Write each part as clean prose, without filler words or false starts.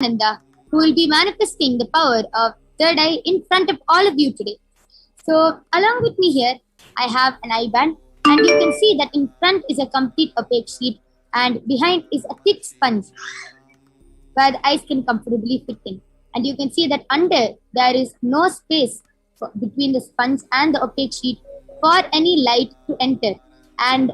Nithyananda, who will be manifesting the power of third eye in front of all of you today. So along with me here, I have an eye band, and you can see that in front is a complete opaque sheet and behind is a thick sponge where the eyes can comfortably fit in. And you can see that under there is no space between the sponge and the opaque sheet for any light to enter, and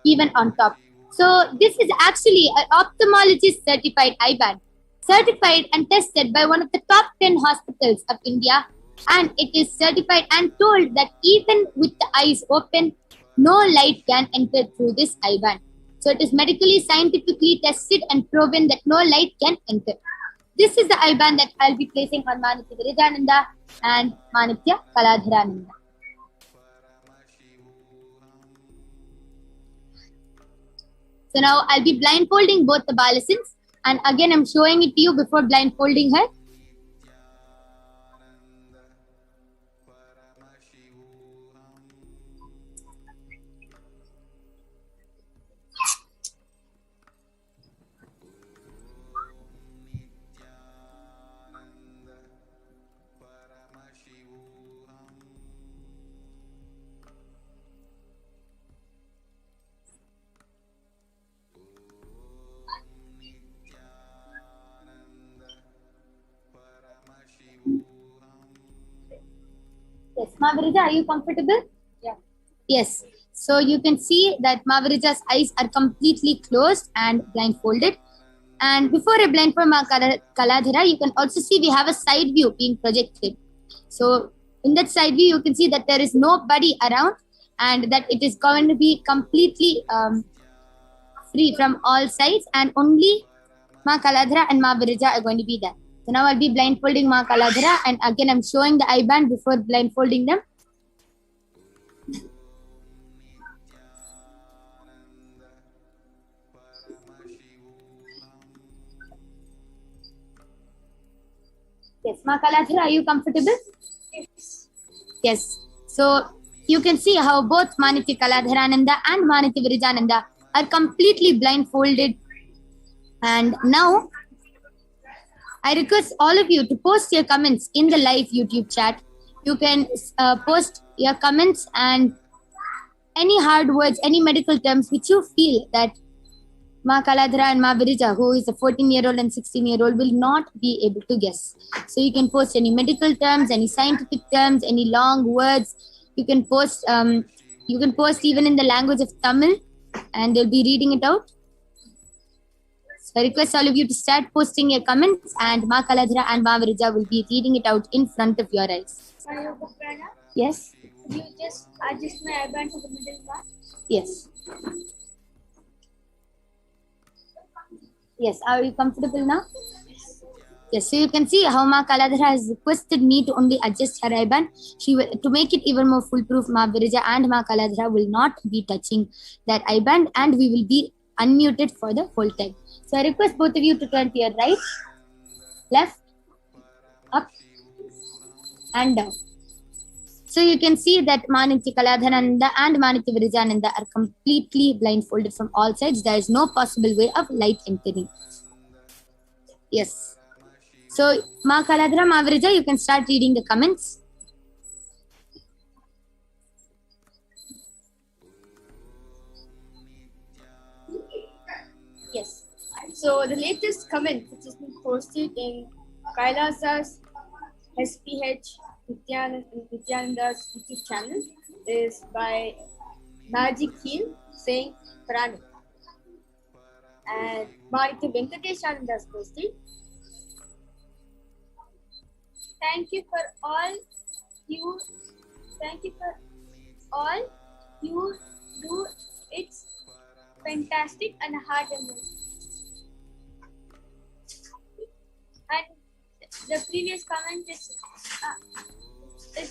even on top. So this is actually an ophthalmologist certified eye band, certified and tested by one of the top 10 hospitals of India, and it is certified and told that even with the eyes open, no light can enter through this eye band. So it is medically, scientifically tested and proven that no light can enter. This is the eye band that I'll be placing on Manitya Virijananda and Manitya Kaladharananda. So now I'll be blindfolding both the Balasins, and again I'm showing it to you before blindfolding her. Yes, Mavirija, are you comfortable? Yeah. Yes. So you can see that Mavirija's eyes are completely closed and blindfolded. And before I blindfold Ma Kaladhara, you can also see we have a side view being projected. So in that side view, you can see that there is nobody around and that it is going to be completely free from all sides, and only Ma Kaladhara and Mavirija are going to be there. So now I'll be blindfolding Ma Kaladhara, and again I'm showing the eye band before blindfolding them. Yes, Ma Kaladhara, are you comfortable? Yes. Yes. So you can see how both Manitya Kaladharananda and Manitya Virijananda are completely blindfolded. And now I request all of you to post your comments in the live YouTube chat. You can post your comments and any hard words, any medical terms which you feel that Ma Kaladhara and Ma Virija, who is a 14-year-old and 16-year-old, will not be able to guess. So you can post any medical terms, any scientific terms, any long words. You can post even in the language of Tamil, and they'll be reading it out. So I request all of you to start posting your comments, and Ma Kaladhara and Ma Virija will be reading it out in front of your eyes. Yes? Could you just adjust my eye band to the middle one? Yes. Yes, are you comfortable now? Yes, so you can see how Ma Kaladhara has requested me to only adjust her eye band. To make it even more foolproof, Ma Virija and Ma Kaladhara will not be touching that eye band, and we will be unmuted for the whole time. So I request both of you to turn to your right, left, up, and down. So you can see that Manitya Kaladharananda and Manitya Virijananda are completely blindfolded from all sides. There is no possible way of light entering. Yes. So Ma Kaladhara, Ma Virija, you can start reading the comments. Yes. So the latest comment which has been posted in Kailasa's HDH Nithyananda's YouTube channel is by Magic Heel saying Prana. And Manitya Venkateshananda has posted, thank you for all you do. It's fantastic and hard-earned. And the previous comment is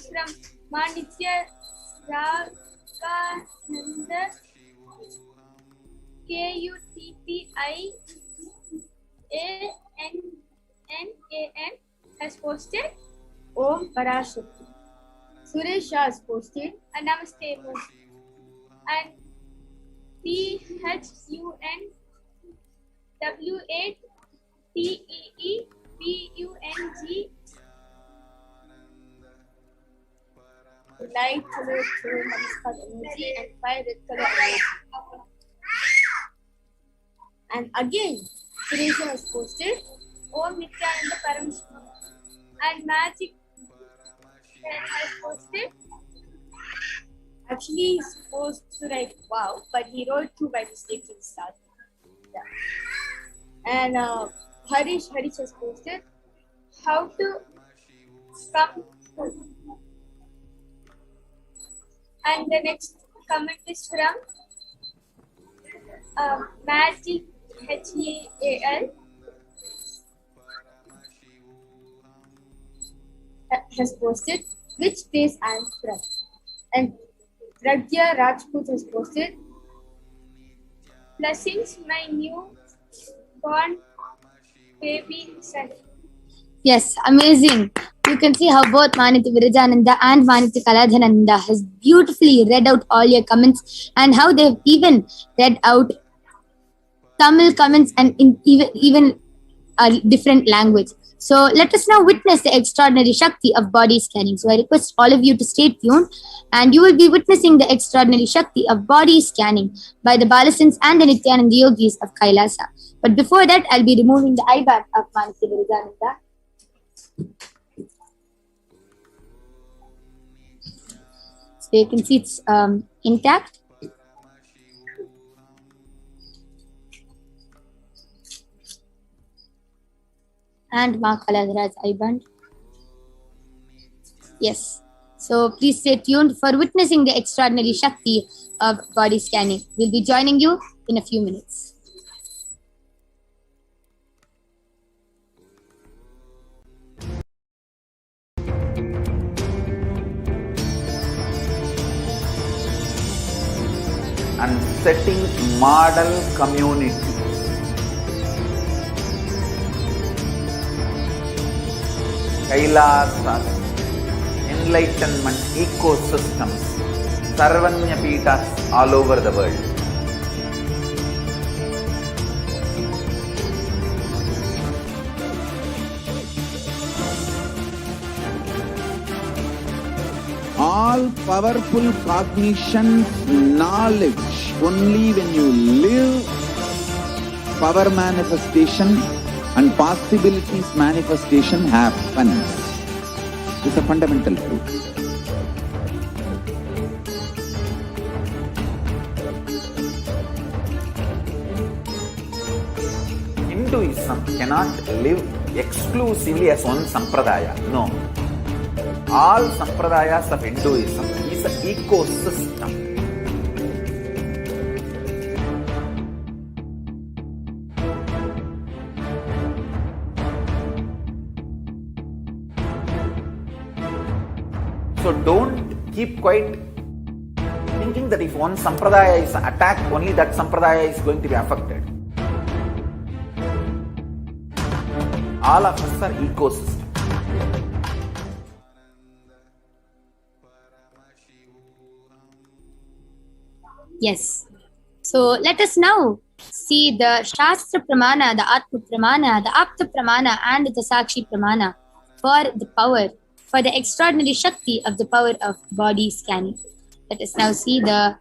from Manitya Ragananda KUTTIANNAN has posted Om Parashakti. Suresh Shah has posted a Namaste Moon. And PHUNW8 TEEPUNG, light color through Namaskar emoji and 5 red color emoji. And again, Suresha has posted Om Nithyananda Paramashivam. And Magic has posted. Actually, he's supposed to write wow, but he wrote 2 by mistake in the start. Yeah. And Harish has posted how to come to. And the next comment is from Magic HDH has posted which place I am from. And Pragya Rajput has posted blessings my new born baby son. Yes, amazing. You can see how both Maniti Virajananda and Maniti Kaladhananda has beautifully read out all your comments and how they've even read out Tamil comments and in even a different language. So let us now witness the extraordinary Shakti of body scanning. So I request all of you to stay tuned and you will be witnessing the extraordinary Shakti of body scanning by the Balasins and the Nithyananda Yogis of Kailasa. But before that, I'll be removing the eye band of Maniti Virajananda. So you can see it's intact. And Ma Kaladharaj eye band. Yes. So please stay tuned for witnessing the extraordinary Shakti of body scanning. We'll be joining you in a few minutes. And setting model community. Kailasa, enlightenment ecosystems, Sarvanya Peethas all over the world. All powerful cognition, knowledge, only when you live, power manifestation and possibilities manifestation happens. It's a fundamental truth. Hinduism cannot live exclusively as one sampradaya. No. All sampradayas of Hinduism is an ecosystem. So don't keep quiet thinking that if one sampradaya is attacked, only that sampradaya is going to be affected. All of us are ecosystem. Yes. So let us now see the Shastra Pramana, the Atma Pramana, the Apta Pramana and the Sakshi Pramana for the power, for the extraordinary Shakti of the power of body scanning. Let us now see the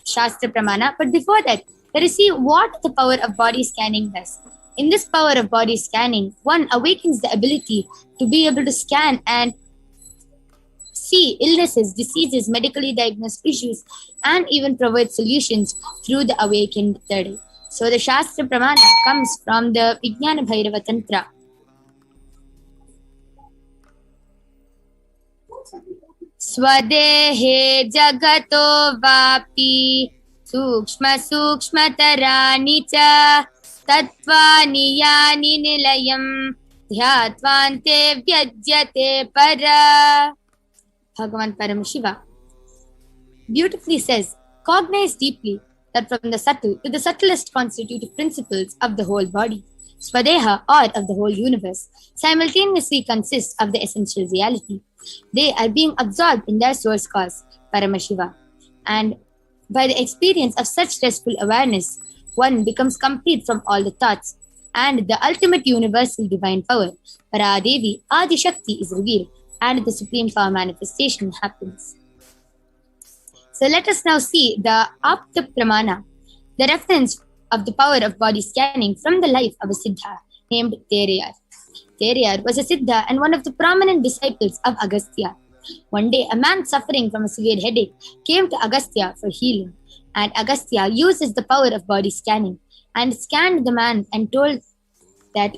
Shastra Pramana. But before that, let us see what the power of body scanning does. In this power of body scanning, one awakens the ability to be able to scan and see illnesses, diseases, medically diagnosed issues, and even provide solutions through the awakened third eye. So the Shastra Pramana comes from the Vijnana Bhairava Tantra. Swadehe jagato vapi sukshma sukshmatarani cha tattvani yani nilayam dhyatvante vyajyate para. Bhagavan Paramashiva beautifully says, cognize deeply that from the subtle to the subtlest constitutive principles of the whole body, Swadeha, or of the whole universe, simultaneously consist of the essential reality. They are being absorbed in their source cause, Paramashiva. And by the experience of such restful awareness, one becomes complete from all the thoughts, and the ultimate universal divine power, Paradevi Adi Shakti, is revealed, and the supreme power manifestation happens. So let us now see the Apta Pramana, the reference of the power of body scanning from the life of a Siddha named Teriyar. Teriyar was a Siddha and one of the prominent disciples of Agastya. One day, a man suffering from a severe headache came to Agastya for healing, and Agastya uses the power of body scanning and scanned the man and told that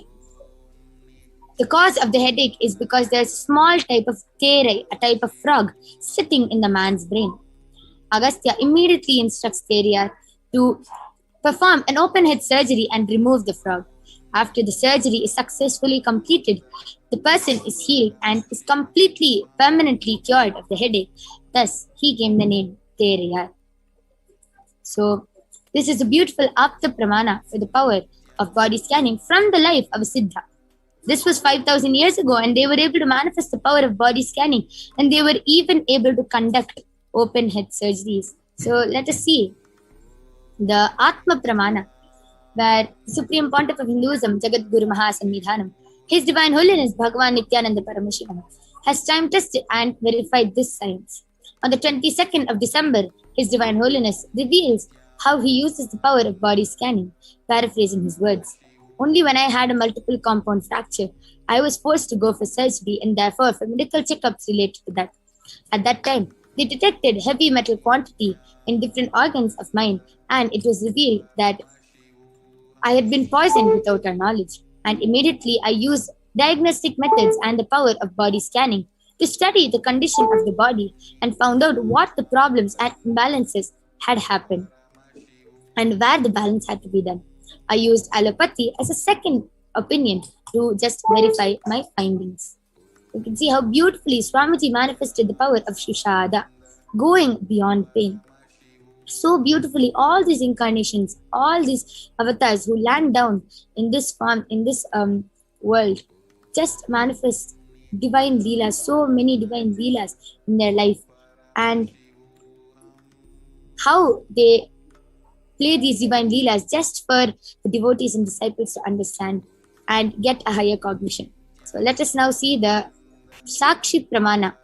the cause of the headache is because there's a small type of terai, a type of frog, sitting in the man's brain. Agastya immediately instructs Teriyar to perform an open head surgery and remove the frog. After the surgery is successfully completed, the person is healed and is completely, permanently cured of the headache. Thus, he gave the name Teriyar. So, this is a beautiful Apta Pramana for the power of body scanning from the life of a Siddha. This was 5,000 years ago, and they were able to manifest the power of body scanning, and they were even able to conduct open head surgeries. So, let us see the Atma Pramana, where Supreme Pontiff of Hinduism, Jagat Guru Mahasannidhanam, His Divine Holiness Bhagavan Nithyananda Paramashivam, has time tested and verified this science. On the 22nd of December, His Divine Holiness reveals how he uses the power of body scanning, paraphrasing his words. Only when I had a multiple compound fracture, I was forced to go for surgery and therefore for medical checkups related to that. At that time, they detected heavy metal quantity in different organs of mine, and it was revealed that I had been poisoned without our knowledge, and immediately I used diagnostic methods and the power of body scanning to study the condition of the body and found out what the problems and imbalances had happened and where the balance had to be done. I used allopathy as a second opinion to just verify my findings. You can see how beautifully Swamiji manifested the power of Shushada, going beyond pain. So beautifully, all these incarnations, all these avatars who land down in this form, in this world, just manifest divine leelas, so many divine leelas in their life, and how they play these divine leelas just for the devotees and disciples to understand and get a higher cognition. So let us now see the Sakshi Pramana.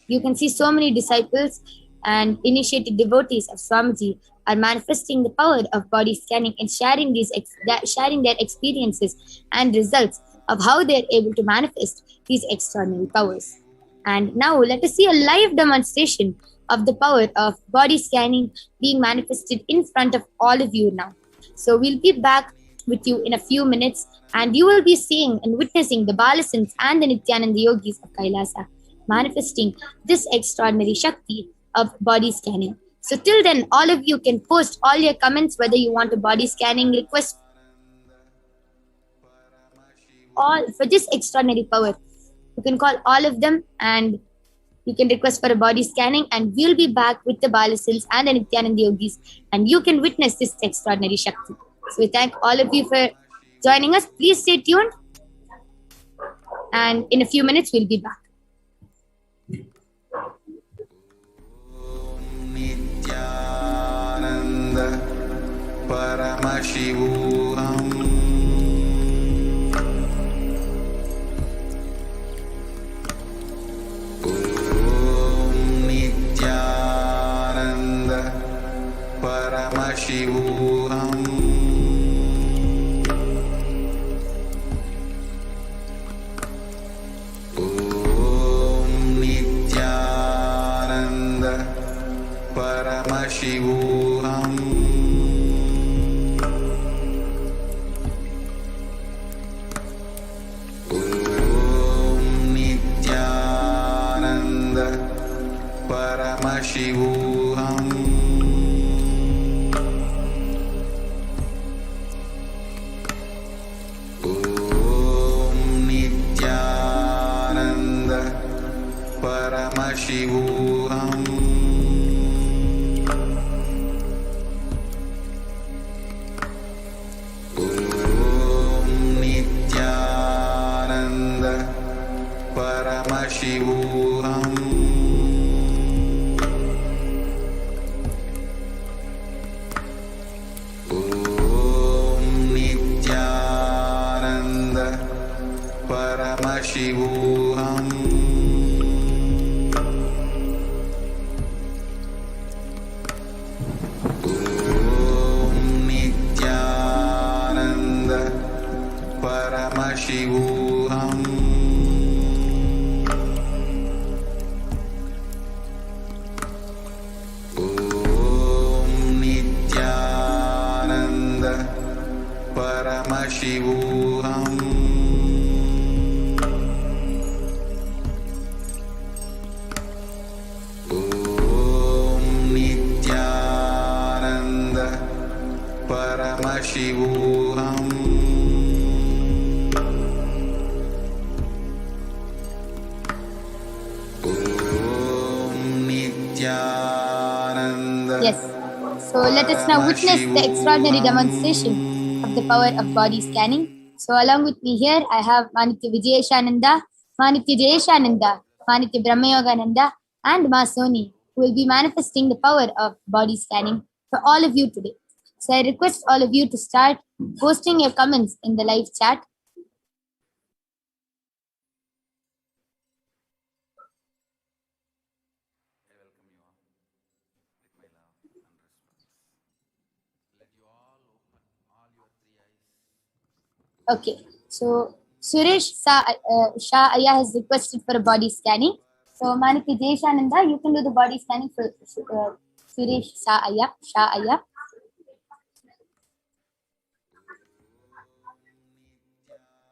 You can see so many disciples and initiated devotees of Swamiji are manifesting the power of body scanning and sharing their experiences and results of how they are able to manifest these extraordinary powers. And now let us see a live demonstration of the power of body scanning being manifested in front of all of you now. So we'll be back with you in a few minutes, and you will be seeing and witnessing the Balasins and the Nithyananda Yogis of Kailasa manifesting this extraordinary Shakti of body scanning. So till then, all of you can post all your comments, whether you want a body scanning request all for this extraordinary power. You can call all of them and you can request for a body scanning, and we'll be back with the Balasins and the Nithyananda Yogis, and you can witness this extraordinary Shakti. So we thank all of you for joining us. Please stay tuned, and in a few minutes we'll be back. Nithyananda Paramashivoham. Nithyananda Paramashivoham. Nithyananda Paramashivoham. Nithyananda Paramashivoham. Nithyananda Paramashivoham. Nithyananda Paramashivoham. Paramashivoham. Om Nithyananda Paramashivoham. Om Nithyananda Paramashivoham. Om Nithyananda Paramashivoham. Om Nithyananda. Yes. So let us now witness the extraordinary demonstration of the power of body scanning. So along with me here, I have Manitya Vijayeshananda, Manitya Jayeshananda, Manitya Brahmayogananda, and Ma Soni, who will be manifesting the power of body scanning for all of you today. So I request all of you to start posting your comments in the live chat. Okay, so Shah Aya has requested for a body scanning. So Maniki Jeshananda, you can do the body scanning for Suresh Shah Aya.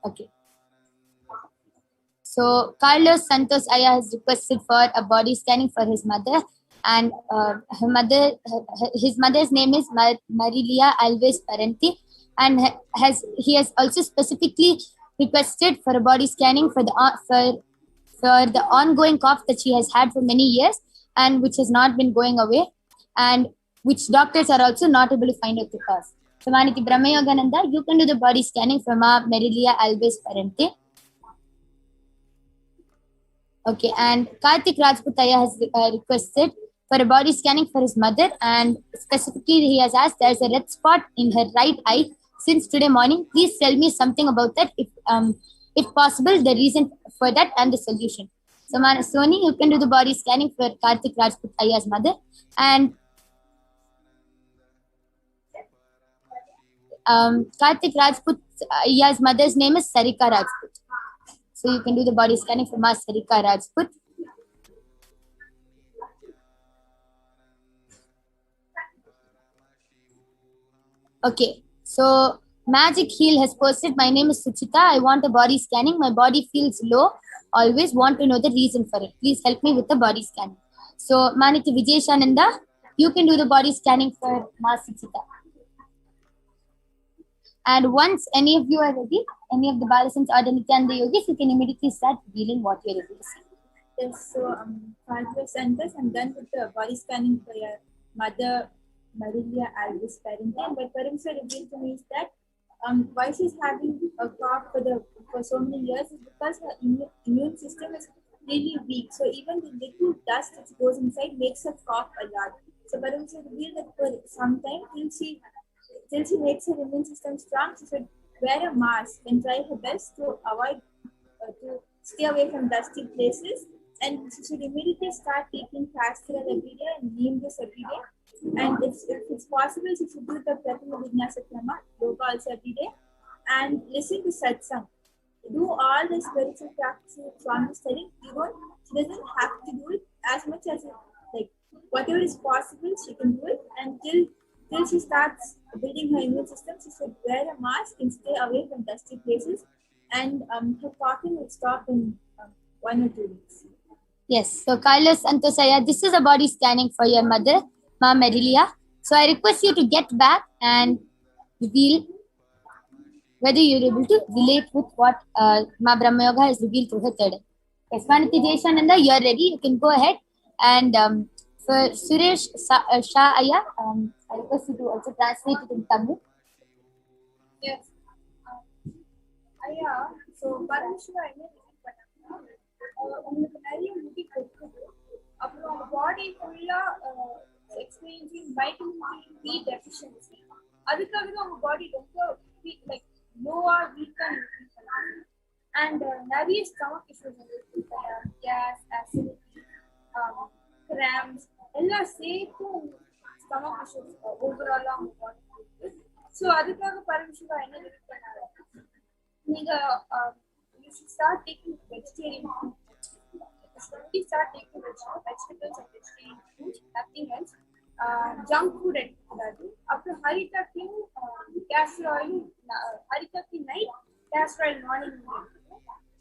Okay. So Carlos Santos Aya has requested for a body scanning for his mother, and his mother's name is Marilia Alves Parenti, and he has also specifically requested for a body scanning for the ongoing cough that she has had for many years and which has not been going away, and which doctors are also not able to find out the cause. So Maniti Brahmayogananda, you can do the body scanning for Marilia Alves Parenti. Okay, and Karthik Rajputaya has requested for a body scanning for his mother, and specifically he has asked, there's a red spot in her right eye since today morning. Please tell me something about that, if possible, the reason for that and the solution. So Soni, you can do the body scanning for Karthik Rajputaya's mother, and Karthik Rajputaya's mother's name is Sarika Rajput. So you can do the body scanning for Sarika Rajput. Okay, so Magic Heal has posted, my name is Suchita. I want a body scanning. My body feels low. Always want to know the reason for it. Please help me with the body scanning. So Maniti Vijayeshananda, you can do the body scanning for Ma Suchita. And once any of you are ready, any of the Balasans or the Nithyananda Yogis, you can immediately start revealing what you're able to see. Yes, so 5 centers, I'm done with the body scanning for your mother, Marilia Alvis Parenti. And what parents are revealed to me is that why she's having a cough for so many years is because her immune system is really weak. So even the little dust that goes inside makes her cough a lot. So parents are revealed that for some time till she makes her immune system strong, she should wear a mask and try her best to avoid to stay away from dusty places. And she should immediately start taking pastoral every day and neem this every day. And if it's possible, she should do the Prathama Vinyasa Krama, yoga also every day, and listen to satsang. Do all the spiritual practices Swami is telling. She doesn't have to do it as much as whatever is possible, she can do it. And till she starts building her immune system, she should wear a mask and stay away from dusty places. And her coughing will stop in 1 or 2 weeks. Yes, so Carlos Antosaya, this is a body scanning for your mother, Ma Marilia. So I request you to get back and reveal whether you're able to relate with what Ma Brahma Yoga has revealed through her third eye. Yes, Maniti Jeshananda, you're ready. You can go ahead. And for Suresh Shah Aya, I request you to also translate it in Tamil. Yes. Aya, so Paramashiva உங்களுக்கு நிறைய முடி கொட்டுது, அப்புறம் உங்க பாடி ஃபுல்லா experiencing vitamin D deficiency. அதுக்காக தான் உங்க பாடி ரொம்ப லைக் லோவா வீக்கா and நிறைய stomach issues இருக்கு. Gas, acidity, cramps எல்லாம் சேர்த்து stomach issues overall அவங்க பாடிக்கு இருக்கு. ஸோ அதுக்காக பரமசிவா என்ன ரிலீவ் பண்ணாரு, நீங்க you should start taking vegetarian food. You should only start taking vegetables and vegetarian food, nothing else. Junk food எடுக்கக்கூடாது. அப்புறம் ஹரிதாக்கையும் castor oil, ஹரிதாக்கி நைட், castor oil மார்னிங்.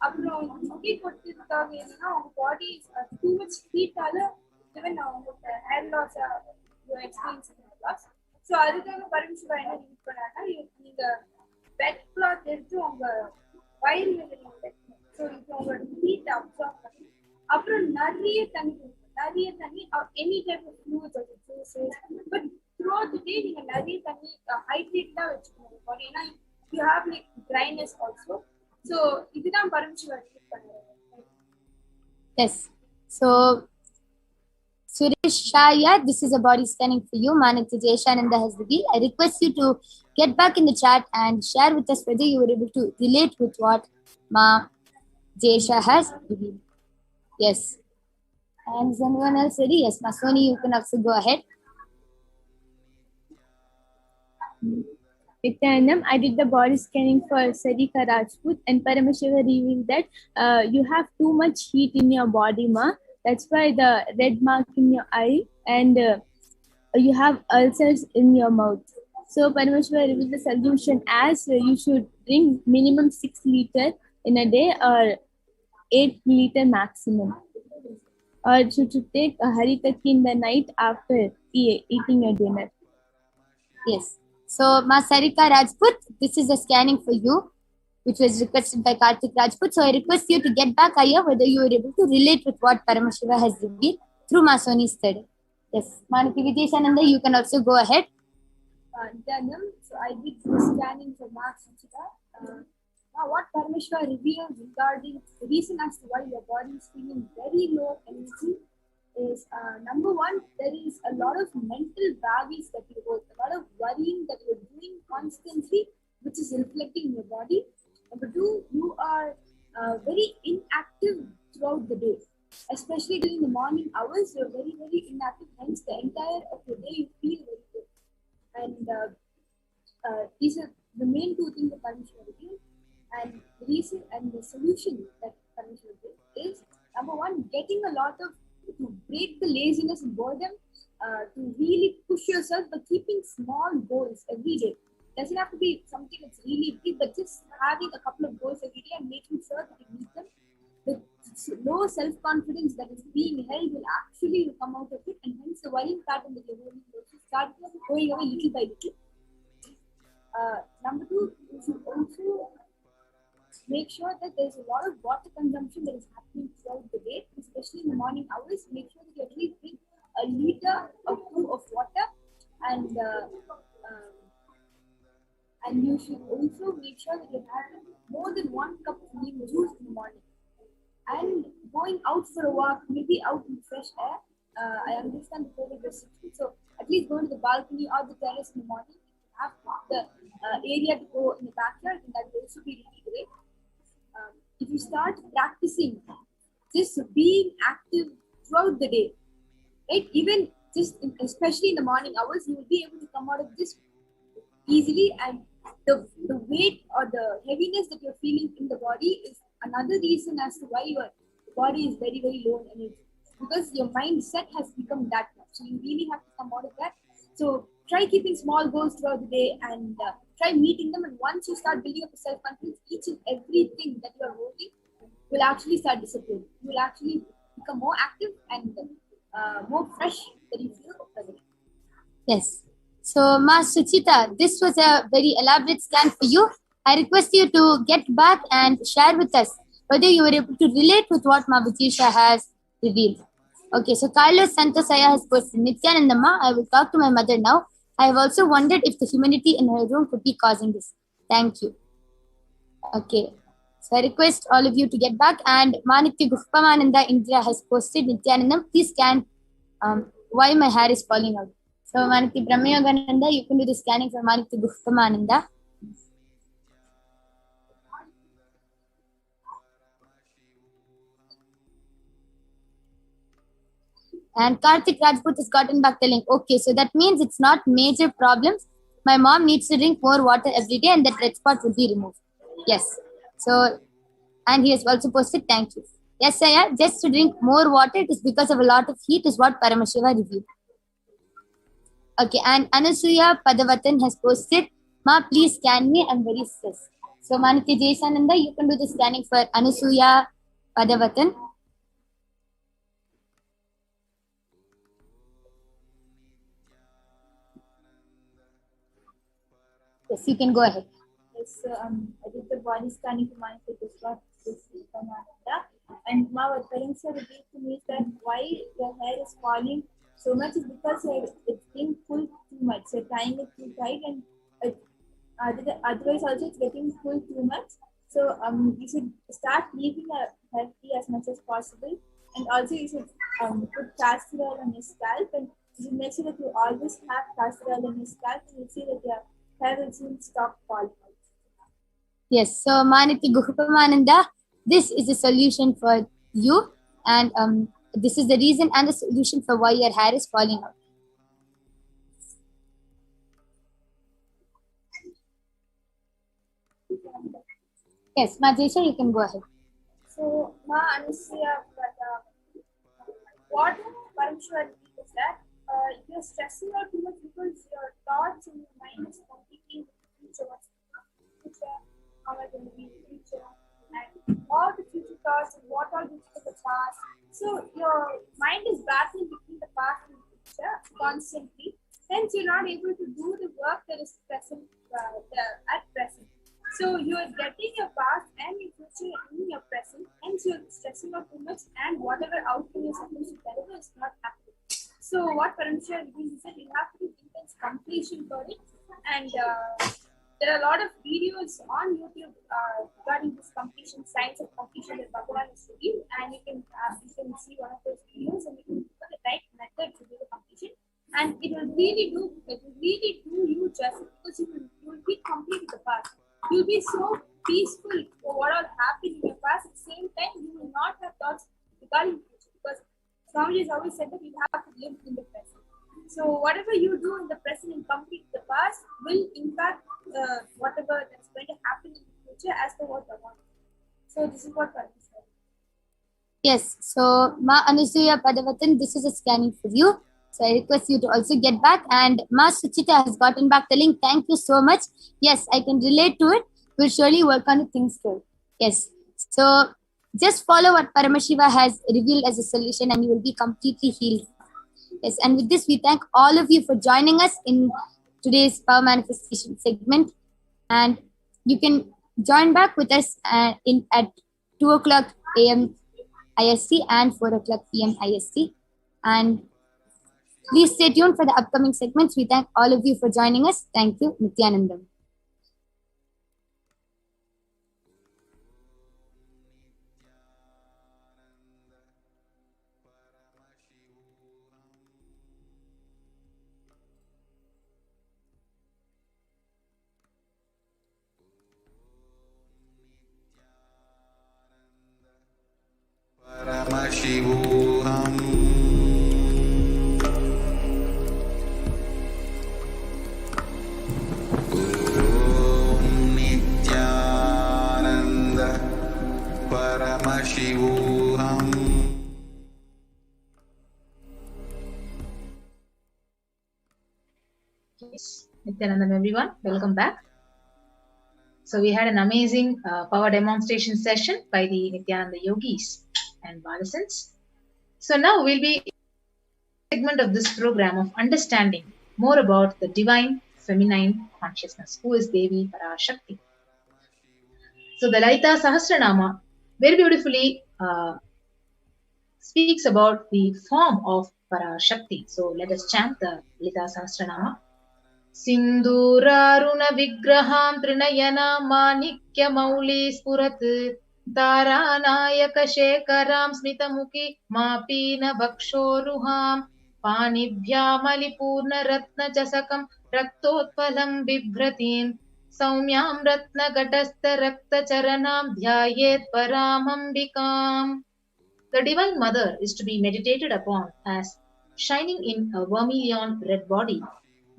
அப்புறம் முடி கொட்டுறதுக்காக என்னன்னா உங்க பாடி டூ மச் ஹீட்டால ஈவன் உங்களுக்கு hair loss experience loss. So அதுக்காக பரமசிவா என்ன யூஸ் பண்ணாங்கன்னா, நீங்க வெட் கிளாத் எடுத்து உங்க வயிறு மேல நீங்க வைக்கணும். ஸோ இப்போ உங்களோட ஹீட் அப்சார்ப் பண்ணி அப்புறம் நிறைய தண்ணி any type of fluids but through the day நீங்க நிறைய தண்ணி ஹைட்ரேட்டடா வச்சுக்கணும் பாடி. ஏன்னா you have like dryness also. So இதுதான் பரமசிவா யூஸ் பண்ணுறாங்க. Yes. So, Suresh Shaya, this is a body scanning for you. Manitya Jeshananda has revealed. I request you to get back in the chat and share with us whether you were able to relate with what Ma Jesha has revealed. Yes. And is anyone else ready? Yes, Masoni, you can also go ahead. Nithyanandam, I did the body scanning for Sarika Rajput and Paramashiva revealed that you have too much heat in your body, ma. That's why the red mark in your eye and you have ulcers in your mouth. So Paramashiva revealed the solution as you should drink minimum 6 liter in a day or 8 liter maximum. Or you should take a haritaki in the night after eating your dinner. Yes. So, Ma Sarika Rajput, this is a scanning for you, which was requested by Karthik Rajput. So, I request you to get back here whether you were able to relate with what Paramashiva has revealed through Masoni's study. Yes. Manati Vijayashananda, you can also go ahead. So, I did the scanning for Ma Suchita. Now, what Paramashiva revealed regarding the reason as to why your body is feeling very low energy is number one, there is a lot of mental baggage that you hold, a lot of worrying that you're doing constantly, which is reflecting in your body. Number two, you are very inactive throughout the day, especially during the morning hours. You're very, very inactive, hence the entire of the day you feel very good. And these are the main two things that Paramashiva revealed. And the reason and the solution that Paramashiva revealed is number one, getting a lot of to break the laziness and boredom, to really push yourself by keeping small goals every day. Doesn't have to be something that's really big, but just having a couple of goals every day and making sure that you meet them. The low self-confidence that is being held will actually come out of it, and hence the worrying pattern that you're holding will start going away little by little. Number two, you should also make sure that there's a lot of water consumption that is happening throughout the day, especially in the morning hours. Make sure that you at least drink a liter or two of water, and you should also make sure that you're having more than 1 cup of neem juice in the morning. And going out for a walk, maybe out in fresh air. I understand the COVID restrictions, so at least go to the balcony or the terrace in the morning. Have the area to go in the backyard, and that will also be really great. If you start practicing just being active throughout the day, right? Even just especially in the morning hours, you will be able to come out of this easily. And the weight or the heaviness that you're feeling in the body is another reason as to why your body is very, very low in energy, because your mindset has become that much. So you really have to come out of that. So try keeping small goals throughout the day and try meeting them. And once you start building up a self-confidence, each and everything that you are holding will actually start disappearing. You will actually become more active and more fresh than you feel present. Yes. So, Ma Suchita, this was a very elaborate scan for you. I request you to get back and share with us whether you were able to relate with what Ma Vijayasha has revealed. Okay, so Carlos Santosaya has posted, Nithyanandamma, I will talk to my mother now. I have also wondered if the humidity in her room could be causing this. Thank you. Okay, so I request all of you to get back. And Manitya Gufpamananda Indra has posted, Nithyanandam, please scan why my hair is falling out. So Manitya Brahmayogananda, you can do the scanning for Manitya Gufpamananda. And Karthik Rajput has gotten back telling, okay, so that means it's not major problems. My mom needs to drink more water every day and that red spot will be removed. Yes. So, and he has also posted, thank you. Yes, Saya, just to drink more water, it is because of a lot of heat, is what Paramashiva reviewed. Okay, and Anasuya Padavatan has posted, Ma, please scan me, I'm very stressed. So, Manitya Jayananda, you can do the scanning for Anasuya Padavatan. Yes, you can go ahead. Yes, I did the body scanning for my and my parents are revealed to me that why the hair is falling so much is because it's being pulled too much. So tying it too tight and otherwise also it's getting pulled too much. So you should start leaving a hair free as much as possible, and also you should put castor oil on your scalp, and you should make sure that you always have castor oil on your scalp, and you see that your hair will soon stop falling. Yes, so Maniti Guhapamananda, this is a solution for you, and this is the reason and the solution for why your hair is falling out. Yes, Majesha, you can go ahead. So, Ma Anusuya, what Parameshwar is that you're stressing out too much because your thoughts and your mind is completely in the future. What's the future? How am I going to be in the future? And all the future thoughts and what all is the past. So, your mind is battling between the past and the future constantly. Hence, you're not able to do the work that is present at present. So you are getting your past and your future in your present, hence you're stressing out too much, and whatever outcome you're supposed to deliver is not happening. So what Parameshwar is that you have to do intense completion for it, and there are a lot of videos on YouTube regarding this completion, science of completion that Bhagavan is reviewed, and you can see one of those videos and you can put the right method to do the completion, and it will really do you justice because you will be complete with the past. You'll be so peaceful for what all happened in your past. At the same time, you will not have thoughts regarding the future because Swamiji has always said that you have to live in the present. So whatever you do in the present and complete the past will impact whatever that's going to happen in the future as to what I want. So this is what Parvati said. Yes, so Ma Anusuya Padavatan, this is a scanning for you. So I request you to also get back. And Ma Suchita has gotten back telling, thank you so much. Yes, I can relate to it. We'll surely work on the things too. Yes. So just follow what Paramashiva has revealed as a solution and you will be completely healed. Yes. And with this, we thank all of you for joining us in today's Power Manifestation segment. And you can join back with us at 2 o'clock a.m. IST and 4 o'clock p.m. IST. And please stay tuned for the upcoming segments. We thank all of you for joining us. Thank you, Nithyanandam. Paramashivoham. Nithyananda Paramashivoham. Yes, Nithyanandam everyone, welcome back. So we had an amazing power demonstration session by the Nithyananda yogis and Badasans. So now we'll be in the segment of this program of understanding more about the divine feminine consciousness, who is Devi Parashakti. So the Lalita Sahasranama very beautifully speaks about the form of Parashakti. So let us chant the Lalita Sahasranama. Sinduraruna vigraham trinayana manikya mauli spurat taranayaka shekaram smitamuki mapina vakshoruham panibhyamalipurna ratna chasakam raktotpalam bibhratim saumyam ratna gatastha rakta charanam dhyayet paramambikam. The Divine Mother is to be meditated upon as shining in a vermilion red body,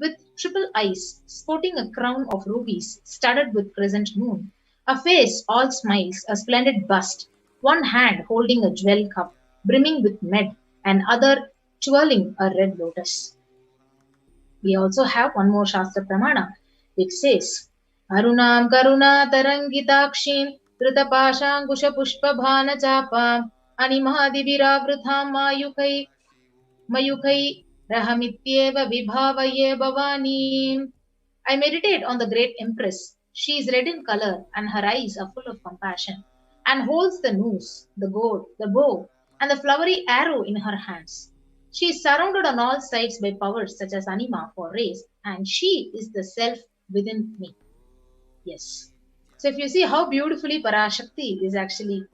with triple eyes, sporting a crown of rubies studded with crescent moon, a face all smiles, a splendid bust, one hand holding a jewel cup brimming with med, and other twirling a red lotus. We also have one more Shastra Pramana which says, Arunam Karuna Tarangitakshim Dritapashangusha Pushpa Bhana Chapa Animahadiviravritham Mayukai Rahamityeva Vibhavaye Bhavani. I meditate on the great Empress. She is red in color and her eyes are full of compassion, and holds the noose, the gourd, the bow, and the flowery arrow in her hands. She is surrounded on all sides by powers such as anima for race, and she is the self within me. Yes. So if you see how beautifully Parashakti is actually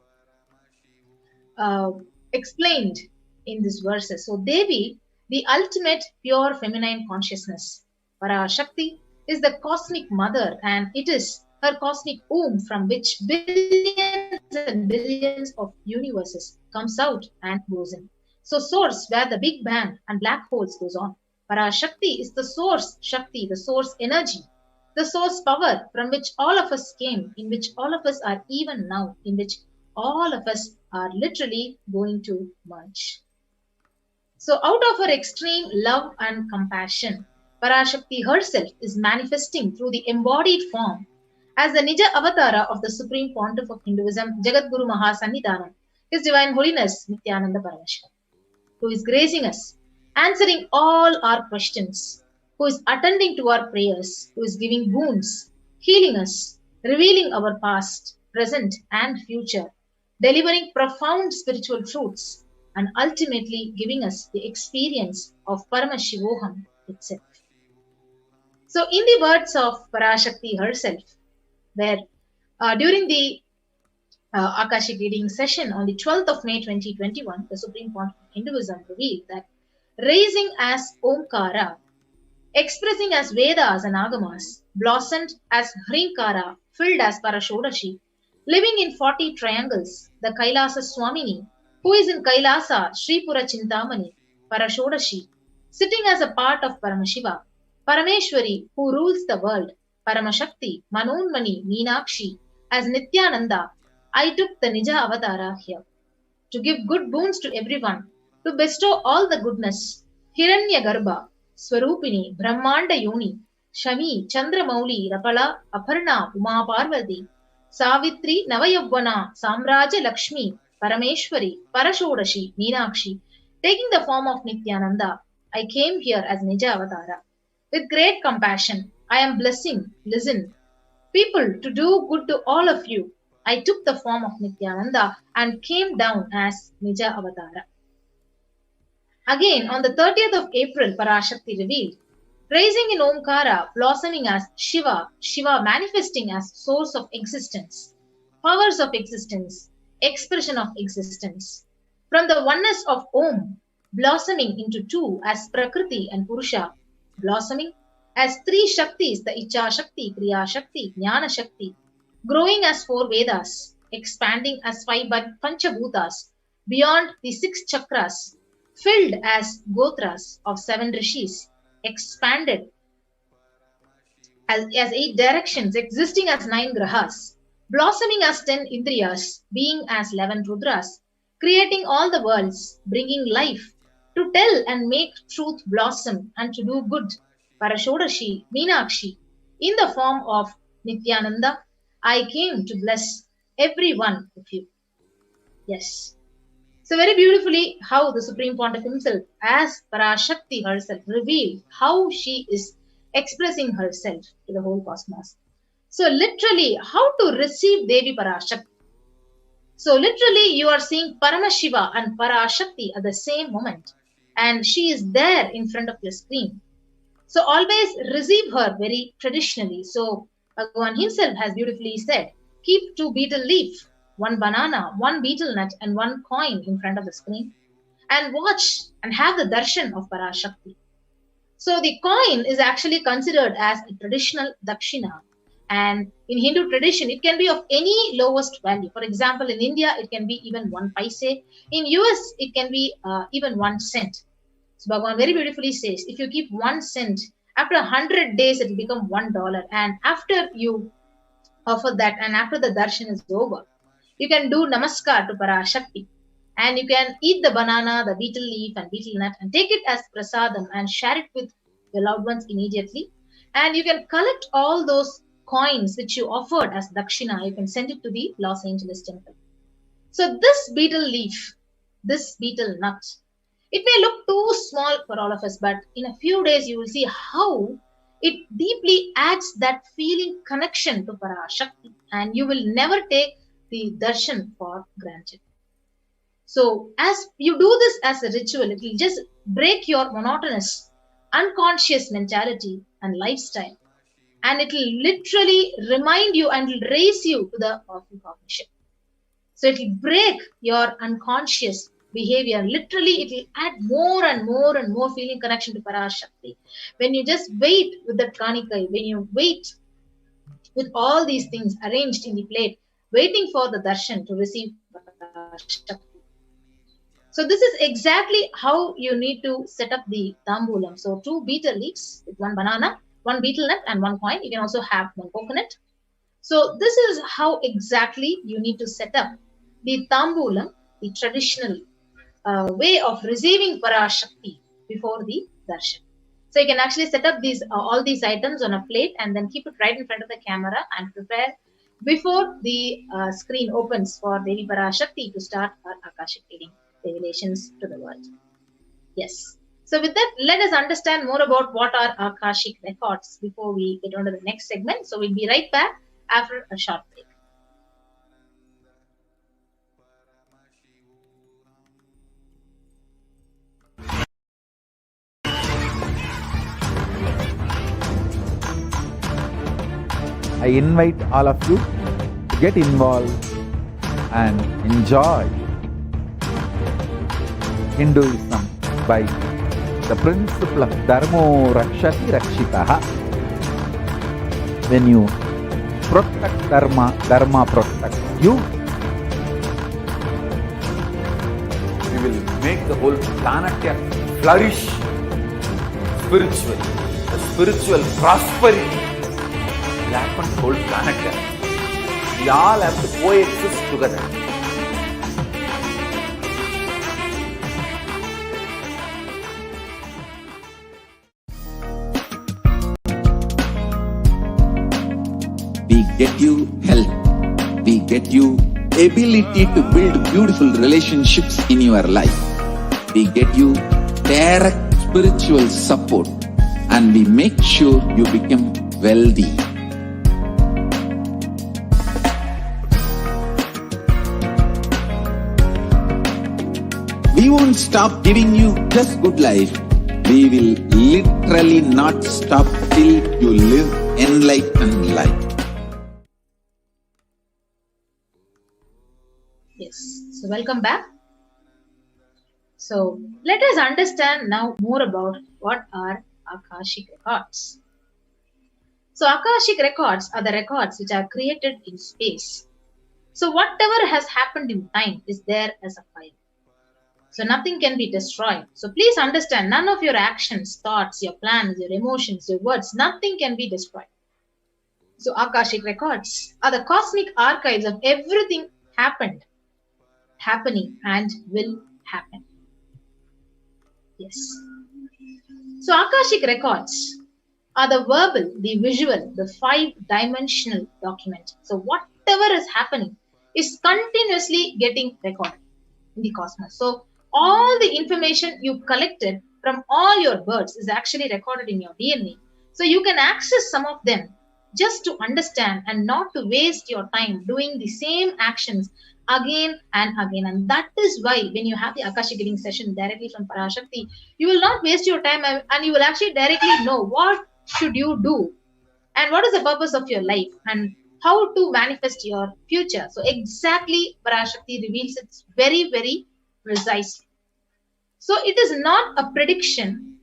explained in these verses. So Devi, the ultimate pure feminine consciousness. Parashakti is the cosmic mother, and it is her cosmic womb from which billions and billions of universes comes out and goes in. So source where the big bang and black holes goes on. Parashakti is the source Shakti, the source energy, the source power from which all of us came, in which all of us are even now, in which all of us are literally going to merge. So out of her extreme love and compassion, Parashakti herself is manifesting through the embodied form as the Nija Avatara of the Supreme Pontiff of Hinduism, Jagadguru Mahasannidhanam, His Divine Holiness Nithyananda Paramashivam, who is gracing us, answering all our questions, who is attending to our prayers, who is giving boons, healing us, revealing our past, present, and future, delivering profound spiritual truths, and ultimately giving us the experience of Paramashivoham itself. So, in the words of Parashakti herself, where during the Akashic reading session on the 12th of May 2021, the Supreme Pontiff of Hinduism revealed that raising as Omkara, expressing as Vedas and Agamas, blossomed as Hrinkara, filled as Parashodashi, living in 40 triangles, the Kailasa Swamini, who is in Kailasa, Sripura Chintamani, Parashodashi, sitting as a part of Paramashiva, Parameshwari, who rules the world, Paramashakti, Manonmani, Meenakshi, as Nithyananda, I took the Nija Avatara here to give good boons to everyone, to bestow all the goodness. Hiranya Garbha, Swarupini, Brahmanda Yoni, Shami, Chandramauli, Rapala, Aparna, Uma Parvati, Savitri, Navayavana, Samraja Lakshmi, Parameshwari, Parashodashi, Meenakshi, taking the form of Nithyananda, I came here as Nija Avatara. With great compassion, I am blessing, listen, people to do good to all of you. I took the form of Nithyananda and came down as Nija Avatara. Again, on the 30th of April, Parashakti revealed, raising in Omkara, blossoming as Shiva, Shiva manifesting as source of existence, powers of existence, expression of existence. From the oneness of Om, blossoming into two as Prakriti and Purusha, blossoming as three Shaktis, the Icha Shakti, Kriya Shakti, Jnana Shakti, growing as four Vedas, expanding as five Panchabhutas, beyond the six chakras, filled as Gotras of seven Rishis, expanded as 8 directions, existing as 9 Grahas, blossoming as 10 Indriyas, being as 11 Rudras, creating all the worlds, bringing life, to tell and make truth blossom and to do good. Parashodashi, Meenakshi, in the form of Nithyananda, I came to bless every one of you. Yes. So very beautifully how the Supreme Pontiff himself, as Parashakti herself, revealed how she is expressing herself to the whole cosmos. So literally, how to receive Devi Parashakti. So literally, you are seeing Paramashiva and Parashakti at the same moment. And she is there in front of your screen. So always receive her very traditionally. So Bhagavan himself has beautifully said, keep 2 betel leaf, 1 banana, 1 betel nut, and 1 coin in front of the screen, and watch and have the darshan of Parashakti. So the coin is actually considered as a traditional dakshina. And in Hindu tradition, it can be of any lowest value. For example, in India, it can be even 1 paise. In US, it can be even 1 cent. So Bhagavan very beautifully says, if you keep 1 cent, after 100 days it will become $1. And after you offer that and after the darshan is over, you can do namaskar to Parashakti. And you can eat the banana, the betel leaf and betel nut and take it as prasadam and share it with your loved ones immediately. And you can collect all those coins which you offered as dakshina. You can send it to the Los Angeles temple. So this betel leaf, this betel nut, it may look too small for all of us, but in a few days you will see how it deeply adds that feeling connection to Parashakti, and you will never take the darshan for granted. So as you do this as a ritual, it will just break your monotonous, unconscious mentality and lifestyle. And it will literally remind you and will raise you to the powerful cognition. So it will break your unconscious behavior. Literally, it will add more and more and more feeling connection to Parashakti. When you just wait with the Kanika, when you wait with all these things arranged in the plate, waiting for the darshan to receive Parashakti. So this is exactly how you need to set up the tambulam. So 2 betel leaves with 1 banana, 1 betel nut and 1 coin. You can also have 1 coconut. So this is how exactly you need to set up the tambulam, the traditional way of receiving Parashakti before the darshan. So you can actually set up these all these items on a plate and then keep it right in front of the camera and prepare before the screen opens for Devi Parashakti to start her Akashic reading revelations to the world. Yes. So with that, let us understand more about what are Akashic records before we get on to the next segment. So we'll be right back after a short break. I invite all of you to get involved and enjoy Hinduism by the principle of Dharmo Rakshati Rakshitaha. When you protect Dharma, Dharma protects you. We will make the whole planet flourish spiritually. The spiritual prosperity will happen to the whole planet. We all have to coexist together. We get you health. We get you ability to build beautiful relationships in your life. We get you direct spiritual support and we make sure you become wealthy. We won't stop giving you just good life. We will literally not stop till you live enlightened life. Yes. So welcome back. So let us understand now more about what are Akashic records. So Akashic records are the records which are created in space. So whatever has happened in time is there as a file. So nothing can be destroyed. So please understand, none of your actions, thoughts, your plans, your emotions, your words, nothing can be destroyed. So Akashic records are the cosmic archives of everything happened, happening, and will happen. Yes. So Akashic records are the verbal, the visual, the 5-dimensional document. So whatever is happening is continuously getting recorded in the cosmos. So all the information you collected from all your births is actually recorded in your DNA. So you can access some of them just to understand and not to waste your time doing the same actions again and again. And that is why when you have the Akashic reading session directly from Parashakti, you will not waste your time and you will actually directly know what should you do and what is the purpose of your life and how to manifest your future. So exactly Parashakti reveals it very, very precisely. So it is not a prediction.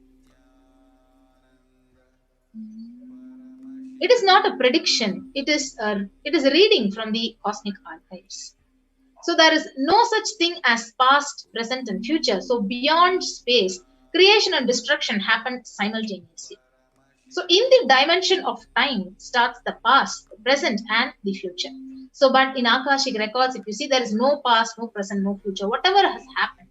It is not a prediction. It is a reading from the cosmic archives. So there is no such thing as past, present, and future. So beyond space, creation and destruction happen simultaneously. So in the dimension of time starts the past, the present, and the future. So, but in Akashic records, if you see, there is no past, no present, no future. Whatever has happened,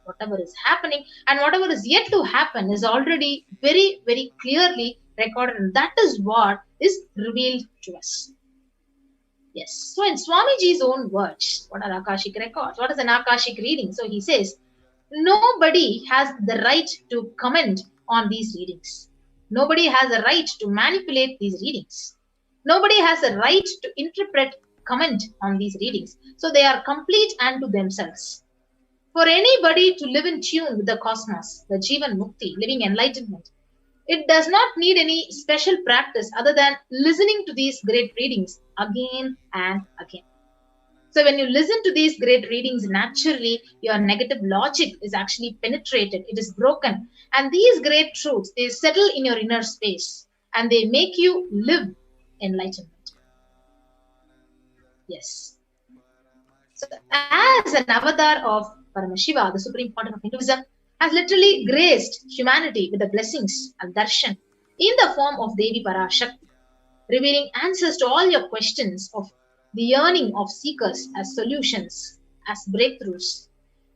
whatever is happening, and whatever is yet to happen is already very, very clearly recorded. And that is what is revealed to us. Yes. So in Swamiji's own words, what are Akashic records? What is an Akashic reading? So he says, nobody has the right to comment on these readings. Nobody has a right to manipulate these readings. Nobody has a right to interpret, comment on these readings. So they are complete unto themselves. For anybody to live in tune with the cosmos, the Jivan Mukti, living enlightenment, it does not need any special practice other than listening to these great readings again and again. So when you listen to these great readings, naturally, your negative logic is actually penetrated. It is broken. And these great truths, they settle in your inner space and they make you live enlightenment. Yes. So as an avatar of Paramashiva, the supreme pontiff of Hinduism, has literally graced humanity with the blessings and darshan in the form of Devi Parashakti, revealing answers to all your questions of the yearning of seekers as solutions, as breakthroughs,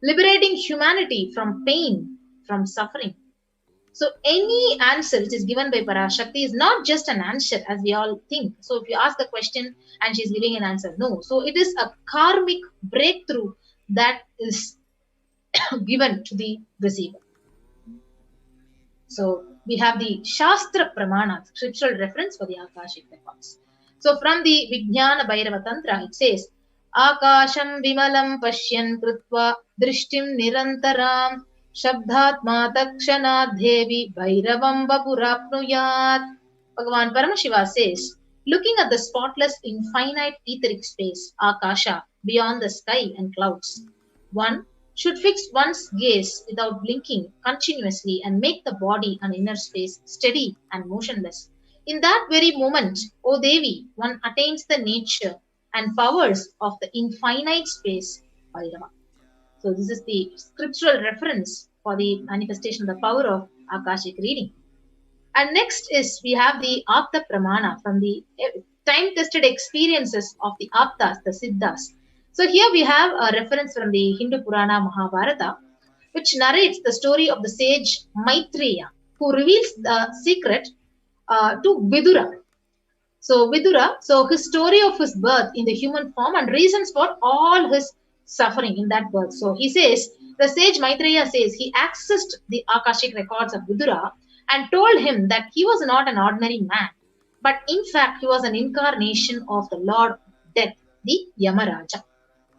liberating humanity from pain, from suffering. So any answer which is given by Parashakti is not just an answer as we all think. So if you ask a question and she's giving an answer, no. So it is a karmic breakthrough that is given to the receiver. So we have the Shastra Pramana, scriptural reference for the Akashic records. So from the Vijnana Bhairava Tantra, it says, Akasham Vimalam Pashyan Krutva Drishtim Nirantaram Shabdhatma Takshanad Devi Bhairavam Vapurapnuyat. Bhagavan Paramashiva says, looking at the spotless infinite etheric space, Akasha, beyond the sky and clouds, one should fix one's gaze without blinking continuously and make the body and inner space steady and motionless. In that very moment, O Devi, one attains the nature and powers of the infinite space, Bhairava. So this is the scriptural reference for the manifestation of the power of Akashic reading. And next is we have the Apta Pramana from the time-tested experiences of the Aptas, the Siddhas. So here we have a reference from the Hindu Purana Mahabharata, which narrates the story of the sage Maitreya, who reveals the secret to Vidura. So Vidura, so his story of his birth in the human form and reasons for all his suffering in that birth. So he says, the sage Maitreya says he accessed the Akashic records of Vidura and told him that he was not an ordinary man, but in fact he was an incarnation of the Lord of Death, the Yamaraja.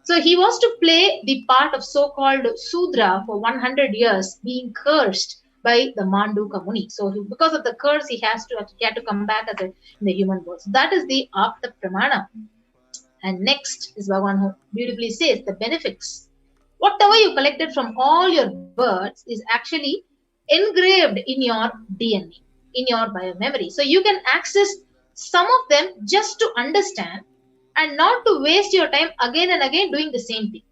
So he was to play the part of so-called Sudra for 100 years, being cursed by the Manduka Muni. So because of the curse, he had to come back in the human world. So that is the Apta Pramana. And next is Bhagavan who beautifully says the benefits. Whatever you collected from all your births is actually engraved in your DNA, in your biomemory. So you can access some of them just to understand and not to waste your time again and again doing the same thing.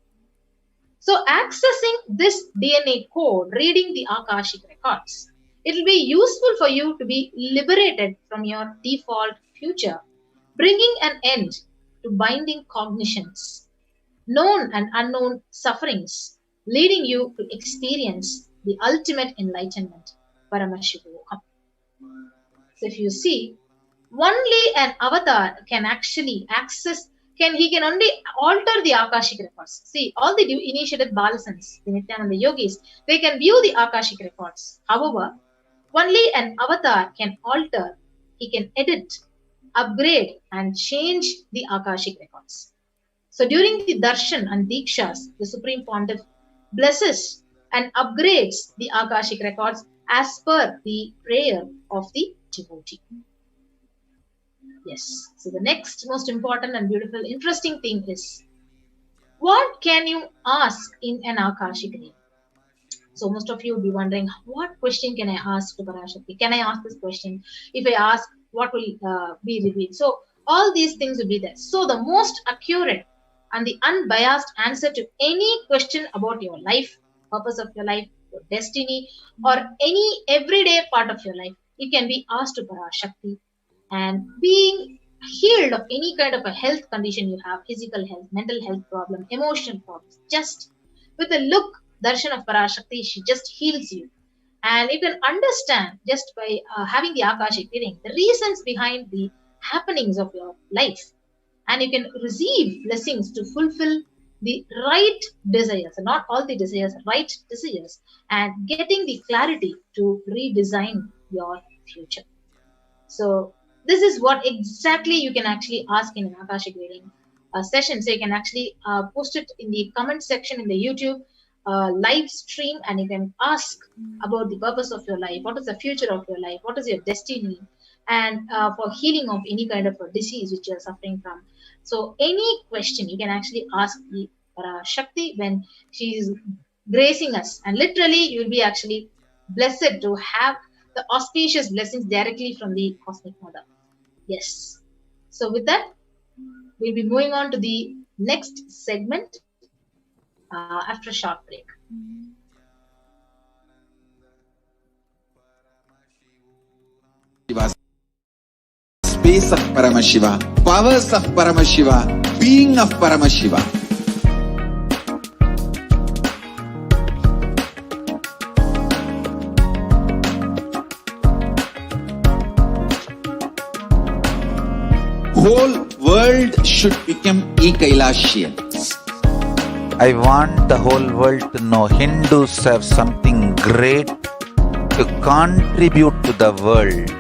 So accessing this DNA code, reading the Akashic records, it will be useful for you to be liberated from your default future, bringing an end to binding cognitions, known and unknown sufferings, leading you to experience the ultimate enlightenment, Paramashivoham. So if you see, only an avatar can actually access, he can only alter the Akashic records. See, all the initiated Balasans, the Nithyananda Yogis, they can view the Akashic records. However, only an avatar can alter, he can edit, upgrade and change the Akashic records. So during the darshan and dikshas, the Supreme Pontiff blesses and upgrades the Akashic records as per the prayer of the devotee. Yes. So the next most important and beautiful, interesting thing is, what can you ask in an Akashic reading? So most of you will be wondering, what question can I ask to Parashakti? Can I ask this question? If I ask, what will be revealed? So all these things will be there. So the most accurate and the unbiased answer to any question about your life, purpose of your life, your destiny, or any everyday part of your life, you can be asked to Parashakti. And being healed of any kind of a health condition you have, physical health, mental health problem, emotional problems, just with a look, darshan of Parashakti, she just heals you. And you can understand just by having the Akashic reading the reasons behind the happenings of your life. And you can receive blessings to fulfill the right desires, not all the desires, right desires, and getting the clarity to redesign your future. So this is what exactly you can actually ask in an Akashic reading session. So you can actually post it in the comment section in the YouTube live stream, and you can ask about the purpose of your life, what is the future of your life, what is your destiny, and for healing of any kind of a disease which you are suffering from. So any question you can actually ask the Parashakti when she is gracing us, and literally you will be actually blessed to have the auspicious blessings directly from the Cosmic Mother. Yes. So with that, we'll be moving on to the next segment after a short break. Space of Paramashiva, powers of Paramashiva, being of Paramashiva. Whole world should become Kailasians. I want the whole world to know Hindus have something great to contribute to the world.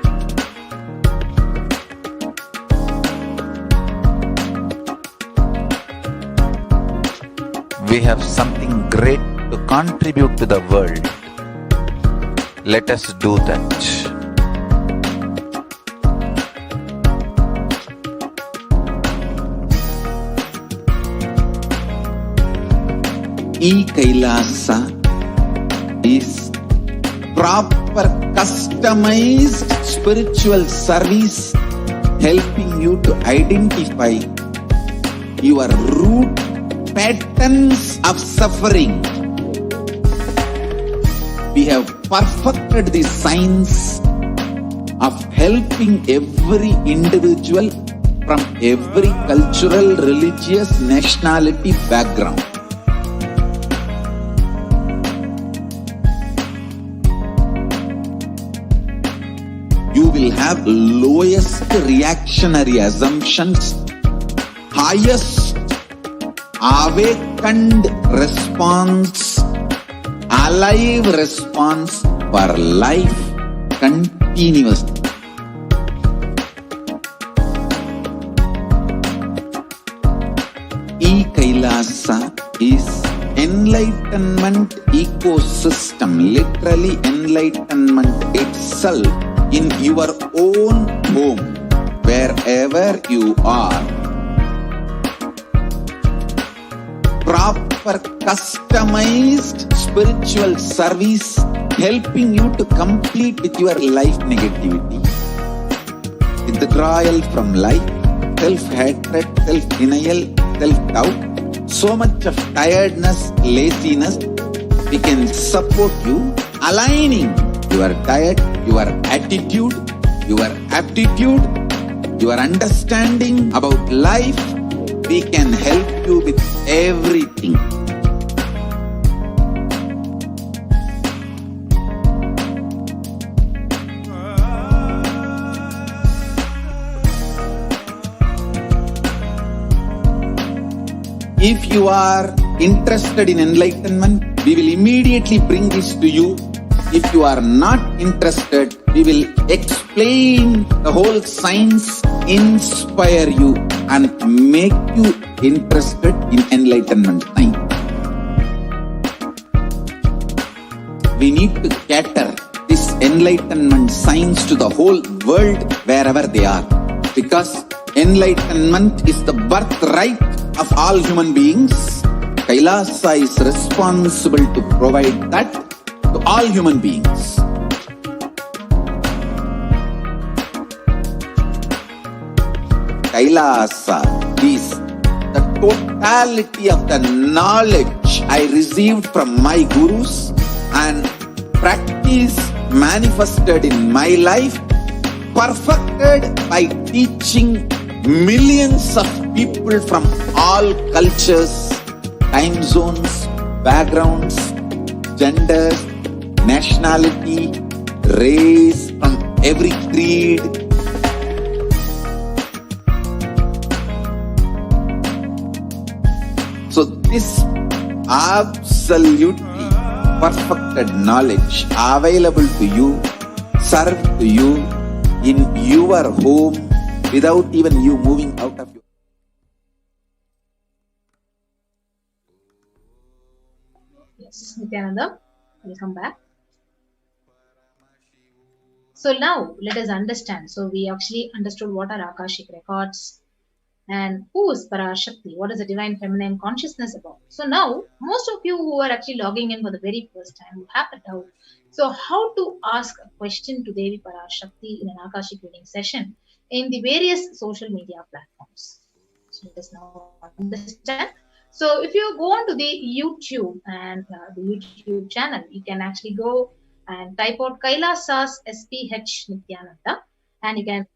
We have something great to contribute to the world. Let us do that. Kailasa is proper customized spiritual service helping you to identify your root patterns of suffering. We have perfected the science of helping every individual from every cultural, religious, nationality background. You will have lowest reactionary assumptions, highest awakened response, alive response for life continuously. Kailasa is enlightenment ecosystem, literally enlightenment itself in your own home, wherever you are. Proper customized spiritual service helping you to complete with your life negativity, withdrawal from life, self-hatred, self-denial, self-doubt, so much of tiredness, laziness. We can support you aligning your diet, your attitude, your aptitude, your understanding about life. We can help you with everything. If you are interested in enlightenment, we will immediately bring this to you. If you are not interested, we will explain the whole science, inspire you and make you interested in enlightenment time. We need to cater this enlightenment science to the whole world wherever they are, because enlightenment is the birthright of all human beings. Kailasa is responsible to provide that to all human beings. Kailasa is the totality of the knowledge I received from my gurus and practice manifested in my life, perfected by teaching millions of people from all cultures, time zones, backgrounds, genders, nationality, race, from every creed. So this absolutely perfected knowledge available to you, served to you in your home without even you moving out of your. Yes, Nithyananda, welcome back. So now let us understand. So we actually understood what are Akashic records and who is Parashakti, what is the divine feminine consciousness about. So now most of you who are actually logging in for the very first time will have a doubt. So how to ask a question to Devi Parashakti in an Akashic reading session in the various social media platforms. So let us now understand. So if you go on to the YouTube and the YouTube channel, you can actually go and type out Kailasa's HDH Nithyananda and you can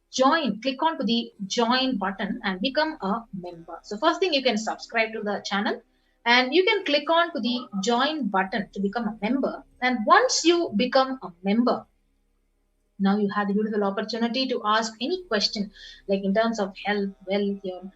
click on to the join button and become a member. So first thing, you can subscribe to the channel and you can click on to the join button to become a member. And once you become a member, now you have the beautiful opportunity to ask any question, like in terms of health, wealth, your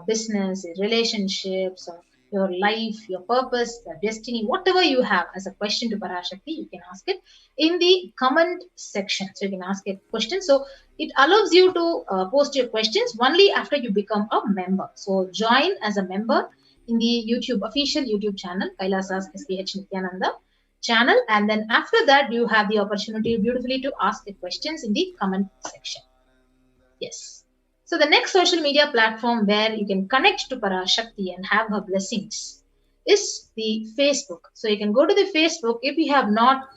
business, your relationships, or your life, your purpose, your destiny, whatever you have as a question to Parashakti, you can ask it in the comment section. So you can ask a question. So it allows you to post your questions only after you become a member. So join as a member in the official YouTube channel, Kailasa's HDH Nithyananda channel, and then after that you have the opportunity beautifully to ask the questions in the comment section. Yes. So the next social media platform where you can connect to Parashakti and have her blessings is the Facebook. So you can go to the Facebook if you have not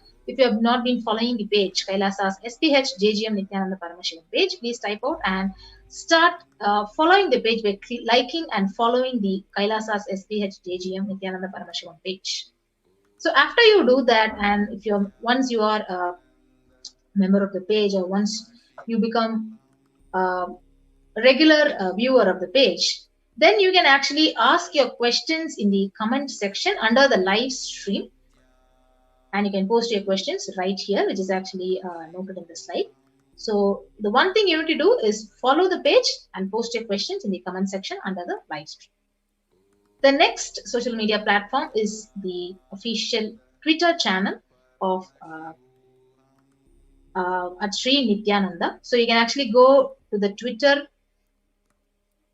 been following the page, Kailasa's HDH Nithyananda Paramashivam page, please type out and start following the page by liking and following the Kailasa's HDH Nithyananda Paramashivam page. So after you do that, and once you are a member of the page, or once you become a regular viewer of the page, then you can actually ask your questions in the comment section under the live stream, and you can post your questions right here, which is actually noted in the slide. So the one thing you need to do is follow the page and post your questions in the comment section under the live stream. The next social media platform is the official Twitter channel of at Sri Nithyananda. So you can actually go to the Twitter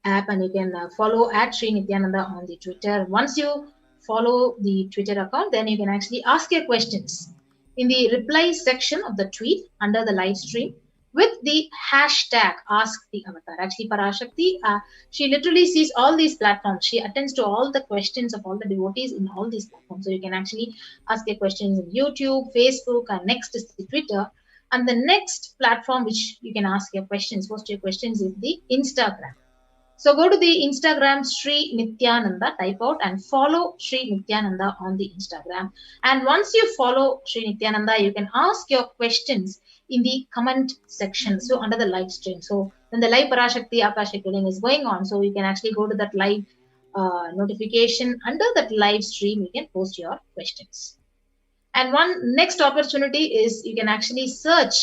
app and you can follow at Sri Nithyananda on the Twitter. Once you follow the Twitter account, then you can actually ask your questions in the reply section of the tweet under the live stream with the hashtag Ask the Avatar. Actually, Parashakti, she literally sees all these platforms. She attends to all the questions of all the devotees in all these platforms. So you can actually ask your questions in YouTube, Facebook, and next is the Twitter. And the next platform which you can ask your questions, post your questions, is the Instagram. So go to the Instagram Sri Nithyananda, type out and follow Sri Nithyananda on the Instagram. And once you follow Sri Nithyananda, you can ask your questions in the comment section. So under the live stream. So when the live Parashakti Akashic reading is going on, so you can actually go to that live notification. Under that live stream, you can post your questions. And one next opportunity is you can actually search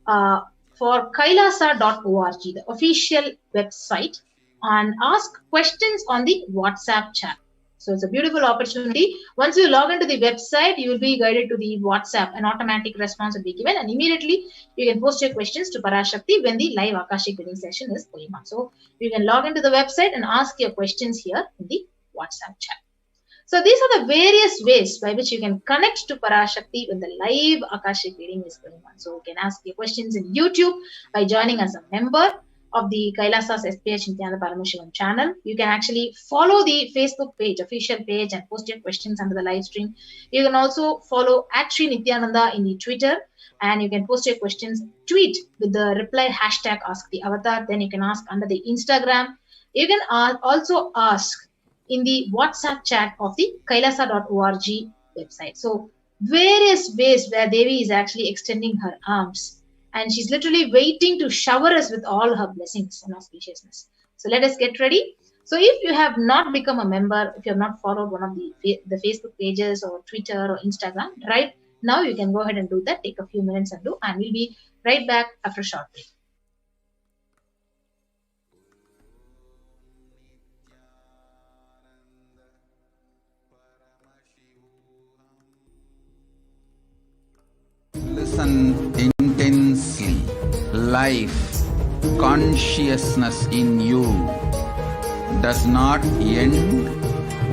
for Kailasa.org, the official website, and ask questions on the WhatsApp chat. So it's a beautiful opportunity. Once you log into the website, you will be guided to the WhatsApp. An automatic response will be given, and immediately you can post your questions to Parashakti when the live Akashic reading session is going on. So you can log into the website and ask your questions here in the WhatsApp chat. So these are the various ways by which you can connect to Parashakti when the live Akashic reading is going on. So you can ask your questions in YouTube by joining as a member of the Kailasa's HDH Nithyananda Paramashivam channel. You can actually follow the Facebook page, official page, and post your questions under the live stream. You can also follow at Sri Nithyananda in the Twitter, and you can post your questions, tweet with the reply hashtag Ask the Avatar. Then you can ask under the Instagram. You can also ask in the WhatsApp chat of the Kailasa.org website. So various ways where Devi is actually extending her arms. And she's literally waiting to shower us with all her blessings and auspiciousness. So let us get ready. So if you have not become a member, if you have not followed one of the Facebook pages or Twitter or Instagram, right now you can go ahead and do that. Take a few minutes and do, and we'll be right back after a short break. Listen intensely. Life, consciousness in you does not end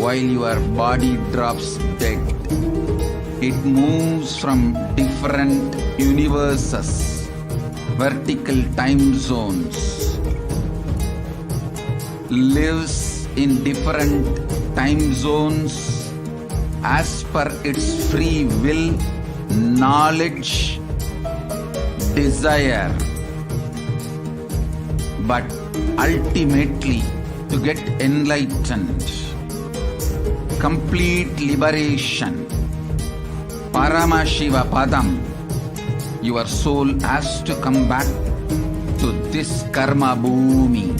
while your body drops dead. It moves from different universes, vertical time zones, lives in different time zones as per its free will, knowledge, desire, but ultimately to get enlightened, complete liberation, Paramashiva Padam, your soul has to come back to this karma bhumi,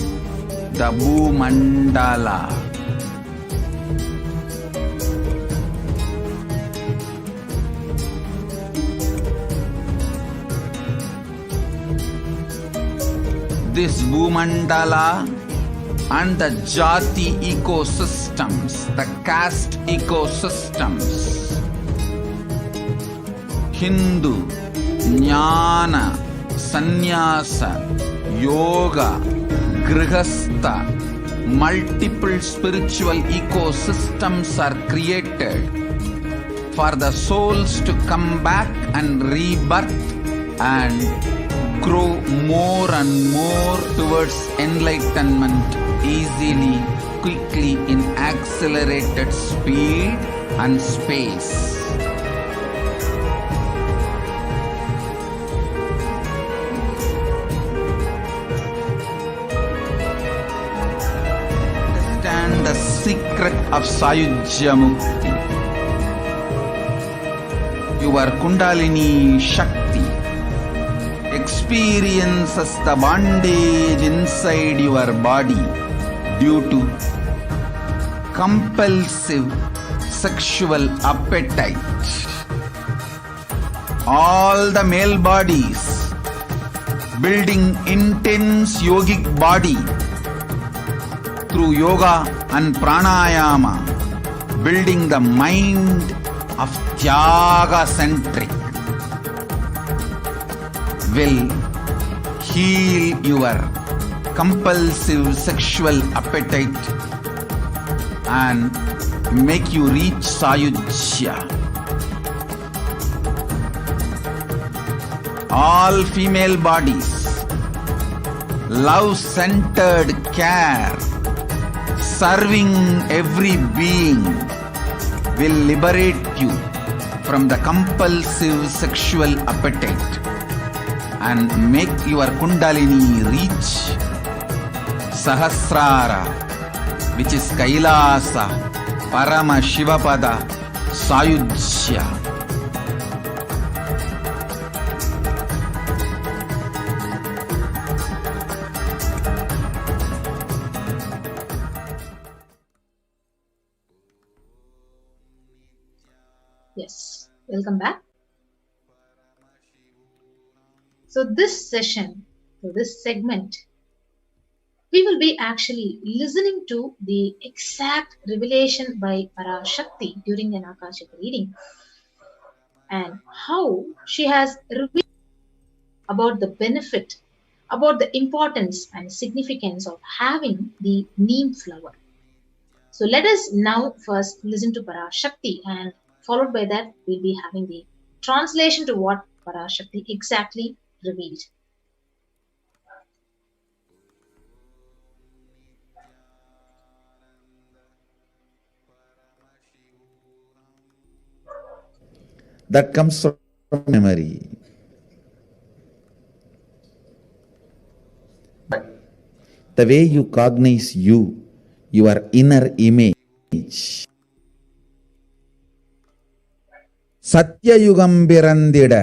the Bhumandala. This Bhumandala and the Jati ecosystems, the caste ecosystems, Hindu, Jnana, Sannyasa, Yoga, Grihastha, multiple spiritual ecosystems are created for the souls to come back and rebirth and grow more and more towards enlightenment easily, quickly, in accelerated speed and space. Understand the secret of Sayujya Mukti. Your Kundalini Shakti experiences the bondage inside your body due to compulsive sexual appetite. All the male bodies building intense yogic body through yoga and pranayama, building the mind of Tyaga-centric, will heal your compulsive sexual appetite and make you reach Sayujya. All female bodies, love-centered care, serving every being, will liberate you from the compulsive sexual appetite and make your Kundalini reach Sahasrara, which is Kailasa, Paramashivapada, Sayujya. Yes, welcome back. So this session, so this segment, we will be actually listening to the exact revelation by Parashakti during an Akashic reading and how she has revealed about the benefit, about the importance and significance of having the neem flower. So let us now first listen to Parashakti, and followed by that we'll be having the translation to what Parashakti exactly revealed. That comes from memory. The way you cognize you, your inner image, சத்யயுகம் பிறந்திட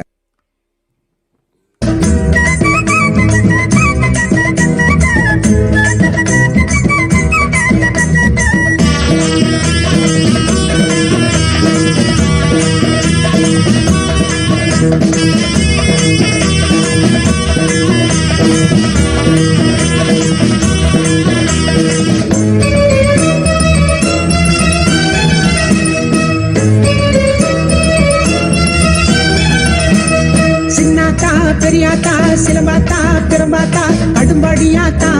பெரியாத்தா சிலம்பாத்தா பெரும்பாத்தா அடும்படியாத்தா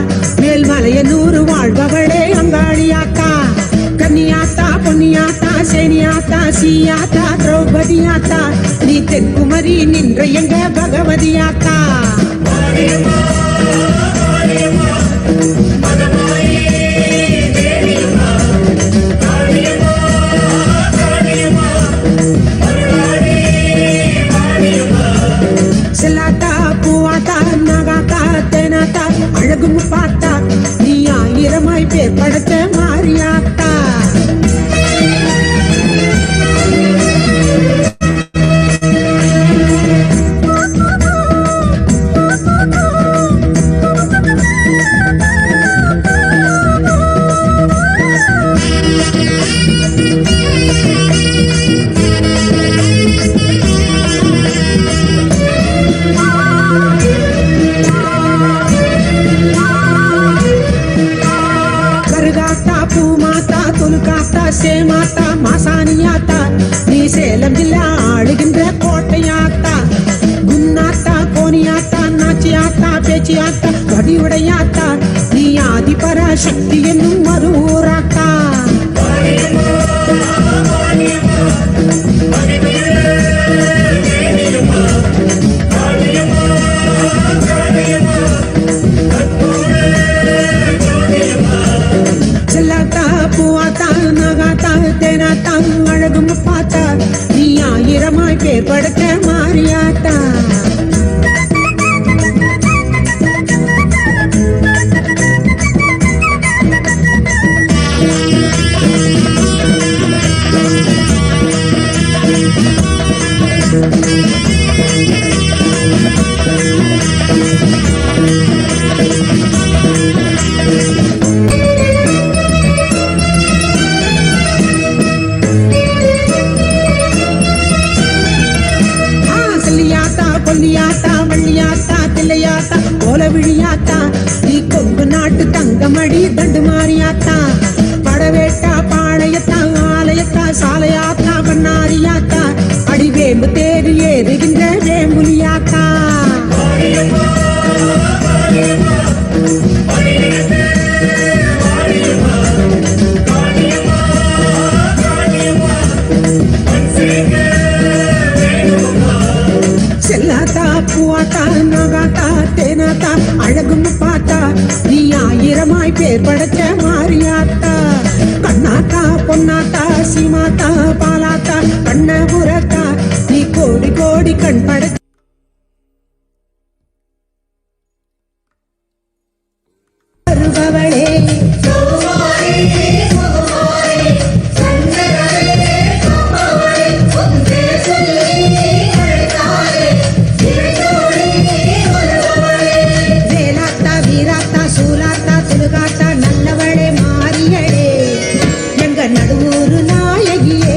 மேல்மலையனூர் வாழ்பவளே அங்காளியாத்தா கன்னியாத்தா பொன்னியாத்தா சேனியாத்தா சீயாத்தா திரௌபதியாத்தா நீ தென்குமரி நின்ற எங்க பகவதியாத்தா செல்லாத்தா பூவாத்தா நகாத்தா தேனாத்தா அழகும் பார்த்தா நீ ஆயிரமாய் பேர் படுத்த மாறியாத்தா சேமாத்தா மாசானியாத்தா நீ சேலம் ஜில்லா ஆளுகின்ற கோட்டையாத்தா குன்னாத்தா கோனியாத்தா நாச்சியாத்தா பேச்சியாத்தா வடிவுடையாத்தா நீ ஆதி பராசக்தி என்னும் ஒரு ஊராத்தா செல்லாத்தா பூவாத்தா நகாத்தா தேனாத்தா அழகும் பார்த்தா நீ ஆயிரமாய் பேர் படுத்த மாறியாத்தா கொல்லியாத்தா வள்ளியாத்தா தில்லையாத்தா கோலவிழியாத்தா நீ கொங்கு நாட்டு தங்கமடி தண்டு மாறியாத்தா படவேட்டா பாளையத்தா ஆலயத்தா சாலையாத்தா பண்ணாரியாத்தா அடிவேம்பு தேடி ஏறுகின்ற வேம்புலியாத்தா செல்லாத்தா பூவாத்தா நகாத்தா தேனாத்தா அழகும் பார்த்தா நீ ஆயிரமாய் பேர் படைச்ச மாறியாத்தா கண்ணாத்தா பொன்னாத்தா சீமாத்தா பாலாத்தா கண்ணபுரத்தா நீ கோடி கோடி கண் படைச்ச வருபவளே நல்லவளே மாறியடே எங்க நடுவூரு நாயகியே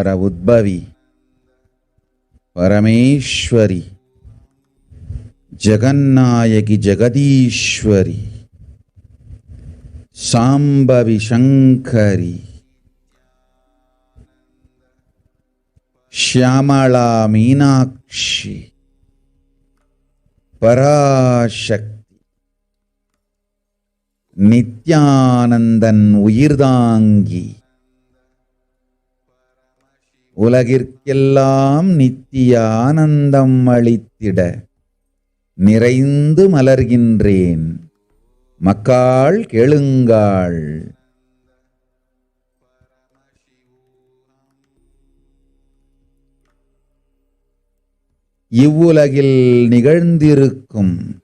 ஓங்கார உத்பவி பரமேஸ்வரி ஜகநாயகி ஜெகதீஸ்வரி சாம்பவி சங்கரி ஷியாமளா மீனாட்சி பராசக்தி நித்யானந்தன் உயிர்தாங்கி உலகிற்கெல்லாம் நித்திய ஆனந்தம் அளித்திட நிறைந்து மலர்கின்றேன். மக்காள் கேளுங்காள். இவ்வுலகில் நிகழ்ந்திருக்கும்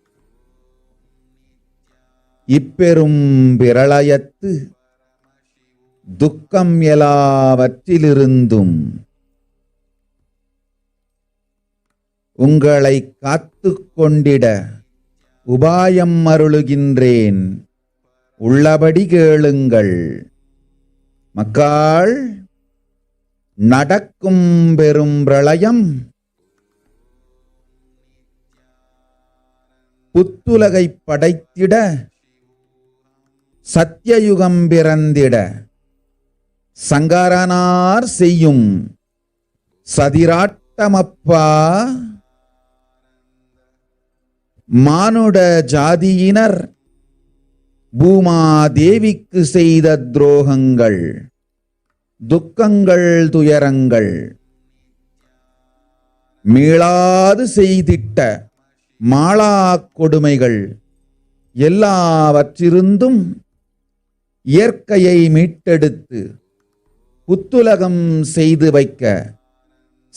இப்பெரும் பிரளயத்து துக்கம் எல்லாவற்றிலிருந்தும் உங்களை காத்துக் கொண்டிட உபாயம் அருளுகின்றேன். உள்ளபடி கேளுங்கள். மக்காள், நடக்கும் பெரும் பிரளயம் புத்துலகைப் படைத்திட சத்தியயுகம் பிறந்திட சங்கரனார் செய்யும் சதிராட்டமப்பா. மானுட ஜாதியினர் பூமாதேவிக்கு செய்த துரோகங்கள், துக்கங்கள், துயரங்கள் மீளாது செய்திட்ட மாளா கொடுமைகள் எல்லாவற்றிருந்தும் இயற்கையை மீட்டெடுத்து புத்துலகம் செய்து வைக்க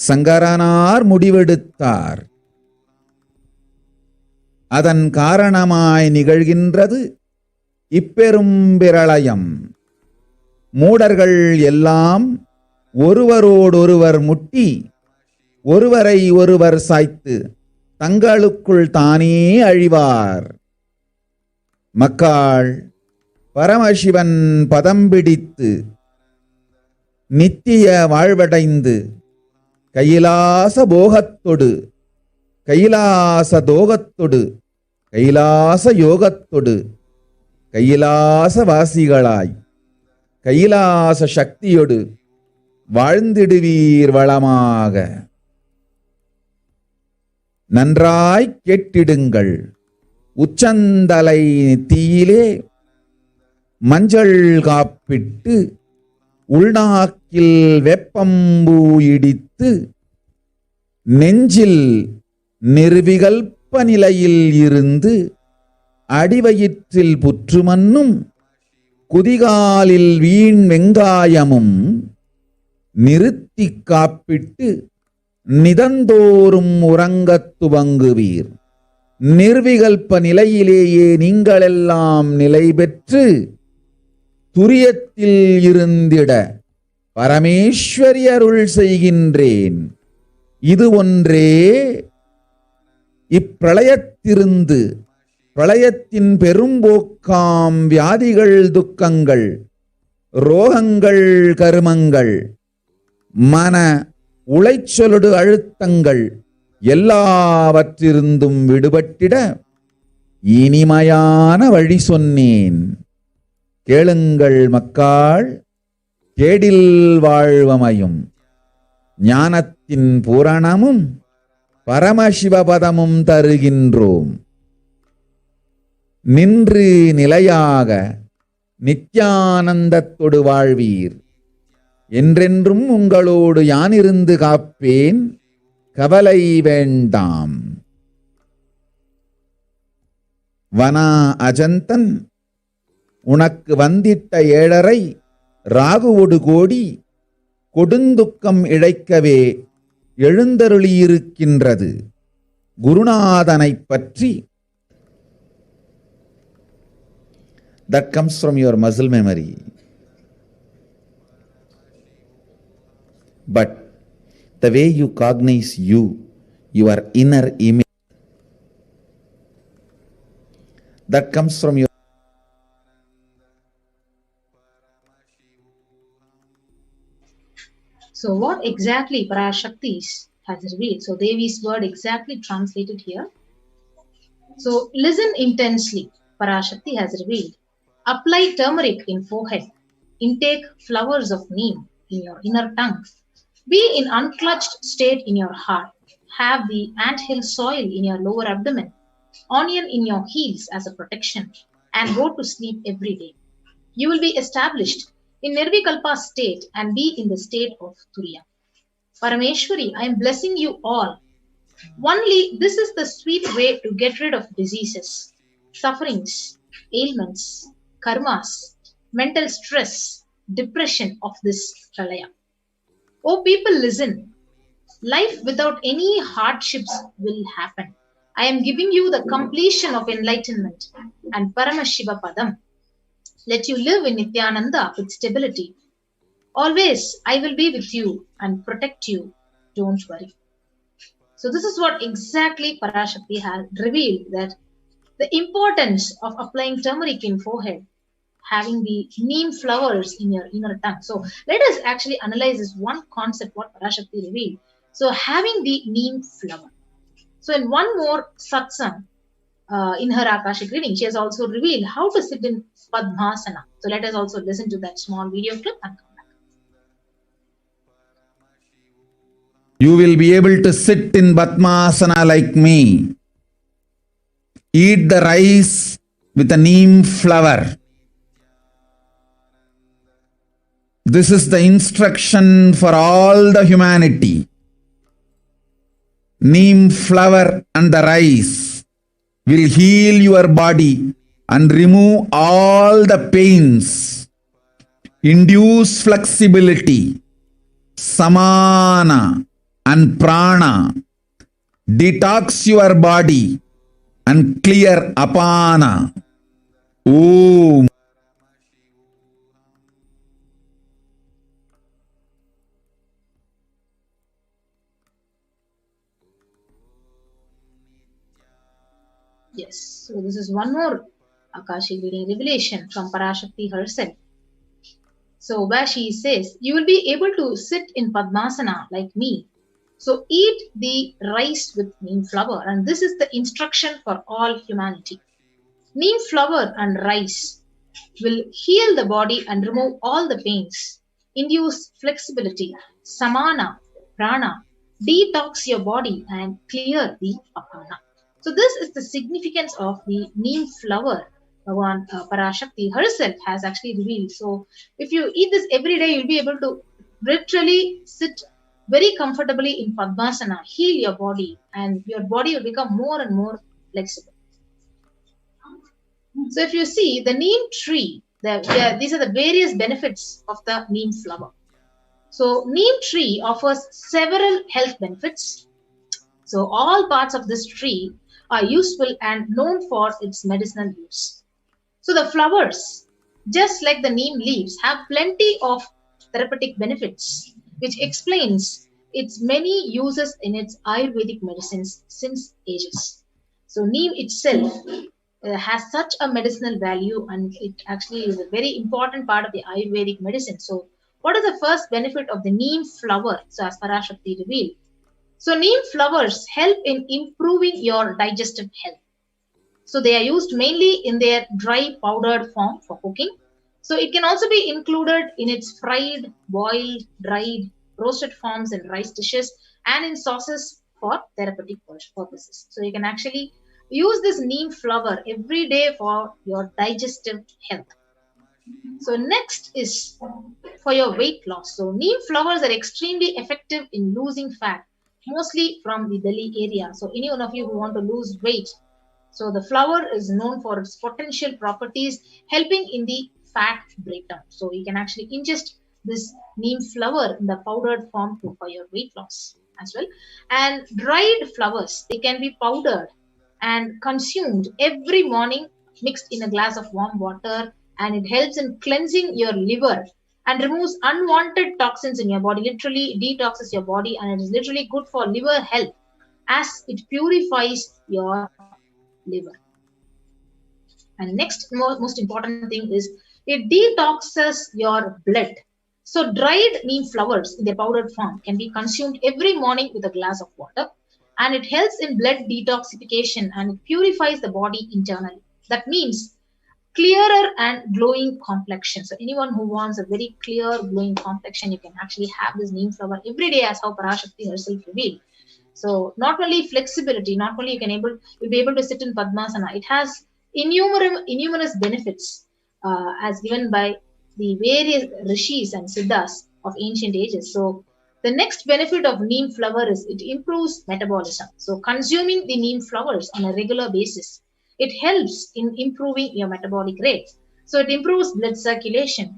சங்கரனார் முடிவெடுத்தார். அதன் காரணமாய் நிகழ்கின்றது இப்பெரும் பிரளயம். மூடர்கள் எல்லாம் ஒருவரோடொருவர் முட்டி ஒருவரை ஒருவர் சாய்த்து தங்களுக்குள் தானே அழிவார். மக்காள், பரமசிவன் பதம் பிடித்து நித்திய வாழ்வடைந்து கைலாச போகத்தொடு, கைலாச தோகத்தொடு, கைலாச யோகத்தொடு கைலாச வாசிகளாய் கைலாச சக்தியொடு வாழ்ந்திடுவீர் வளமாக. நன்றாய் கேட்டிடுங்கள். உச்சந்தலை தீயிலே மஞ்சள் காப்பிட்டு உள்நாக்கில் வெப்பம்பூ இடித்து நெஞ்சில் நிர்விகல்ப நிலையில் இருந்து அடிவயிற்றில் புற்றுமன்னும் குதிகாலில் வீண் வெங்காயமும் நிறுத்தி காப்பிட்டு நிதந்தோறும் உறங்கத் துவங்குவீர். நிர்விகல்ப நிலையிலேயே நீங்களெல்லாம் நிலை பெற்று துரியத்தில் இருந்திட பரமேஸ்வரி அருள் செய்கின்றேன். இது ஒன்றே இப்பிரளயத்திருந்து பிரளயத்தின் பெரும்போக்காம் வியாதிகள், துக்கங்கள், ரோகங்கள், கருமங்கள், மன உளைச்சலொடு அழுத்தங்கள் எல்லாவற்றிருந்தும் விடுபட்டிட இனிமையான வழி சொன்னேன். கேளுங்கள் மக்காள். கேடில் வாழ்வமையும் ஞானத்தின் பூரணமும் பரமசிவபதமும் தருகின்றோம். நின்று நிலையாக நித்யானந்தத்தொடு வாழ்வீர். என்றென்றும் உங்களோடு யானிருந்து காப்பேன். கவலை வேண்டாம். வனா அஜந்தன் உனக்கு வந்திட்ட ஏழரை ராகுவொடு கோடி கொடுந்துக்கம் இழைக்கவே எழுந்தருளியிருக்கின்றது. குருநாதனைப் பற்றி that comes from your muscle memory. But the way you cognize you, your inner image, that comes from your So what exactly Parashakti has revealed? So Devi's word exactly translated here. So listen intensely. Parashakti has revealed. Apply turmeric in forehead. Intake flowers of neem in your inner tongue. Be in unclutched state in your heart. Have the anthill soil in your lower abdomen. Onion in your heels as a protection. And go to sleep every day. You will be established in Nirvikalpa state and be in the state of Turiya. Parameshwari, I am blessing you all. Only this is the sweet way to get rid of diseases, sufferings, ailments, karmas, mental stress, depression of this pralaya. Oh people, listen. Life without any hardships will happen. I am giving you the completion of enlightenment and Paramashiva Padam. Let you live in Nithyananda with stability. Always I will be with you and protect you. Don't worry. So this is what exactly Parashakti has revealed, that the importance of applying turmeric in forehead, having the neem flowers in your inner tongue. So let us actually analyze this one concept what Parashakti revealed. So having the neem flower. So in one more satsang, in her Akashic reading, she has also revealed how to sit in Padmasana. So let us also listen to that small video clip and come back. You will be able to sit in Padmasana like me. Eat the rice with a neem flower. This is the instruction for all the humanity. Neem flower and the rice will heal your body and remove all the pains, induce flexibility, samana and prana, detox your body and clear apana. Om. Yes, so this is one more Akashic reading revelation from Parashakti herself. So where she says, you will be able to sit in Padmasana like me. So eat the rice with neem flower, and this is the instruction for all humanity. Neem flower and rice will heal the body and remove all the pains, induce flexibility, samana, prana, detox your body and clear the apana. So this is the significance of the neem flower. Bhagavan Parashakti herself has actually revealed. So if you eat this every day, you'll be able to literally sit very comfortably in Padmasana, heal your body, and your body will become more and more flexible. So if you see the neem tree, these are the various benefits of the neem flower. So neem tree offers several health benefits. So all parts of this tree are useful and known for its medicinal use. So the flowers, just like the neem leaves, have plenty of therapeutic benefits, which explains its many uses in its Ayurvedic medicines since ages. So neem itself has such a medicinal value, and it actually is a very important part of the Ayurvedic medicine. So what is the first benefit of the neem flower? So as Parashakti revealed, so neem flowers help in improving your digestive health. So they are used mainly in their dry powdered form for cooking. So it can also be included in its fried, boiled, dried, roasted forms in rice dishes and in sauces for therapeutic purposes. So you can actually use this neem flower every day for your digestive health. So next is for your weight loss. So neem flowers are extremely effective in losing fat, mostly from the belly area. So any one of you who want to lose weight, so the flower is known for its potential properties, helping in the fat breakdown. So you can actually ingest this neem flower in the powdered form for your weight loss as well. And dried flowers, they can be powdered and consumed every morning, mixed in a glass of warm water, and it helps in cleansing your liver and removes unwanted toxins in your body, literally detoxes your body, and it is literally good for liver health as it purifies your liver. And next most important thing is it detoxes your blood. So dried neem flowers in their powdered form can be consumed every morning with a glass of water, and it helps in blood detoxification and it purifies the body internally. That means clearer and glowing complexion. So anyone who wants a very clear glowing complexion, you can actually have this neem flower every day, as how Parashakti herself revealed. So not only flexibility, not only you'll be able to sit in Padmasana, it has innumerous benefits as given by the various rishis and siddhas of ancient ages. So the next benefit of neem flower is it improves metabolism. So consuming the neem flowers on a regular basis, it helps in improving your metabolic rate. So it improves blood circulation.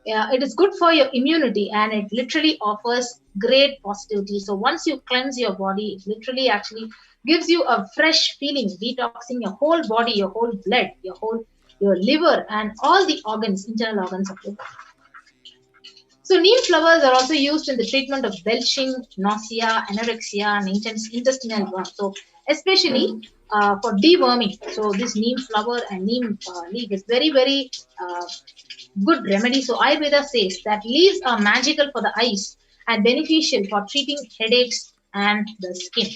It is good for your immunity, and it literally offers great positivity. So once you cleanse your body, it literally actually gives you a fresh feeling, detoxing your whole body, your whole blood, your liver, and all the organs, internal organs of your body. So neem flowers are also used in the treatment of belching, nausea, anorexia, and intestinal worm. So especially for deworming. So this neem flower and neem leaf is very good remedy. So Ayurveda says that leaves are magical for the eyes and beneficial for treating headaches and the skin.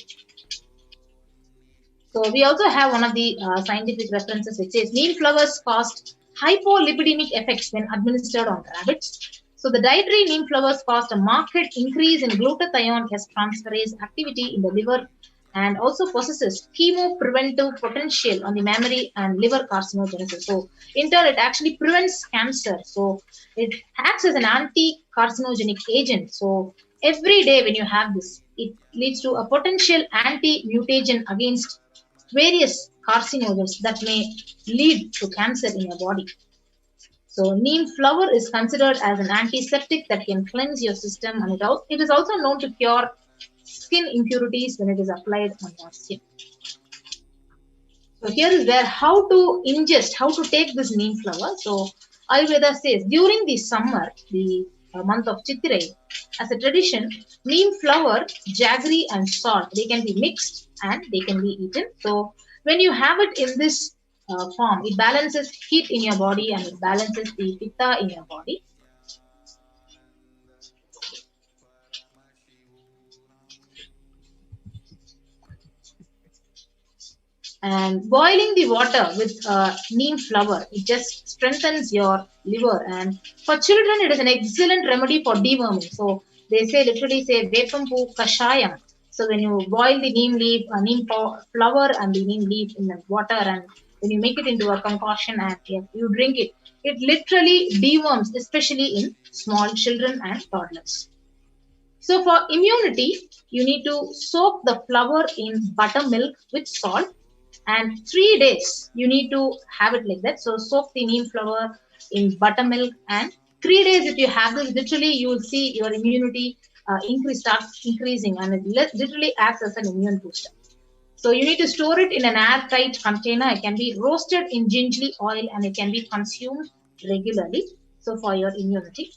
So we also have one of the scientific references which says neem flowers caused hypolipidemic effects when administered on rabbits. So the dietary neem flowers caused a marked increase in glutathione transferase activity in the liver and also possesses chemopreventive potential on the mammary and liver carcinogenesis. So in turn, it actually prevents cancer. So it acts as an anti-carcinogenic agent. So every day when you have this, it leads to a potential anti-mutagen against various carcinogens that may lead to cancer in your body. So neem flower is considered as an antiseptic that can cleanse your system, and it is also known to cure skin impurities when it is applied on your skin. So here is where how to take this neem flower. So Ayurveda says during the summer, the month of Chittirai, as a tradition, neem flower, jaggery and salt, they can be mixed and they can be eaten. So when you have it in this form, it balances heat in your body and it balances the pitta in your body. And boiling the water with neem flower, it just strengthens your liver. And for children, it is an excellent remedy for deworming. So they literally say Vepampu Kashayam. So when you boil the neem leaf, neem flower and the neem leaf in the water, and when you make it into a concoction and you drink it, it literally deworms, especially in small children and toddlers. So for immunity, you need to soak the flower in buttermilk with salt. And 3 days, you need to have it like that. So soak the neem flower in buttermilk, and 3 days if you have this, literally you will see your immunity starts increasing, and it literally acts as an immune booster. So you need to store it in an airtight container. It can be roasted in gingerly oil and it can be consumed regularly. So for your immunity.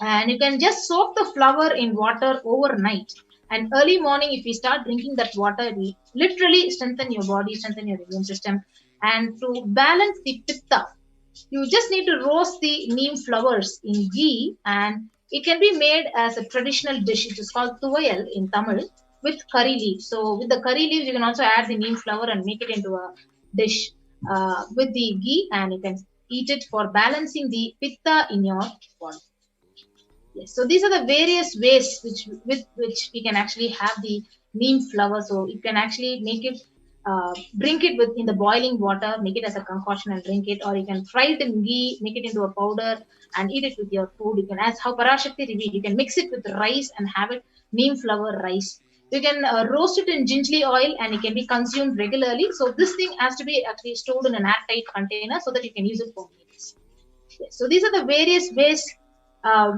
And you can just soak the flower in water overnight. And early morning, if you start drinking that water, it will literally strengthen your body, strengthen your immune system. And to balance the pitta, you just need to roast the neem flowers in ghee, and it can be made as a traditional dish. It is called tuvayal in Tamil with curry leaves. So with the curry leaves, you can also add the neem flower and make it into a dish with the ghee, and you can eat it for balancing the pitta in your body. Yes, so these are the various ways with which we can actually have the neem flower. So you can actually make it, drink it in the boiling water, make it as a concoction and drink it, or you can fry it in ghee, make it into a powder and eat it with your food. You can, as how Parashakti revealed, you can mix it with rice and have it neem flower rice. You can roast it in gingerly oil and it can be consumed regularly. So this thing has to be actually stored in an airtight container so that you can use it for meals. Yes, so these are the various ways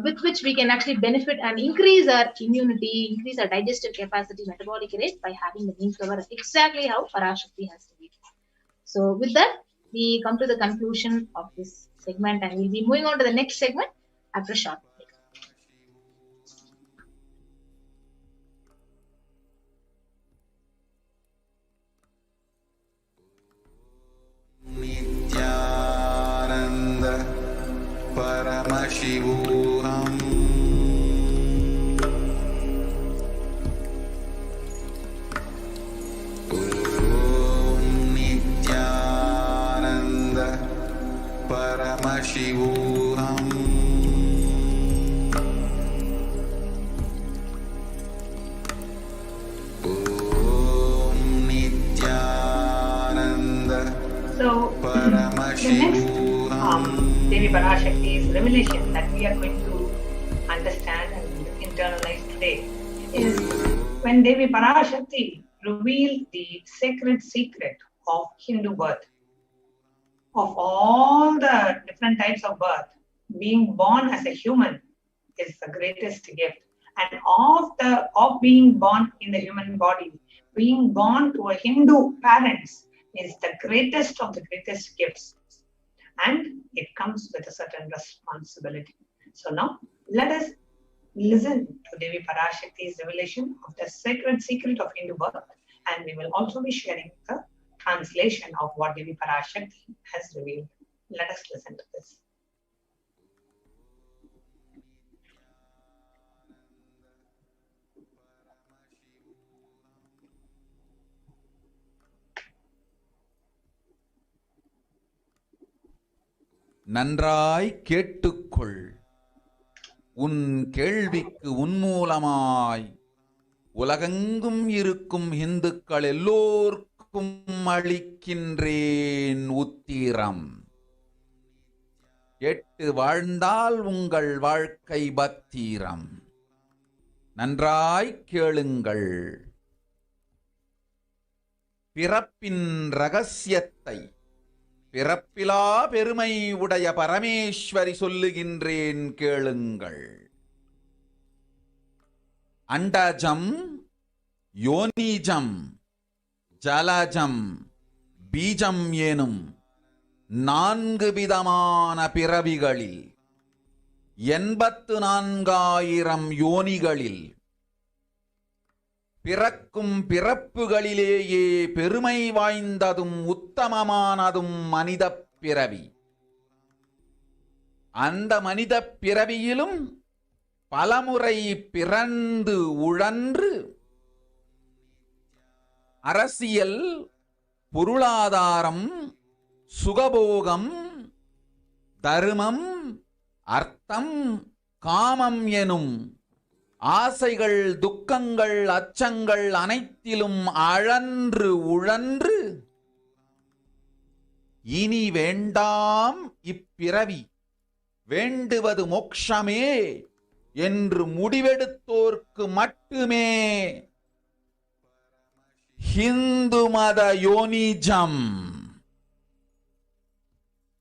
with which we can actually benefit and increase our immunity, increase our digestive capacity, metabolic rate by having the neem flower, exactly how Parashakti has to be. So with that, we come to the conclusion of this segment, and we'll be moving on to the next segment after a short break. Nithyananda Paramashivam. Paramashivoham. Om Nithyananda Paramashivoham. Om Nithyananda So, the next Devi Parashakti's revelation that we are going to understand and internalize today is when Devi Parashakti revealed the sacred secret of Hindu birth. Of all the different types of birth, being born as a human is the greatest gift. And of being born in the human body, being born to a Hindu parents is the greatest of the greatest gifts. And it comes with a certain responsibility. So now, let us listen to Devi Parashakti's revelation of the sacred secret of Hindu birth, and we will also be sharing the translation of what Devi Parashakti has revealed. Let us listen to this. நன்றாய் கேட்டுக்கொள். உன் கேள்விக்கு உன்மூலமாய் உலகெங்கும் இருக்கும் இந்துக்கள் எல்லோர்க்கும் அளிக்கின்றேன் உத்திரம். கேட்டு வாழ்ந்தால் உங்கள் வாழ்க்கை பத்திரம். நன்றாய் கேளுங்கள். பிறப்பின் ரகசியத்தை பிறப்பிலா பெருமை உடைய பரமேஸ்வரி சொல்லுகின்றேன் கேளுங்கள். அண்டஜம், யோனிஜம், ஜலஜம், பீஜம் எனும் 4 விதமான பிறவிகளில் 84,000 யோனிகளில் பிறக்கும் பிறப்புகளிலேயே பெருமை வாய்ந்ததும் உத்தமமானதும் மனித பிறவி. அந்த மனித பிறவியிலும் பலமுறை பிறந்து உழன்று அரசியல், பொருளாதாரம், சுகபோகம், தர்மம், அர்த்தம், காமம் எனும் ஆசைகள், துக்கங்கள், அச்சங்கள் அனைத்திலும் அழன்று உழன்று இனி வேண்டாம் இப்பிறவி, வேண்டுவது மோட்சமே என்று முடிவெடுத்தோர்க்கு மட்டுமே ஹிந்து மத யோனிஜம்,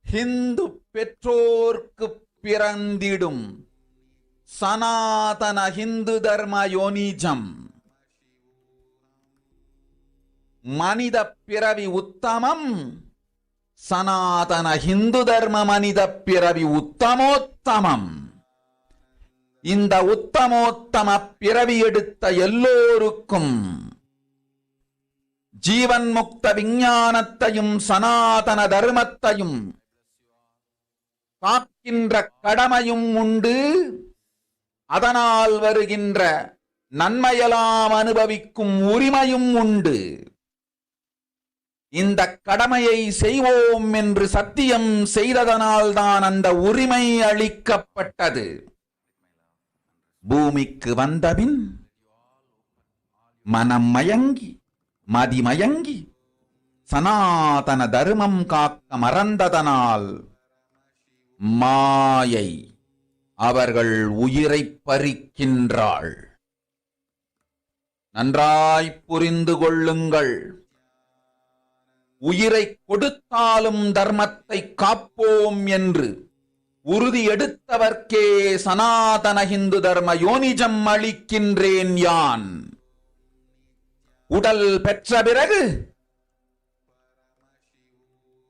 ஹிந்து பெற்றோர்க்கு பிறந்திடும் சனாதன ஹிந்து தர்ம யோனிஜம், மனித பிறவி உத்தமம், சனாதன ஹிந்து தர்ம மனித பிறவி உத்தமோத்தமம். இந்த உத்தமோத்தம பிறவி எடுத்த எல்லோருக்கும் ஜீவன் முக்த விஞ்ஞானத்தையும் சனாதன தர்மத்தையும் காக்கின்ற கடமையும் உண்டு. அதனால் வருகின்ற நன்மையெல்லாம் அனுபவிக்கும் உரிமையும் உண்டு. இந்த கடமையை செய்வோம் என்று சத்தியம் செய்ததனால்தான் அந்த உரிமை அளிக்கப்பட்டது. பூமிக்கு வந்தபின் மனம் மயங்கி மதிமயங்கி சனாதன தர்மம் காக்க மறந்ததனால் மாயை அவர்கள் உயிரை பறிக்கின்றாள். நன்றாய் புரிந்து கொள்ளுங்கள். உயிரை கொடுத்தாலும் தர்மத்தை காப்போம் என்று உறுதி எடுத்தவர்க்கே சனாதன ஹிந்து தர்ம யோனிஜம் அளிக்கின்றேன் யான். உடல் பெற்ற பிறகு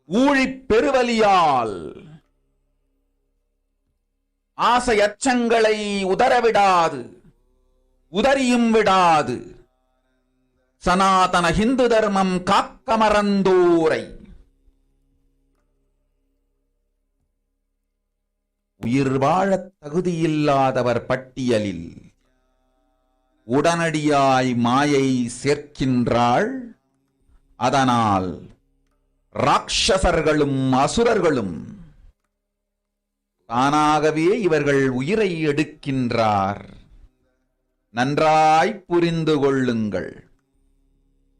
ஊழிப் பெருவலியால் ஆசை அச்சங்களை உதறவிடாது, உதறியும் விடாது சனாதன ஹிந்து தர்மம் காக்க மறந்தோரை உயிர் வாழத் தகுதியில்லாதவர் பட்டியலில் உடனடியாய் மாயை சேர்க்கின்றாள். அதனால் ராட்சசர்களும் அசுரர்களும் தானாகவே இவர்கள் உயிரை எடுக்கின்றார். நன்றாய் புரிந்து கொள்ளுங்கள்.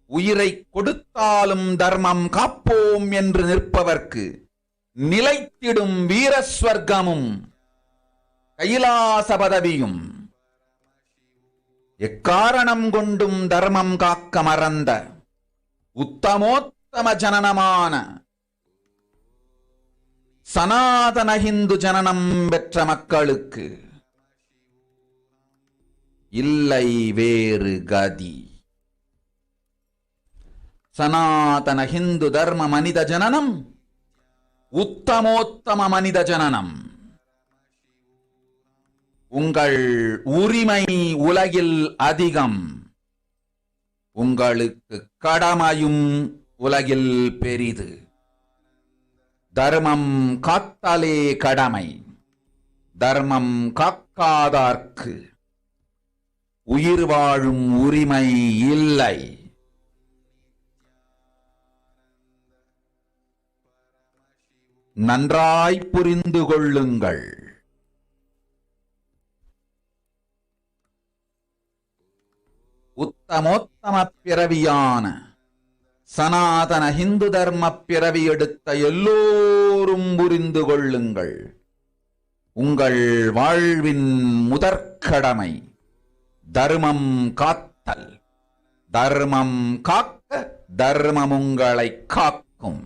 உயிரை கொடுத்தாலும் தர்மம் காப்போம் என்று நிற்பவர்க்கு நிலைத்திடும் வீரஸ்வர்க்கமும் கைலாச பதவியும், எக்காரணம் கொண்டும் தர்மம் காக்க மறந்த உத்தமோத்தம ஜனனமான சனாதன ஹிந்து ஜனனம் பெற்ற மக்களுக்கு இல்லை வேறு கதி. சனாதன ஹிந்து தர்ம மனித ஜனனம் உத்தமோத்தம மனித ஜனனம். உங்கள் உரிமை உலகில் அதிகம், உங்களுக்கு கடமையும் உலகில் பெரிது. தர்மம் காத்தாலே கடமை, தர்மம் காக்காதார்க்கு உயிர் வாழும் உரிமை இல்லை. நன்றாய் புரிந்து கொள்ளுங்கள். உத்தமோத்தம பிறவியான சனாதன ஹிந்து தர்ம பிறவி எடுத்த எல்லோரும் புரிந்து கொள்ளுங்கள். உங்கள் வாழ்வின் முதற்கடமை தர்மம் காத்தல். தர்மம் காக்க தர்மம் உங்களை காக்கும்.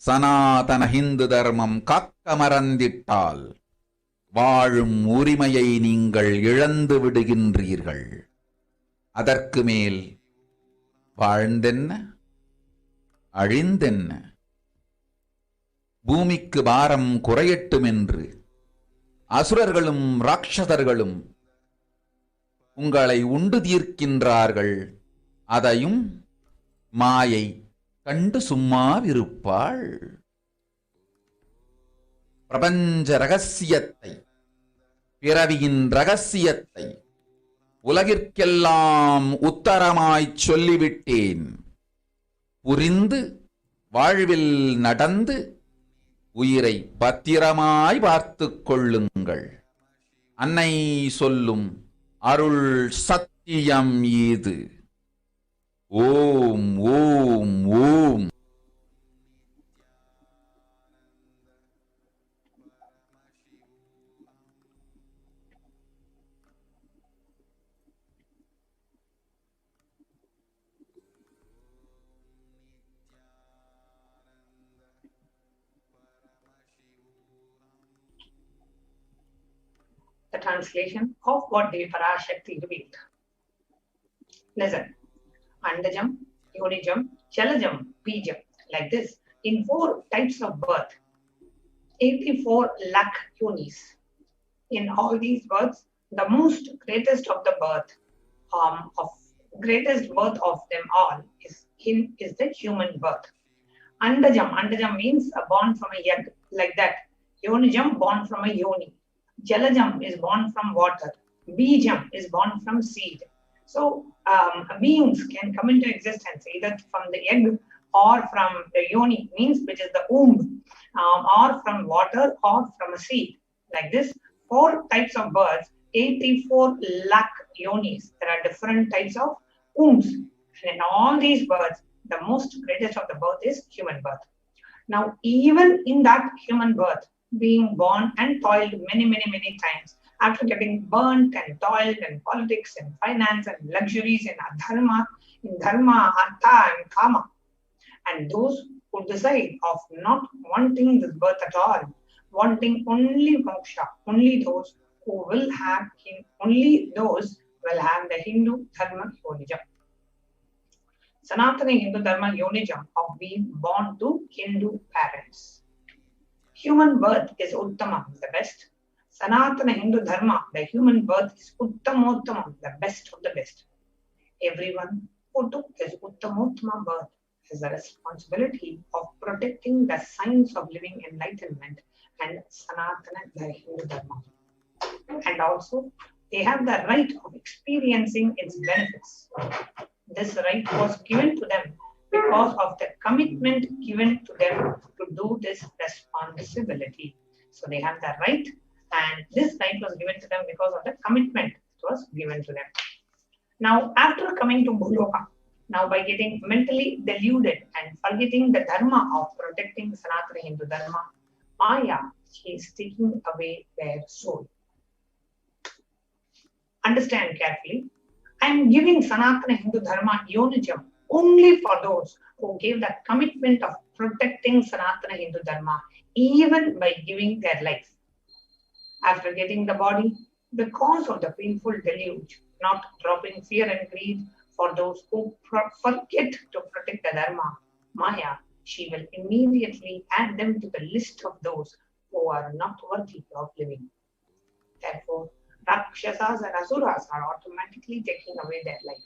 சனாதன ஹிந்து தர்மம் காக்க மறந்திட்டால் வாழும் உரிமையை நீங்கள் இழந்து விடுகின்றீர்கள். அதற்கு மேல் வாழ்ந்தென்ன அழிந்தென்ன? பூமிக்கு பாரம் குறையட்டும் என்று அசுரர்களும் ராட்சதர்களும் உங்களை உண்டு தீர்க்கின்றார்கள். அதையும் மாயை கண்டு சும்மாவிருப்பாள். பிரபஞ்ச ரகசியத்தை, பிறவியின் ரகசியத்தை உலகிற்கெல்லாம் உத்தரமாய்ச் சொல்லிவிட்டேன். புரிந்து வாழ்வில் நடந்து உயிரை பத்திரமாய் பார்த்துக் கொள்ளுங்கள். அன்னை சொல்லும் அருள் சத்தியம் இது. ஓம் ஓம் ஓம். The translation of what Devi Parashakti revealed. Listen. Andajam, Yonijam, Chalajam, Bijam. Like this, in 4 types of birth, 84 lakh yonis. In all these births, the most greatest of the birth, greatest birth of them all is the human birth. Andajam means born from a egg, like that. Yonijam, born from a yoni. Jalajam is born from water. Bijam is born from seed. So beings can come into existence either from the egg or from the yoni, means which is the womb, or from water or from a seed. Like this, 4 types of births, 84 lakh yonis. There are different types of wombs. And in all these births, the most greatest of the birth is human birth. Now, even in that human birth, being born and toiled many times, after getting burnt and toiled in politics and finance and luxuries and dharma, artha and kama. And those who decide of not wanting this birth at all, wanting only moksha, only those will have the Hindu dharma yonijam. Sanatana Hindu dharma yonijam of being born to Hindu parents. Human birth is Uttamam, the best. Sanatana Hindu Dharma, the human birth is Uttamottamam, the best of the best. Everyone who took this Uttamottamam birth has the responsibility of protecting the signs of living enlightenment and Sanatana, the Hindu Dharma. And also, they have the right of experiencing its benefits. This right was given to them because of the commitment given to them to do this responsibility. So they have the right, and this right was given to them because of the commitment that was given to them. Now, after coming to Bhuloka, now by getting mentally deluded and forgetting the dharma of protecting Sanatana Hindu Dharma, Maya, she is taking away their soul. Understand carefully. I am giving Sanatana Hindu Dharma Yonijam only for those who gave the commitment of protecting Sanatana Hindu Dharma, even by giving their life. After getting the body, because of the painful deluge, not dropping fear and greed for those who forget to protect the Dharma, Maya, she will immediately add them to the list of those who are not worthy of living. Therefore, Rakshasas and Asuras are automatically taking away their life.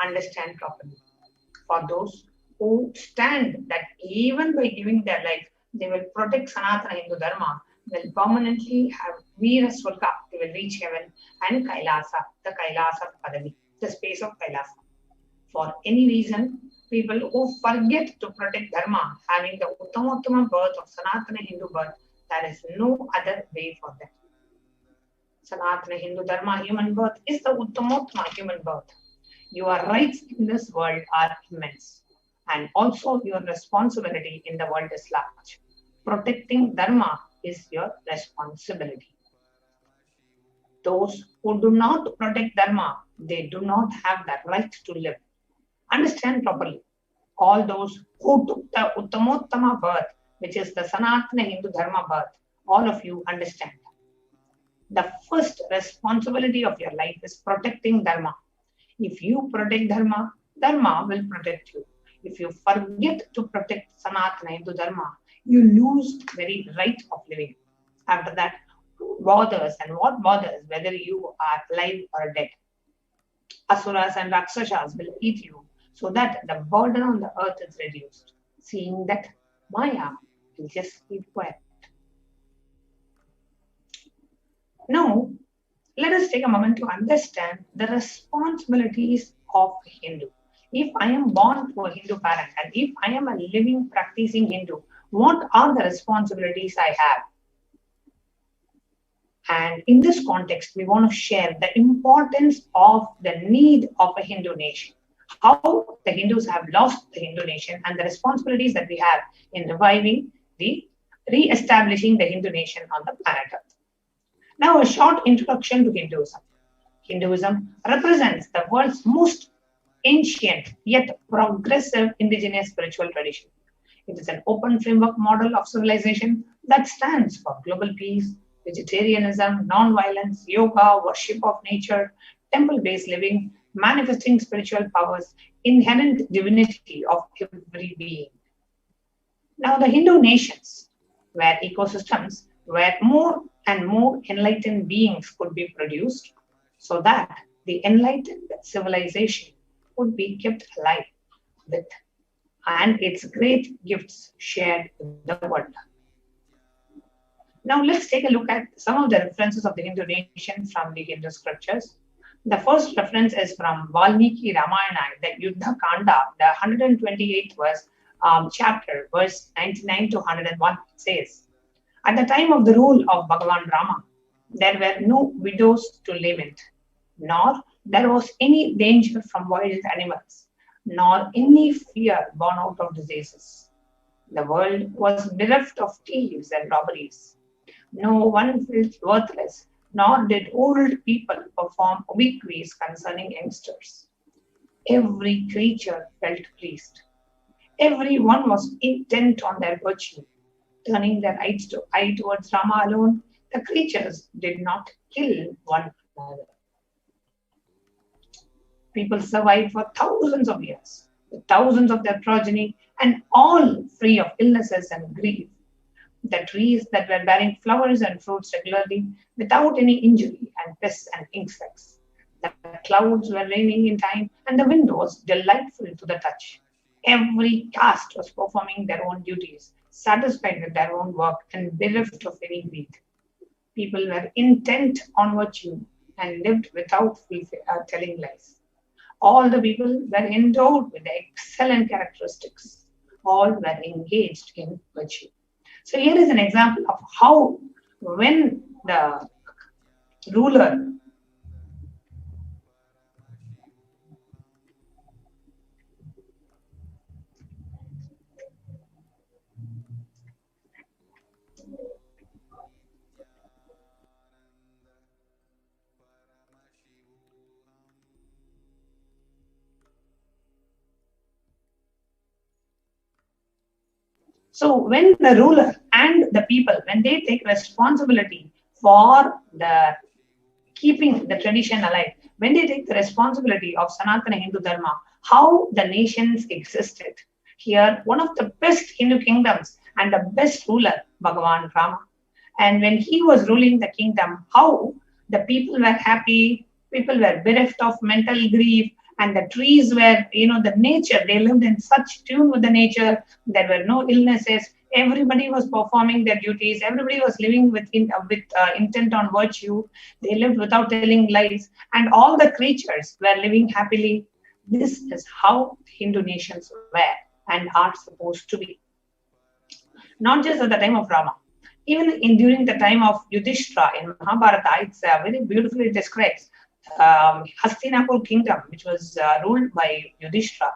Understand properly. For those who stand that even by giving their life, they will protect Sanatana Hindu Dharma, will permanently have Veera Swarga, they will reach heaven, and Kailasa, the Kailasa Padavi, the space of Kailasa. For any reason, people who forget to protect Dharma, having the Uttama birth of Sanatana Hindu birth, there is no other way for them. Sanatana Hindu Dharma human birth is the Uttamottama human birth. Your rights in this world are immense, and also your responsibility in the world is large. Protecting Dharma is your responsibility. Those who do not protect Dharma, they do not have the right to live. Understand properly. All those who took the Uttamottama birth, which is the Sanatana Hindu Dharma birth, all of you understand. The first responsibility of your life is protecting Dharma. If you protect Dharma, Dharma will protect you. If you forget to protect Sanatana Hindu Dharma, you lose the very right of living. After that, who bothers and what bothers whether you are alive or dead? Asuras and Rakshasas will eat you so that the burden on the earth is reduced. Seeing that, Maya will just keep quiet. Now, let us take a moment to understand the responsibilities of a Hindu. If I am born to a Hindu parent and if I am a living, practicing Hindu, what are the responsibilities I have? And in this context, we want to share the importance of the need of a Hindu nation. How the Hindus have lost the Hindu nation and the responsibilities that we have in reviving re-establishing the Hindu nation on the planet Earth. Now, a short introduction to Hinduism. Hinduism represents the world's most ancient yet progressive indigenous spiritual tradition. It is an open framework model of civilization that stands for global peace, vegetarianism, non-violence, yoga, worship of nature, temple-based living, manifesting spiritual powers, inherent divinity of every being. Now, the Hindu nations were ecosystems where more and more enlightened beings could be produced so that the enlightened civilization would be kept alive with and its great gifts shared with the world. Now let's take a look at some of the references of the Hindu nation from the Hindu scriptures. The first reference is from Valmiki Ramayana, the Yuddha Kanda, the 128th chapter, verse 99 to 101. It says, at the time of the rule of Bhagavan Rama, there were no widows to lament, nor there was any danger from wild animals, nor any fear born out of diseases. The world was bereft of thieves and robberies. No one felt worthless, nor did old people perform obsequies concerning youngsters. Every creature felt pleased. Everyone was intent on their virtue. Turning their eyes towards Rama alone, the creatures did not kill one another. People survived for thousands of years, with thousands of their progeny, and all free of illnesses and grief. The trees that were bearing flowers and fruits regularly, without any injury and pests and insects. The clouds were raining in time, and the wind was delightful to the touch. Every caste was performing their own duties, satisfied with their own work, and bereft of any greed. People were intent on virtue and lived without telling lies. All the people were endowed with excellent characteristics. All were engaged in virtue. So here is an example of how when the ruler So when the ruler and the people, when they take responsibility for the keeping the tradition alive, when they take the responsibility of Sanatana Hindu Dharma, how the nations existed. Here, one of the best Hindu kingdoms and the best ruler, Bhagavan Rama. And when he was ruling the kingdom, how the people were happy, people were bereft of mental grief, and the trees were, the nature, they lived in such tune with the nature, there were no illnesses, everybody was performing their duties, everybody was living with intent on virtue, they lived without telling lies, and all the creatures were living happily. This is how Hindu nations were and are supposed to be. Not just at the time of Rama, even during the time of Yudhishthira in Mahabharata, it's very beautifully describes Hastinapur kingdom, which was ruled by Yudhishthira.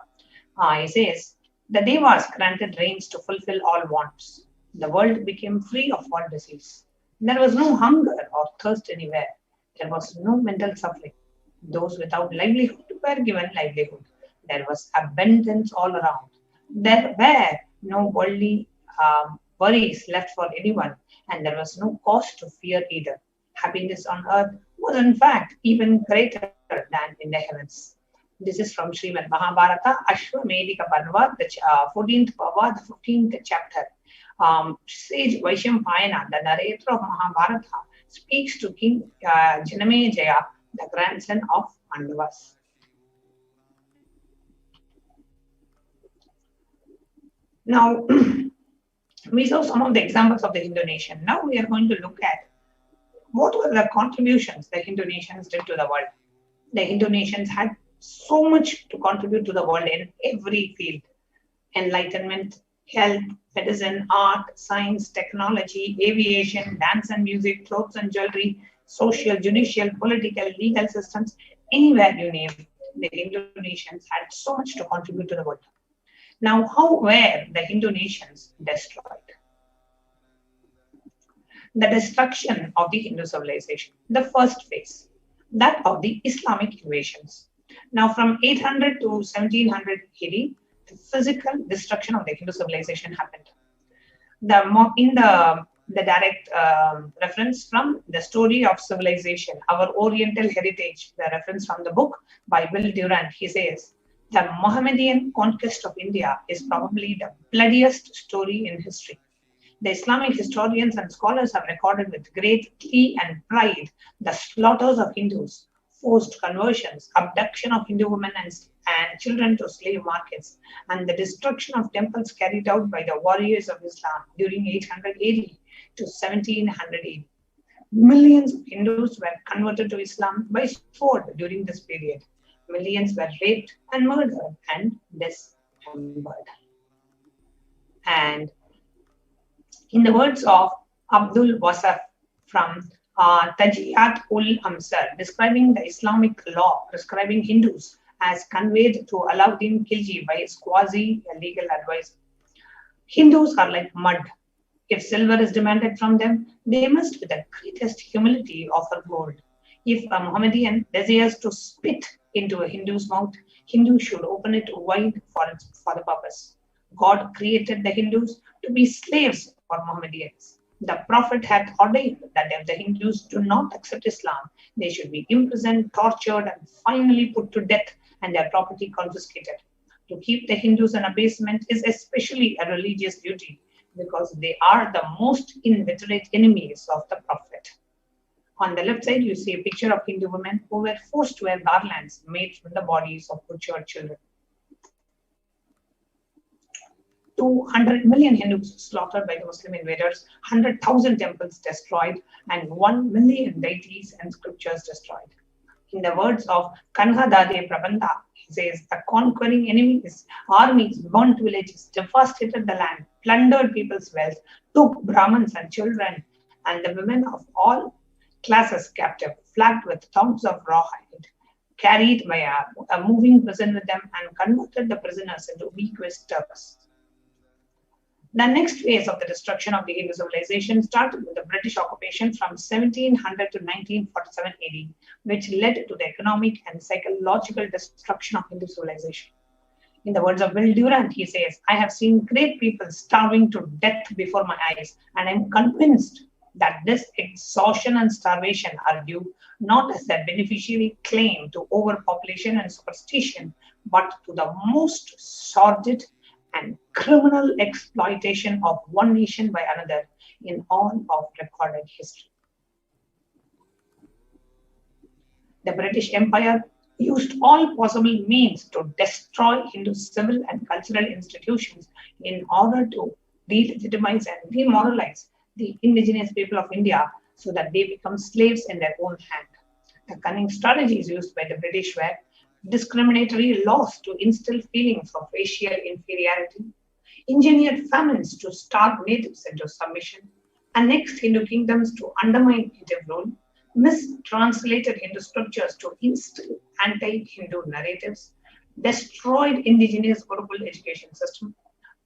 He says, the Devas granted rains to fulfill all wants. The world became free of all disease. There was no hunger or thirst anywhere. There was no mental suffering. Those without livelihood were given livelihood. There was abundance all around. There were no worldly worries left for anyone, and there was no cause to fear either. Happiness on earth was in fact even greater than in the heavens. This is from Srimad Mahabharata, Ashwamedika Parva, the 14th Parva, the 15th chapter. Sage Vaishampayana, the narrator of Mahabharata, speaks to King Janamejaya, the grandson of Pandavas. Now, we saw some of the examples of the Hindu nation. Now we are going to look at what were the contributions the Hindu nations did to the world. The Hindu nations had so much to contribute to the world in every field. Enlightenment, health, medicine, art, science, technology, aviation, dance and music, clothes and jewelry, social, judicial, political, legal systems, anywhere you name it, the Hindu nations had so much to contribute to the world. Now, how were the Hindu nations destroyed? The destruction of the Hindu civilization, the first phase, that of the Islamic invasions. Now, from 800 to 1700 AD, the physical destruction of the Hindu civilization happened. In the direct reference from the story of civilization, our Oriental heritage, the reference from the book by Will Durant, he says, the Mohammedan conquest of India is probably the bloodiest story in history. The Islamic historians and scholars have recorded with great glee and pride the slaughters of Hindus, forced conversions, abduction of Hindu women and children to slave markets, and the destruction of temples carried out by the warriors of Islam during 800 AD to 1700 AD. Millions of Hindus were converted to Islam by sword during this period. Millions were raped and murdered and dismembered. And in the words of Abdul Wasaf from Tajiyat ul Amsar, describing the Islamic law prescribing Hindus as conveyed to Alauddin Khilji by his quasi-legal advisor. Hindus are like mud. If silver is demanded from them, they must with the greatest humility offer gold. If a Mohammedan desires to spit into a Hindu's mouth, Hindu should open it wide for the purpose. God created the Hindus to be slaves for Mohammedans. The Prophet had ordained that if the Hindus do not accept Islam, they should be imprisoned, tortured, and finally put to death and their property confiscated. To keep the Hindus in abasement is especially a religious duty because they are the most inveterate enemies of the Prophet. On the left side, you see a picture of Hindu women who were forced to wear garlands made from the bodies of butchered children. 200 million Hindus slaughtered by the Muslim invaders, 100,000 temples destroyed, and 1 million deities and scriptures destroyed. In the words of Kanhadade Prabandha, he says, the conquering enemies, armies, burnt villages, devastated the land, plundered people's wealth, took Brahmins and children and the women of all classes captive, flagged with thongs of rawhide, carried by a moving prison with them, and converted the prisoners into weak-wished Turks. The next phase of the destruction of the Hindu civilization started with the British occupation from 1700 to 1947 AD, which led to the economic and psychological destruction of Hindu civilization. In the words of Will Durant, he says, I have seen great people starving to death before my eyes, and I am convinced that this exhaustion and starvation are due not as a beneficiary claim to overpopulation and superstition, but to the most sordid and criminal exploitation of one nation by another in all of recorded history. The British Empire used all possible means to destroy Hindu civil and cultural institutions in order to delegitimize and demoralize the indigenous people of India so that they become slaves in their own hand. The cunning strategies used by the British were discriminatory laws to instill feelings of racial inferiority, engineered famines to starve natives into submission, annexed Hindu kingdoms to undermine native rule, mistranslated Hindu scriptures to instill anti-Hindu narratives, destroyed indigenous Gurukul education system,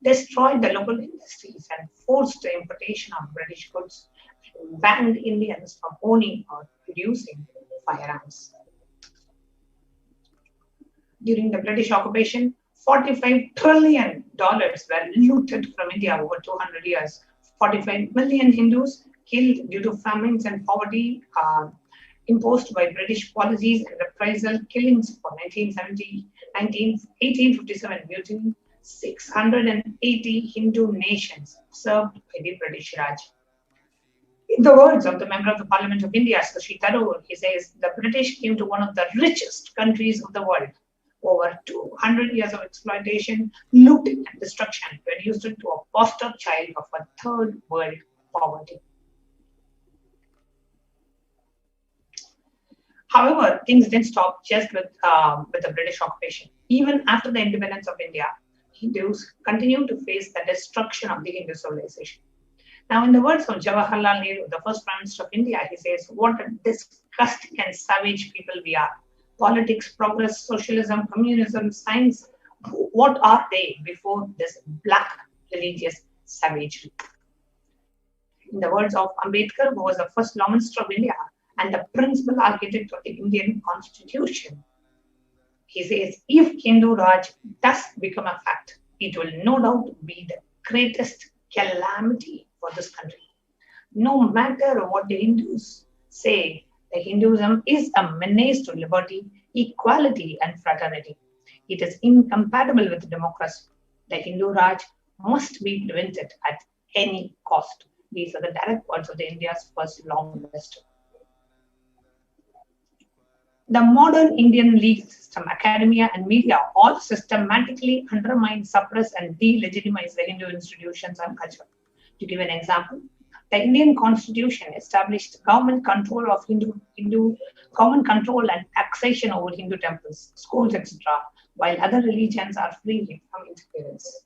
destroyed the local industries and forced the importation of British goods, and banned Indians from owning or producing firearms. During the British occupation, $45 trillion were looted from India over 200 years. 45 million Hindus killed due to famines and poverty imposed by British policies and reprisal killings for 1857 mutiny. 680 Hindu nations served by the British Raj. In the words of the member of the Parliament of India, Shashi Tharoor, he says, the British came to one of the richest countries of the world. Over 200 years of exploitation, looting and destruction reduced it to a poster child of a third world poverty. However, things didn't stop just with the British occupation. Even after the independence of India, Hindus continued to face the destruction of the Hindu civilization. Now, in the words of Jawaharlal Nehru, the first Prime Minister of India, he says, what a disgusting and savage people we are. Politics, progress, socialism, communism, science, what are they before this black religious savagery? In the words of Ambedkar, who was the first Law Minister of India and the principal architect of the Indian Constitution, he says, if Hindu Raj does become a fact, it will no doubt be the greatest calamity for this country. No matter what the Hindus say, the Hinduism is a menace to liberty, equality, and fraternity. It is incompatible with democracy. The Hindu Raj must be prevented at any cost. These are the direct words of the India's first Law Minister. The modern Indian legal system, academia, and media all systematically undermine, suppress, and delegitimize the Hindu institutions and culture. To give an example, the Indian Constitution established government control of government control and taxation over Hindu temples, schools, etc., while other religions are free from interference.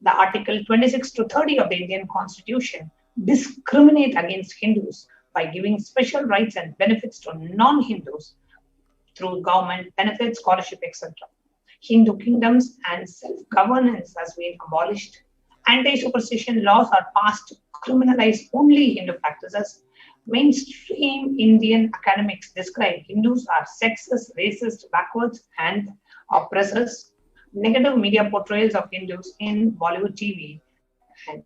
The Article 26 to 30 of the Indian Constitution discriminate against Hindus by giving special rights and benefits to non-Hindus through government benefits, scholarship, etc. Hindu kingdoms and self-governance has been abolished. Anti-superstition laws are passed to criminalize only Hindu practices. Mainstream Indian academics describe Hindus as sexist, racist, backwards, and oppressors. Negative media portrayals of Hindus in Bollywood TV and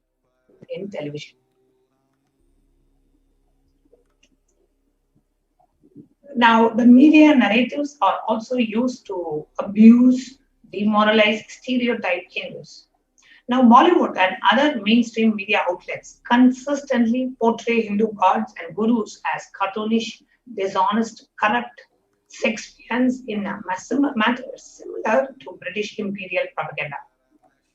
in television. Now, the media narratives are also used to abuse, demoralize, stereotype Hindus. Now, Bollywood and other mainstream media outlets consistently portray Hindu gods and gurus as cartoonish, dishonest, corrupt sex fiends in matters similar to British imperial propaganda.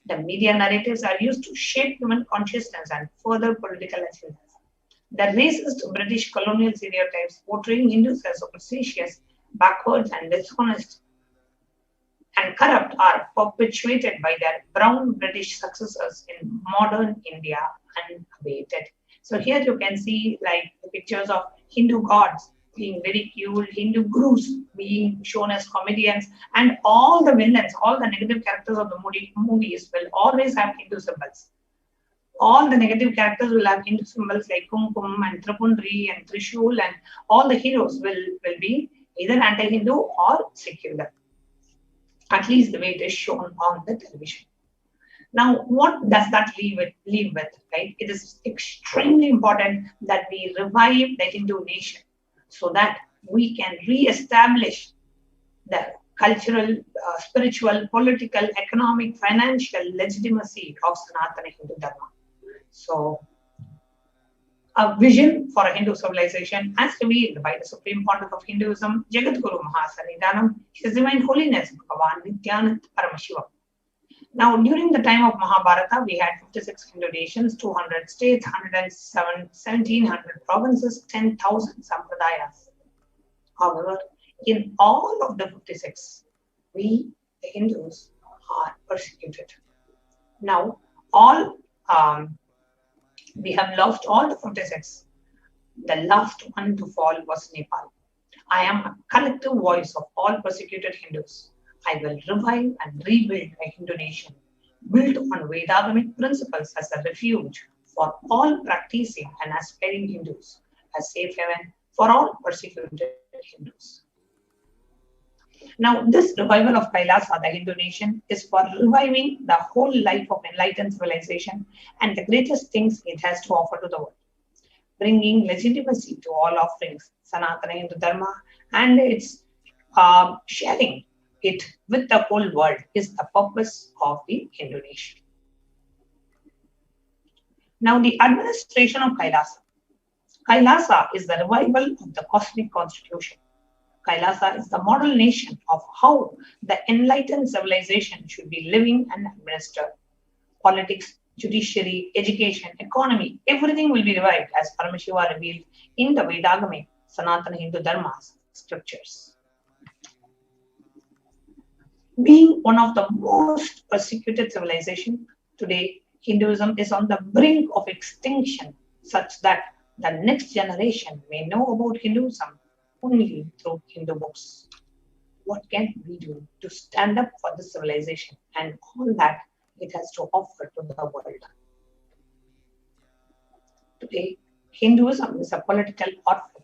The media narratives are used to shape human consciousness and further political agendas. The racist British colonial stereotypes portraying Hindus as superstitious, backwards, and dishonest and corrupt are perpetuated by their brown British successors in modern India unabated. So here you can see like the pictures of Hindu gods being ridiculed, Hindu gurus being shown as comedians, and all the villains, all the negative characters of the movies will always have Hindu symbols. All the negative characters will have Hindu symbols like Kumkum and Tripundri and Trishul, and all the heroes will be either anti-Hindu or secular. At least the way it is shown on the television. Now, what does that leave with, right? It is extremely important that we revive the Hindu nation so that we can re-establish the cultural, spiritual, political, economic, financial legitimacy of Sanatana Hindu Dharma. So, a vision for a Hindu civilization as revealed by the Supreme Pontiff of Hinduism, Jagadguru Mahasannidhanam, His Divine Holiness Bhagavan Nithyananda Paramashivam. Now, during the time of Mahabharata, we had 56 Hindu nations, 200 states, 1,700 provinces, 10,000 sampradayas. However, in all of the 56, we, the Hindus, are persecuted. Now, we have lost all the 56. The last one to fall was Nepal. I am a collective voice of all persecuted Hindus. I will revive and rebuild a Hindu nation built on Vedagamic principles as a refuge for all practicing and aspiring Hindus, a safe haven for all persecuted Hindus. Now, this revival of Kailasa, the Hindu nation, is for reviving the whole life of enlightened civilization and the greatest things it has to offer to the world, bringing legitimacy to all offerings, Sanatana Hindu Dharma, and its sharing it with the whole world is the purpose of the Hindu nation. Now, the administration of Kailasa. Kailasa is the revival of the cosmic constitution. Kailasa is the model nation of how the enlightened civilization should be living and administered. Politics, judiciary, education, economy, everything will be revived as Paramashiva revealed in the Vedagamic Sanatana Hindu Dharma's scriptures. Being one of the most persecuted civilizations today, Hinduism is on the brink of extinction such that the next generation may know about Hinduism only through Hindu books. What can we do to stand up for this civilization and all that it has to offer to the world? Today, Hinduism is a political orphan.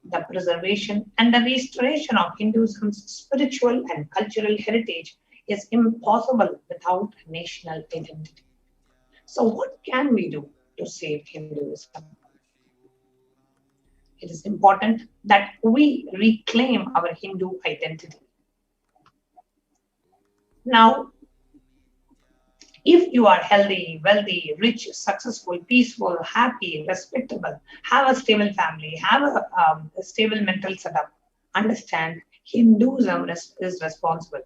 The preservation and the restoration of Hinduism's spiritual and cultural heritage is impossible without a national identity. So what can we do to save Hinduism? It is important that we reclaim our Hindu identity. Now, if you are healthy, wealthy, rich, successful, peaceful, happy, respectable, have a stable family, have a stable mental setup, understand Hinduism is responsible.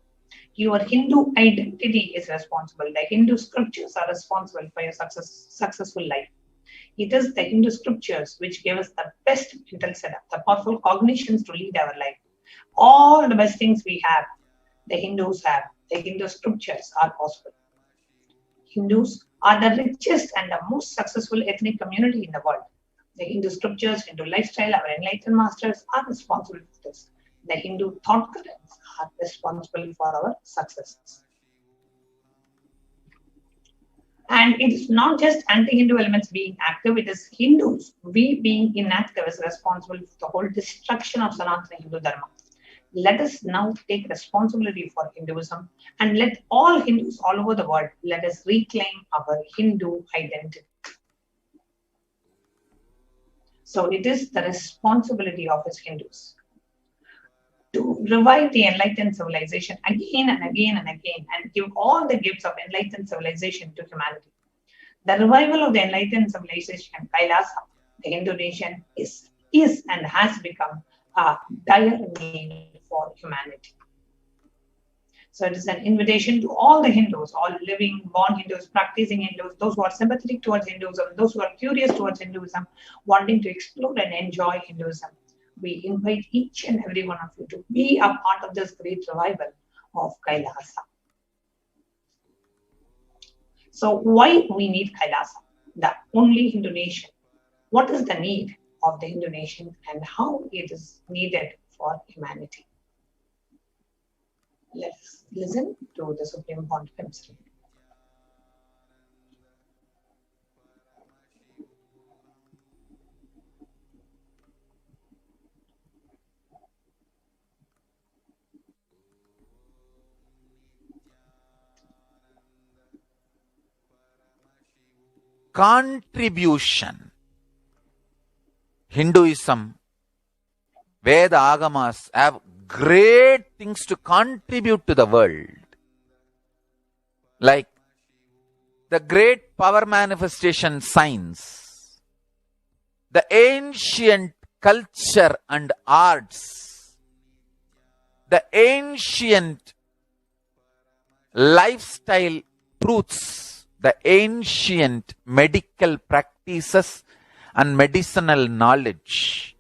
Your Hindu identity is responsible. The Hindu scriptures are responsible for your successful life. It is the Hindu scriptures which give us the best mental setup, the powerful cognitions to lead our life. All the best things we have, the Hindus have. The Hindu scriptures are possible. Hindus are the richest and the most successful ethnic community in the world. The Hindu scriptures, Hindu lifestyle, our enlightened masters are responsible for this. The Hindu thought currents are responsible for our successes. And it is not just anti-Hindu elements being active, it is Hindus, we being inactive, is responsible for the whole destruction of Sanatana Hindu Dharma. Let us now take responsibility for Hinduism and let all Hindus all over the world, let us reclaim our Hindu identity. So it is the responsibility of us Hindus to revive the enlightened civilization again and again and again and give all the gifts of enlightened civilization to humanity. The revival of the enlightened civilization, Kailasa, the Hindu nation, is and has become a dire need for humanity. So it is an invitation to all the Hindus, all living, born Hindus, practicing Hindus, those who are sympathetic towards Hinduism, those who are curious towards Hinduism, wanting to explore and enjoy Hinduism. We invite each and every one of you to be a part of this great revival of Kailasa. So why we need Kailasa, the only Hindu nation? What is the need of the Hindu nation and how it is needed for humanity? Let's listen to the Supreme Pontiff. Contribution. Hinduism, Veda Agamas have great things to contribute to the world. Like the great power manifestation science, the ancient culture and arts, the ancient lifestyle truths, the ancient medical practices and medicinal knowledge,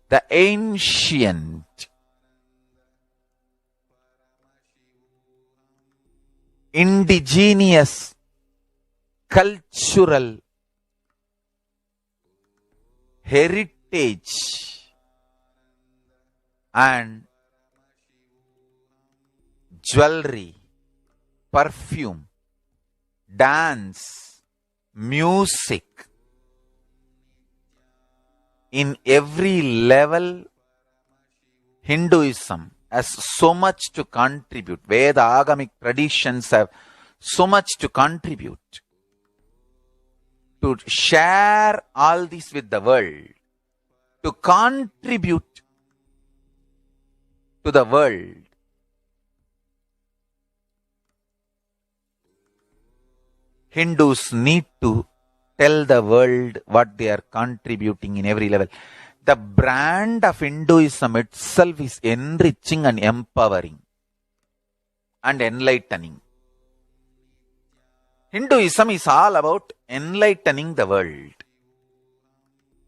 the ancient indigenous cultural heritage and jewelry, perfume, dance, music, in every level, Hinduism has so much to contribute. Veda Agamic traditions have so much to contribute. To share all this with the world, to contribute to the world. Hindus need to tell the world what they are contributing in every level. The brand of Hinduism itself is enriching and empowering and enlightening. Hinduism is all about enlightening the world.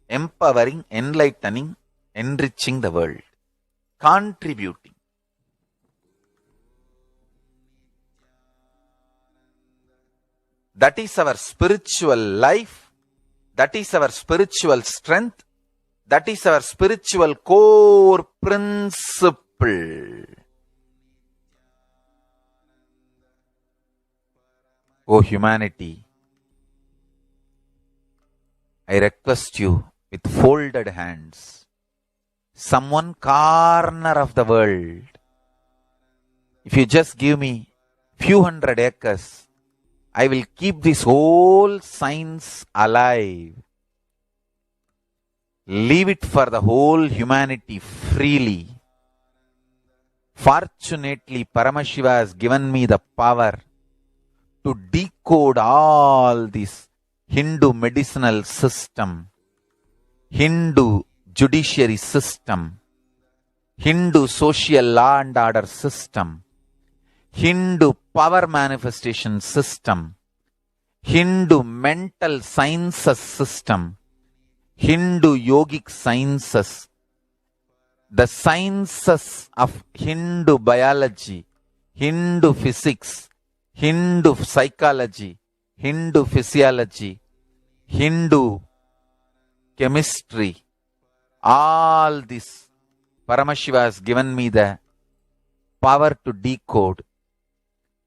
Empowering, enlightening, enriching the world. Contributing. That is our spiritual life. That is our spiritual strength. That is our spiritual core principle. O humanity, I request you with folded hands, some one corner of the world, if you just give me few hundred acres, I will keep this whole science alive. Leave it for the whole humanity freely. Fortunately, Paramashiva has given me the power to decode all this Hindu medicinal system, Hindu judiciary system, Hindu social law and order system, Hindu power manifestation system, Hindu mental sciences system, Hindu yogic sciences, the sciences of Hindu biology, Hindu physics, Hindu psychology, Hindu physiology, Hindu chemistry, all this Paramashiva has given me the power to decode.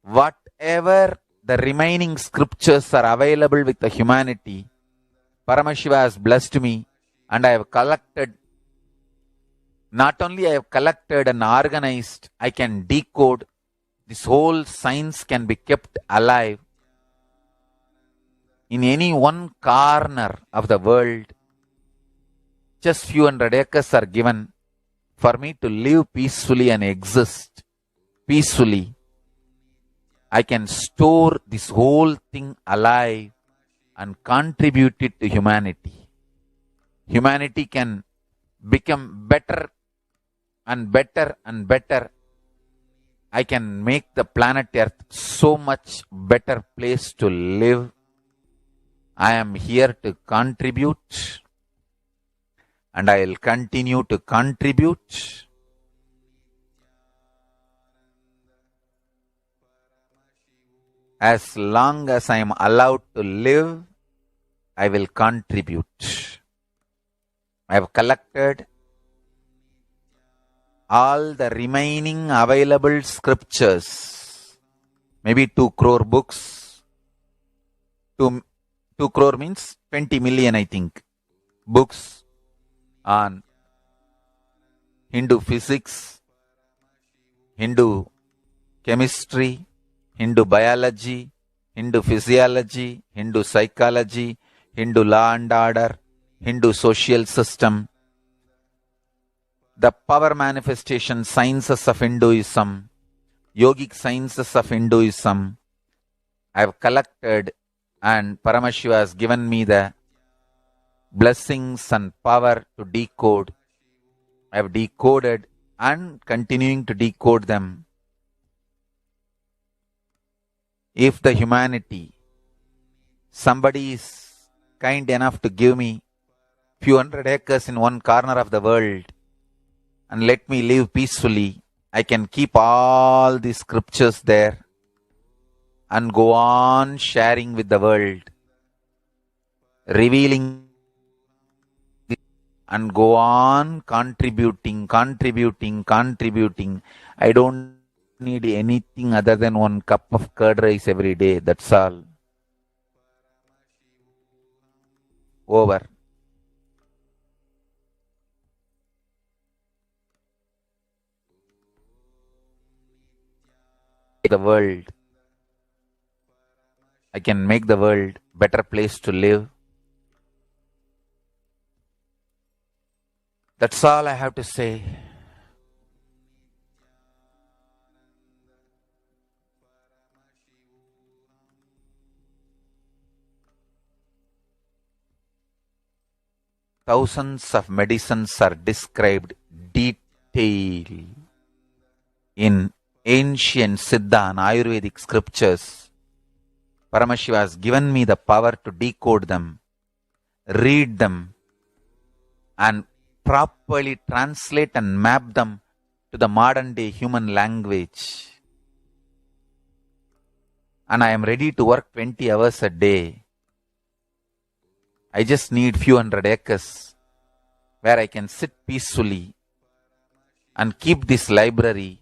Whatever the remaining scriptures are available with the humanity, Paramashiva has blessed me and I have collected. Not only I have collected and organized, I can decode. This whole science can be kept alive in any one corner of the world. Just few hundred acres are given for me to live peacefully and exist peacefully. I can store this whole thing alive and contribute it to humanity. Humanity can become better and better and better I can make the planet Earth so much better place to live. I am here to contribute, and I will continue to contribute. As long as I am allowed to live, I will contribute. I have collected all the remaining available scriptures, maybe 2 crore books. 2 crore means 20 million, I think, books on Hindu physics, Hindu chemistry, Hindu biology, Hindu physiology, Hindu psychology, Hindu law and order, Hindu social system, the power manifestation sciences of Hinduism, yogic sciences of Hinduism. I have collected, and Paramashiva has given me the blessings and power to decode. I have decoded and continuing to decode them. If the humanity, somebody is kind enough to give me few hundred acres in one corner of the world and let me live peacefully, I can keep all these scriptures there and go on sharing with the world, revealing and go on contributing. I don't need anything other than one cup of curd rice every day. That's all. Over. The world. I can make the world better place to live. That's all I have to say. Thousands of medicines are described detail in ancient Siddha and Ayurvedic scriptures. Paramashiva has given me the power to decode them, read them, and properly translate and map them to the modern day human language. And I am ready to work 20 hours a day. I just need few hundred acres where I can sit peacefully and keep this library,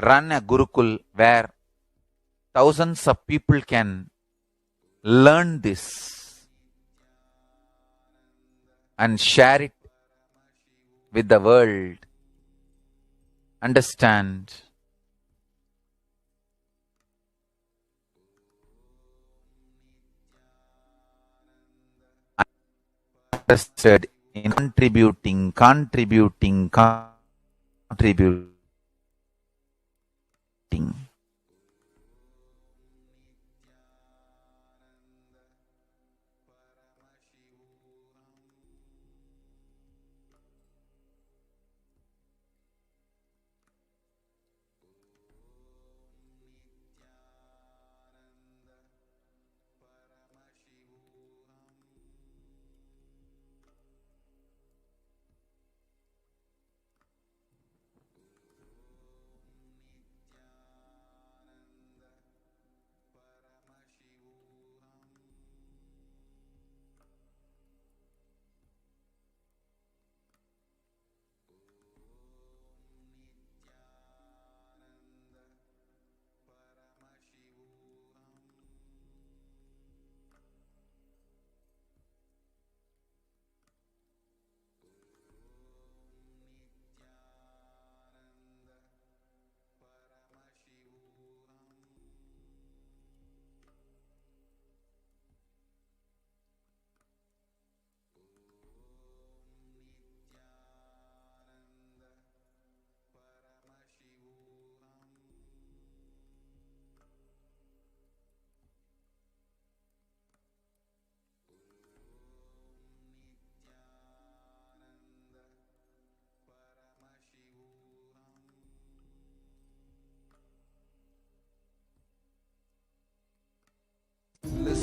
run a Gurukul where thousands of people can learn this and share it with the world. Understand? Interested in contributing.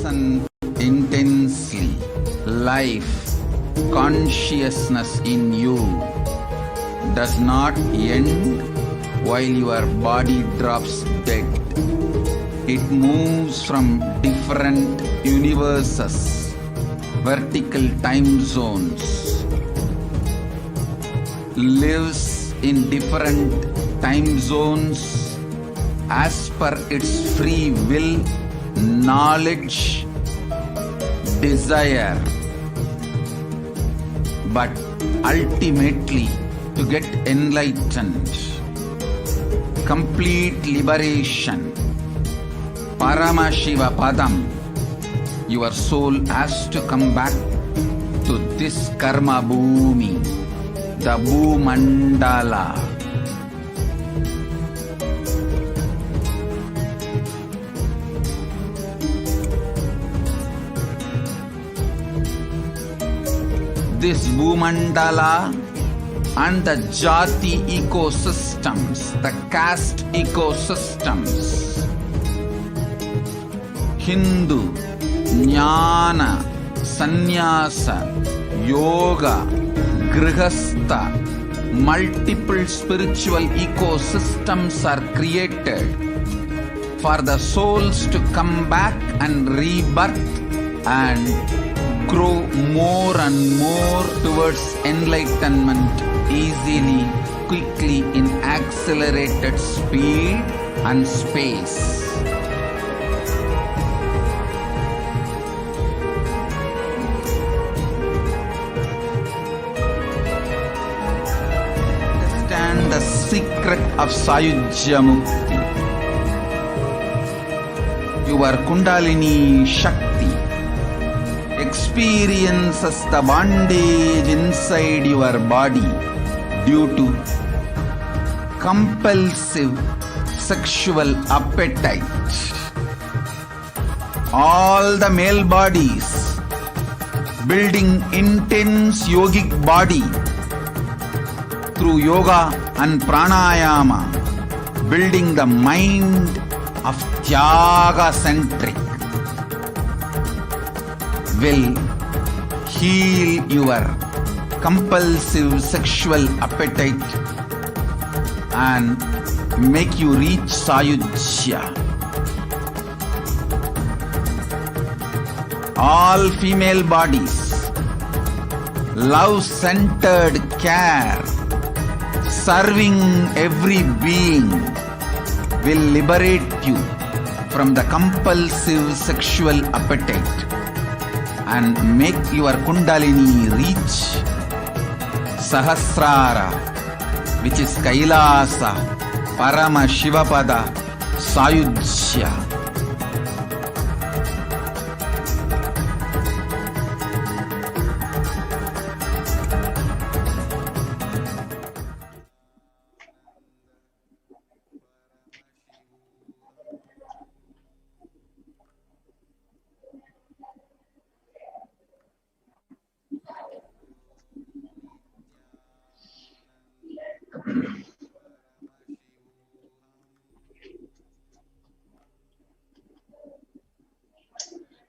Listen intensely. Life, consciousness in you does not end while your body drops dead. It moves from different universes, vertical time zones, lives in different time zones as per its free will, knowledge, desire, but ultimately to get enlightened, complete liberation, Paramashivoham, your soul has to come back to this karma bhumi, the Bhumandala. This Bhumandala and the Jati ecosystems, the caste ecosystems, Hindu, Jnana, Sannyasa, Yoga, Grihastha, multiple spiritual ecosystems are created for the souls to come back and rebirth and grow more and more towards enlightenment easily, quickly, in accelerated speed and space. Understand the secret of Sayujya Mukti. Your Kundalini Shakti experiences the bondage inside your body due to compulsive sexual appetite. All the male bodies building intense yogic body through yoga and pranayama, building the mind of Tyaga centric, will heal your compulsive sexual appetite and make you reach Sayujya. All female bodies, love-centered care, serving every being will liberate you from the compulsive sexual appetite and make your Kundalini reach Sahasrara, which is Kailasa, Paramashivoham, Sayujya.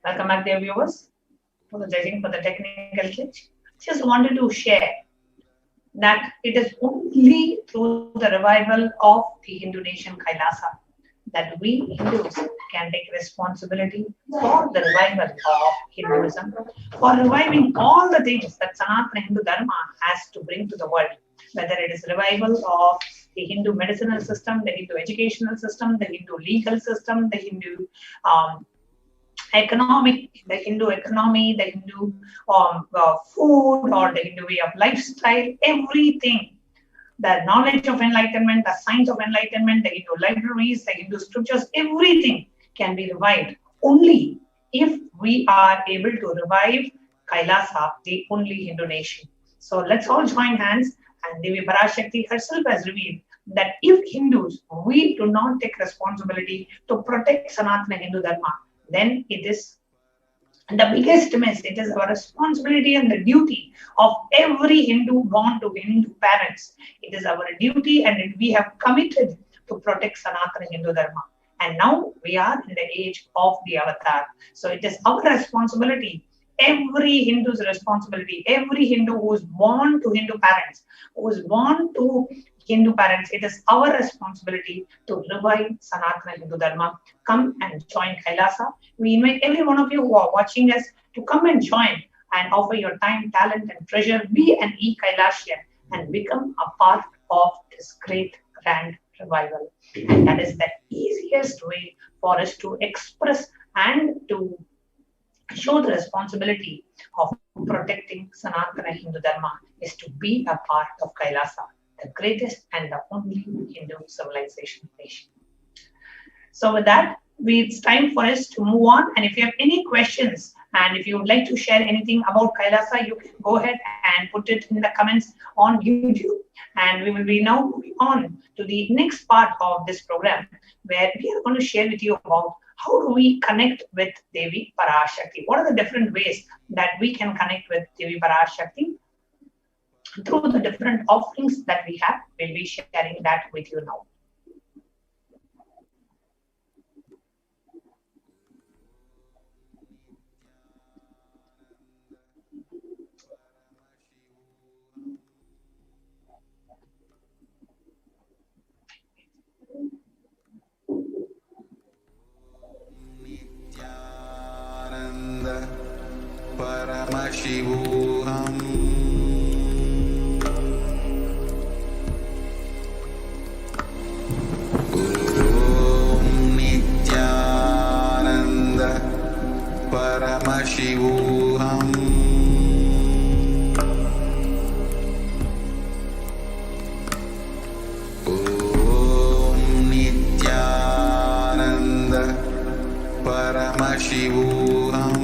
Welcome back, dear viewers. Apologizing for the technical glitch. Just wanted to share that it is only through the revival of the Hindu nation Kailasa that we Hindus can take responsibility for the revival of Hinduism, for reviving all the things that Sanatana Hindu Dharma has to bring to the world, whether it is revival of the Hindu medicinal system, the Hindu educational system, the Hindu legal system, the Hindu economic, the Hindu economy, the Hindu food, or the Hindu way of lifestyle, everything. The knowledge of enlightenment, the science of enlightenment, the Hindu libraries, the Hindu scriptures, everything can be revived only if we are able to revive Kailasa, the only Hindu nation. So let's all join hands, and Devi Parashakti herself has revealed that if Hindus, we do not take responsibility to protect Sanatana Hindu Dharma, then it is the biggest miss. It is our responsibility and the duty of every Hindu born to Hindu parents. It is our duty, and we have committed to protect Sanatana Hindu Dharma. And now we are in the age of the avatar. So it is our responsibility, every Hindu's responsibility, every Hindu who is born to Hindu parents, it is our responsibility to revive Sanatana Hindu Dharma. Come and join Kailasa. We invite every one of you who are watching us to come and join and offer your time, talent, and treasure. Be an e-Kailasian and become a part of this great grand revival. And that is the easiest way for us to express and to show the responsibility of protecting Sanatana Hindu Dharma is to be a part of Kailasa, the greatest and the only Hindu civilization nation. So with that, it's time for us to move on. And if you have any questions and if you would like to share anything about Kailasa, you can go ahead and put it in the comments on YouTube. And we will be now moving on to the next part of this program, where we are going to share with you about how do we connect with Devi Parashakti. What are the different ways that we can connect with Devi Parashakti? Through the different offerings that we have, we'll be sharing that with you now. Nithyananda Paramashivoham. Om Nithyananda Paramashivoham. Om Nithyananda Paramashivoham.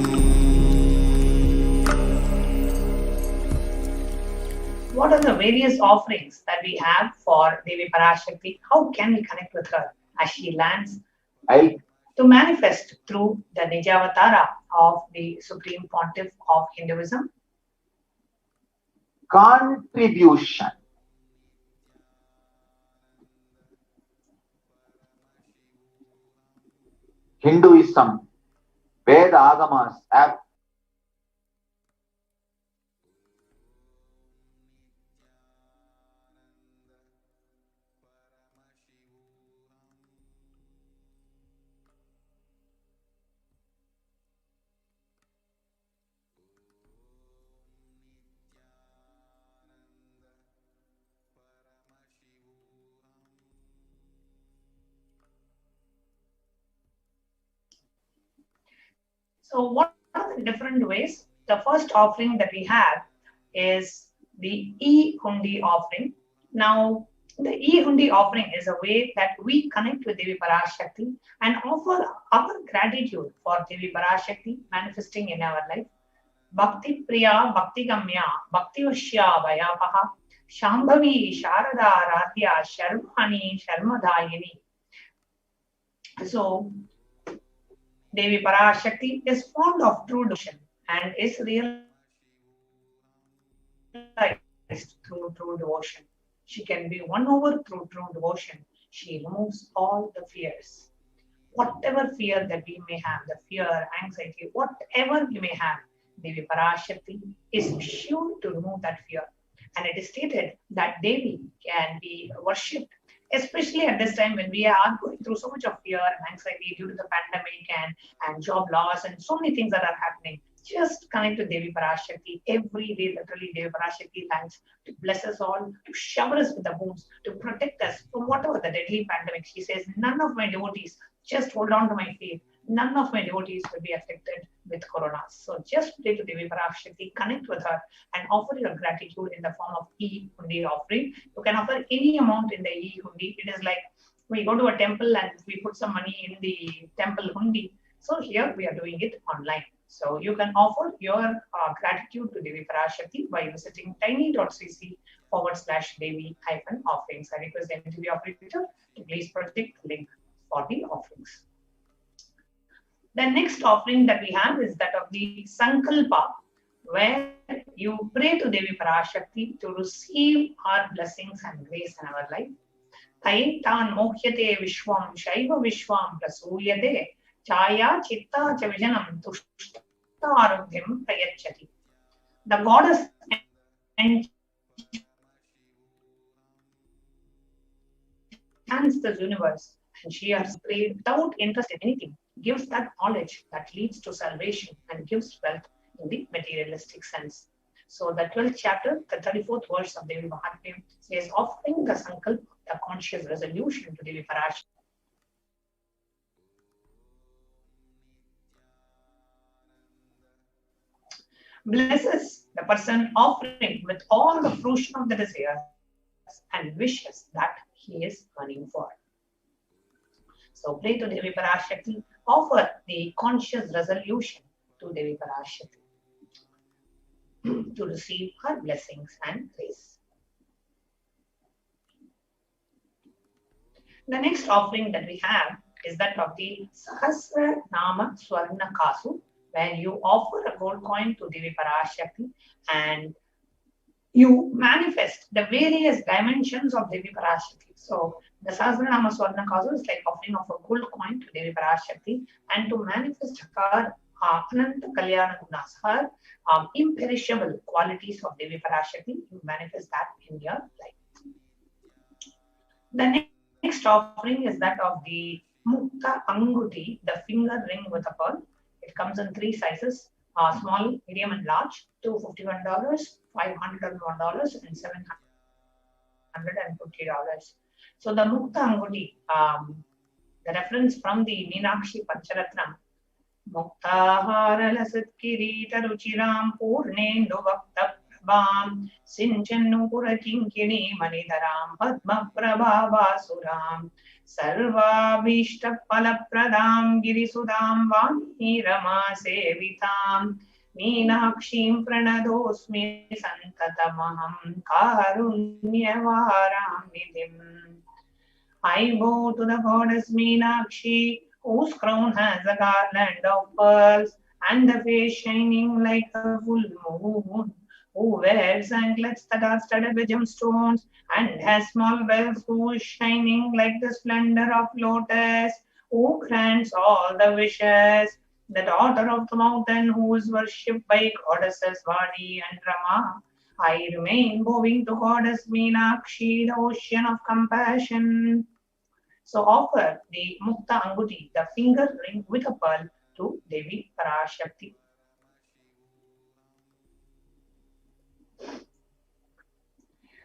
What are the various offerings that we have for Devi Parashakti? How can we connect with her as she lands to manifest through the Nijavatara of the Supreme Pontiff of Hinduism? Contribution. Hinduism, Veda Agamas have So what are the different ways? The first offering that we have is the e-hundi offering. Now, the e-hundi offering is a way that we connect with Devi Parashakti and offer our gratitude for Devi Parashakti manifesting in our life. Bhakti Priya, Bhakti Gamya, Bhakti Vashya, Vayapaha, Shambhavi, Sharada, Radhya, Sharmani, Sharmadayini. So, Devi Parashakti is fond of true devotion and is realized through true devotion. She can be won over through true devotion. She removes all the fears. Whatever fear that we may have, the fear, anxiety, whatever we may have, Devi Parashakti is sure to remove that fear. And it is stated that Devi can be worshipped, especially at this time when we are going through so much of fear and anxiety due to the pandemic and job loss and so many things that are happening. Just connect to Devi Parashakti every day. Literally, Devi Parashakti lands to bless us all, to shower us with the wounds, to protect us from whatever the deadly pandemic. She says, none of my devotees, just hold on to my faith. None of my devotees will be affected with corona. So just pray to Devi Parashakti, connect with her, and offer your gratitude in the form of e-hundi offering. You can offer any amount in the e-hundi. It is like we go to a temple and we put some money in the temple hundi. So here we are doing it online. So you can offer your gratitude to Devi Parashakti by visiting tiny.cc/Devi-offerings. I request the MTV operator to please project the link for the offerings. The next offering that we have is that of the Sankalpa, where you pray to Devi Parashakti to receive our blessings and grace in our life. Taitan mohyate vishwam shaiva vishwam prasuyate chaya chitta cha vijanam tushta arugyam prayachati. The goddess enchants the universe, and she has prayed without interest in anything, gives that knowledge that leads to salvation and gives wealth in the materialistic sense. So the 12th chapter, the 34th verse of Devi Mahatmya says, offering the sankalpa, the conscious resolution to Devi Parashakti. Blesses the person offering with all the fruition of the desires and wishes that he is earning for. So pray to Devi Parashakti, offer the conscious resolution to Devi Parashakti to receive her blessings and grace. The next offering that we have is that of the Sahasra Nama Swarna Kasu, where you offer a gold coin to Devi Parashakti and you manifest the various dimensions of Devi Parashakti. So the Sahasranama Swarna Kasu is like offering of a gold coin to Devi Parashakti and to manifest her Ananta Kalyana Gunas, her imperishable qualities of Devi Parashakti, you manifest that in your life. The next offering is that of the Mukta Anguti, the finger ring with a pearl. It comes in 3 sizes, small, medium, and large, $251, $501, and $750. So the Mukta Anguti, the reference from the Meenakshi Pancharatnam, Muktahara Lasat Kirita Ruchiram Purnendu Vakta Prabham Sinchannu Purakinkini Manidaram Padma Prabhavasuram Sarva Vishta Palapradam Girisudam Vani Rama Sevitam Meenakshim Pranadosmi Santatamaham Karunyavaram Nidhim. I bow to the goddess Meenakshi, whose crown has a garland of pearls and the face shining like a full moon, who wears anklets that are studded with gemstones and has small bells, who is shining like the splendor of lotus, who grants all the wishes, the daughter of the mountain, who is worshipped by goddesses Vadi and Rama. I remain bowing to goddess Meenakshi, the ocean of compassion. So offer the Mukta Anguti, the finger ring with a pearl, to Devi Parashakti.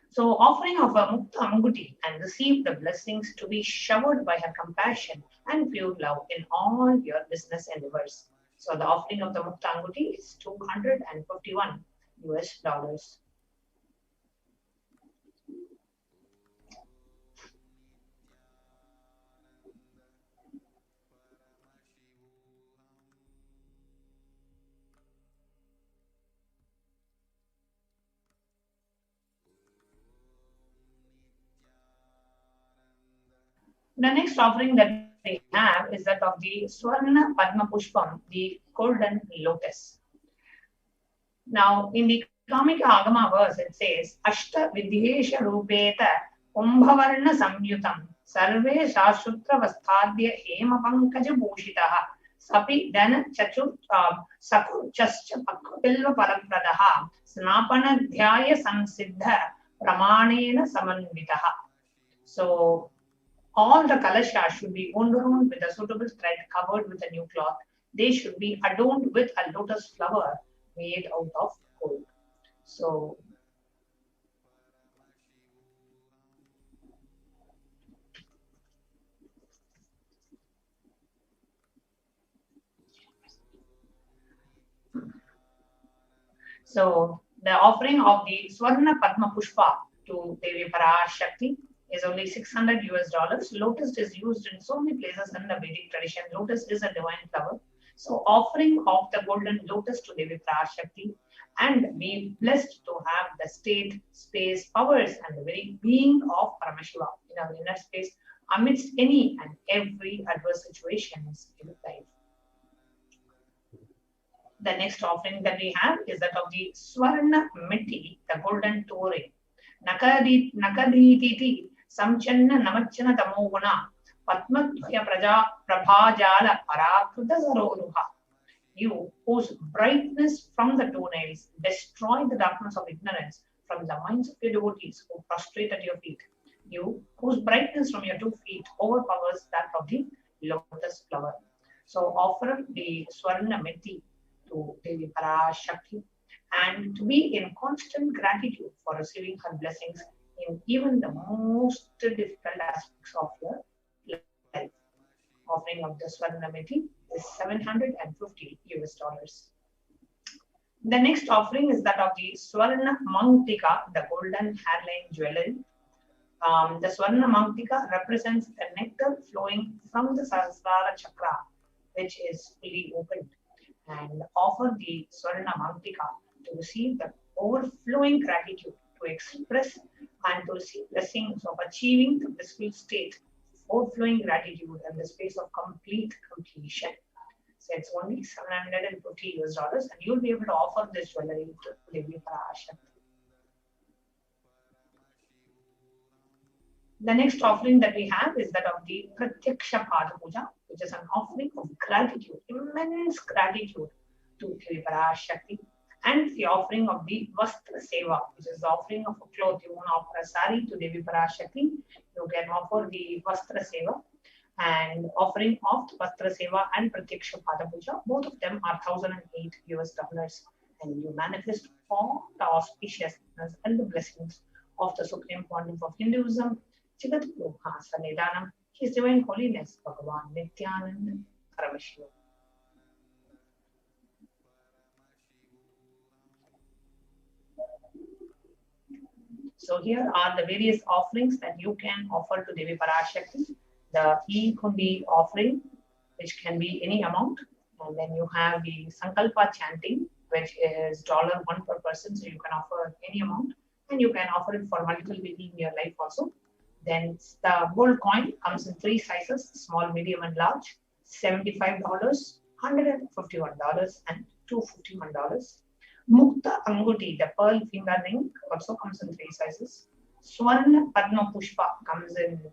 So offering of a Mukta Anguti and receive the blessings to be showered by her compassion and pure love in all your business endeavors. So the offering of the Mukta Anguti is $251. The next offering that we have is that of the Swarna Padma Pushpam, the golden lotus. Now, in the Kamika Agama verse, it says, Ashta Vidyesha Rupeta Kumbhavarna Samyutam Sarve Shashutra Vastadya Hema Pankaja Bhushitaha Sapi Dana Chachu Saku Chascha Pakapilva Parapradaha Snapana Dhyaya Samsiddha Pramanena Samanvitaha. So, all the kalashas should be adorned with a suitable thread covered with a new cloth. They should be adorned with a lotus flower made out of gold. So, the offering of the Swarna Padma Pushpa to Devi Parashakti is only $600. Lotus is used in so many places in the Vedic tradition. Lotus is a divine flower. So offering of the golden lotus to Devi Parashakti and be blessed to have the state, space, powers and the very being of Paramashiva in our inner space amidst any and every adverse situations in life. The next offering that we have is that of the Swarna Mitti, the golden touring. Nakadititi Samchanna Namachana Tamoguna, Patmatya Praja Prabhajala Parakruta Saroruha. You, whose brightness from the toenails destroy the darkness of ignorance from the minds of your devotees who prostrate at your feet. You, whose brightness from your 2 feet overpowers that of the lotus flower. So offer the Swarna Meti to Devi Parashakti and to be in constant gratitude for receiving her blessings in even the most difficult aspects of your life. Offering of the Swarna Meti is $750 US. The next offering is that of the Swarna Mangtika, the golden hairline jewelry. The Swarna Mangtika represents the nectar flowing from the Sahasrara Chakra, which is fully opened, and offer the Swarna Mangtika to receive the overflowing gratitude, to express and to receive blessings of achieving the blissful state, overflowing gratitude and the space of complete completion. So it's only $750 US, and you'll be able to offer this jewelry to Devi Parashakti. The next offering that we have is that of the Pratyaksha Pada Puja, which is an offering of gratitude, immense gratitude to Devi Parashakti, and the offering of the Vastra Seva, which is the offering of a cloth. You want to offer a sari to Devi Parashakti, you can offer the Vastra Seva, and offering of the Vastra Seva and Pratyaksha Pada Puja, both of them are $1,008 US, and you manifest all the auspiciousness and the blessings of the Supreme Pontiff of Hinduism, Jagat Gurukha Sanidanam, His Divine Holiness, Bhagavan Nithyananda Paramashivam. So here are the various offerings that you can offer to Devi Parashakti. The E-Kundi offering, which can be any amount, and then you have the Sankalpa chanting, which is $1 per person, so you can offer any amount, and you can offer it for multiple people in your life also. Then the gold coin comes in 3 sizes, small, medium, and large, $75, $151, and $251. Mukta Anguti, the pearl finger ring, also comes in 3 sizes. Swarna Padma Pushpa comes in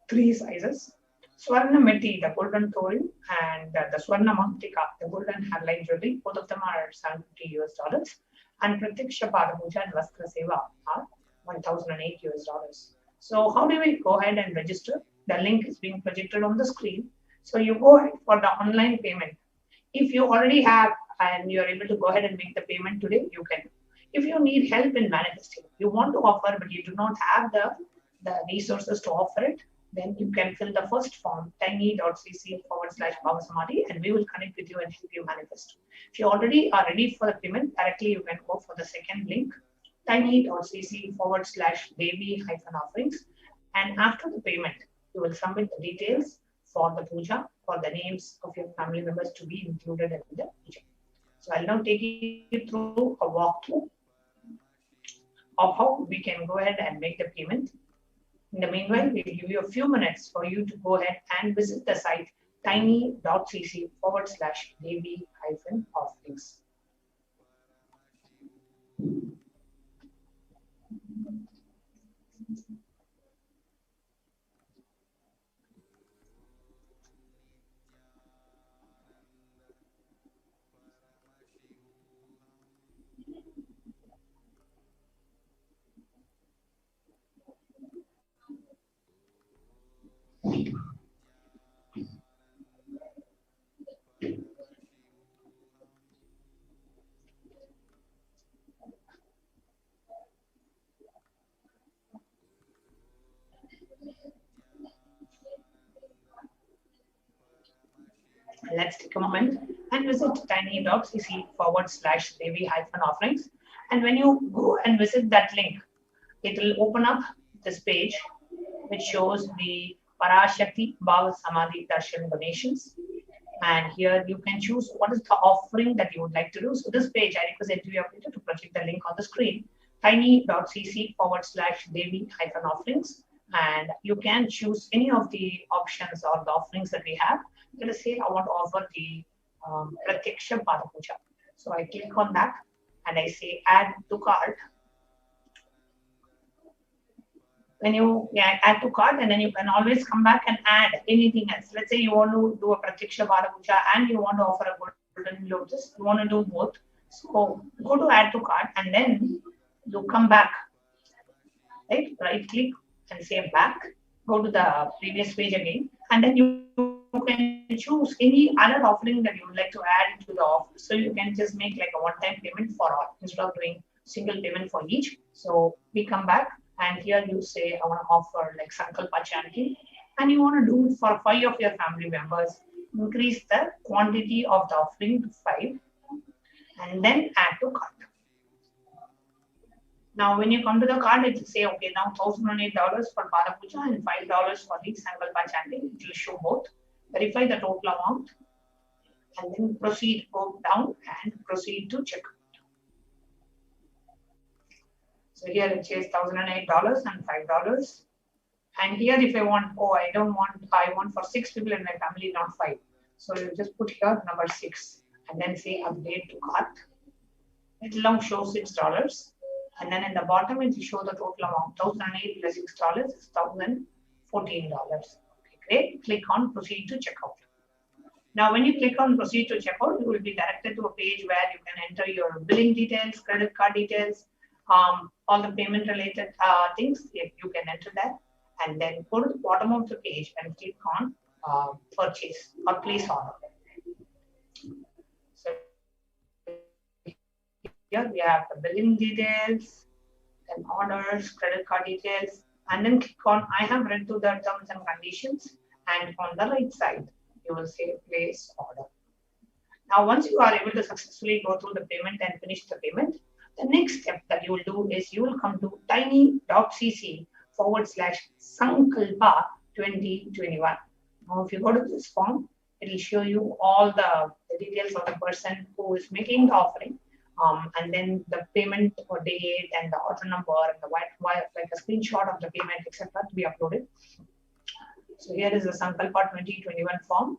3 sizes. Swarna Meti, the golden tool, and the Swarna Mangtika, the golden hairline jewelry, both of them are $750 US. And Pratyaksha Pada Puja and Vastra Seva are $1,008 US. So how do we go ahead and register? The link is being projected on the screen. So you go ahead for the online payment. If you already have and you are able to go ahead and make the payment today, you can. If you need help in manifesting, you want to offer but you do not have the resources to offer it, then you can fill the first form, tiny.cc/Bhavasamadhi, and we will connect with you and help you manifest. If you already are ready for the payment, directly you can go for the second link, tiny.cc/Devi-offerings, and after the payment, you will submit the details for the puja, for the names of your family members to be included in the puja. So I'll now take you through a walkthrough of how we can go ahead and make the payment. In the meanwhile, we'll give you a few minutes for you to go ahead and visit the site tiny.cc/Devi-offerings. Let's take a moment and visit tiny.cc/Devi-offerings. And when you go and visit that link, it will open up this page which shows the Parashakti Bhava Samadhi Darshan donations. And here you can choose what is the offering that you would like to do. So this page, I request every operator to project the link on the screen, tiny.cc/Devi-offerings. And you can choose any of the options or the offerings that we have. Let us say I want to offer the Pratyaksha Pada Puja. So I click on that and I say add to cart. when you add to cart, and then you can always come back and add anything else. Let's say you want to do a Pratiksha Bala Puja and you want to offer a golden lotus, you want to do both. So go to add to cart and then you come back, right click and say back, go to the previous page again, and then you can choose any other offering that you would like to add into the offer. So you can just make like a one-time payment for all instead of doing single payment for each. So we come back and here you say, I want to offer like Sankalpa chanting, and you want to do it for 5 of your family members. Increase the quantity of the offering to 5 and then add to cart. Now, when you come to the card, it will say, okay, now $1,008 for Pada Puja and $5 for the Sankalpa chanting. It will show both. Verify the total amount and then proceed, go down and proceed to checkout. So here it says $1,008 and $5. And here if I want, I want for 6 people in my family, not 5. So you just put here number 6 and then say update to cart. It will now show $6. And then in the bottom, it will show the total amount. $1,008 plus $6 is $1,014. Okay, great. Click on proceed to checkout. Now, when you click on proceed to checkout, you will be directed to a page where you can enter your billing details, credit card details, all the payment related things. You can enter that and then go to the bottom of the page and click on purchase or place order. So here we have the billing details, then orders, credit card details, and then click on I have read through the terms and conditions, and on the right side you will say place order. Now once you are able to successfully go through the payment and finish the payment, the next step that you will do is you will come to tiny.cc/Sankalpa 2021. Now if you go to this form, it will show you all the details of the person who is making the offering. And then the payment or date and the order number and the like a screenshot of the payment, etc. to be uploaded. So here is the Sankalpa 2021 form.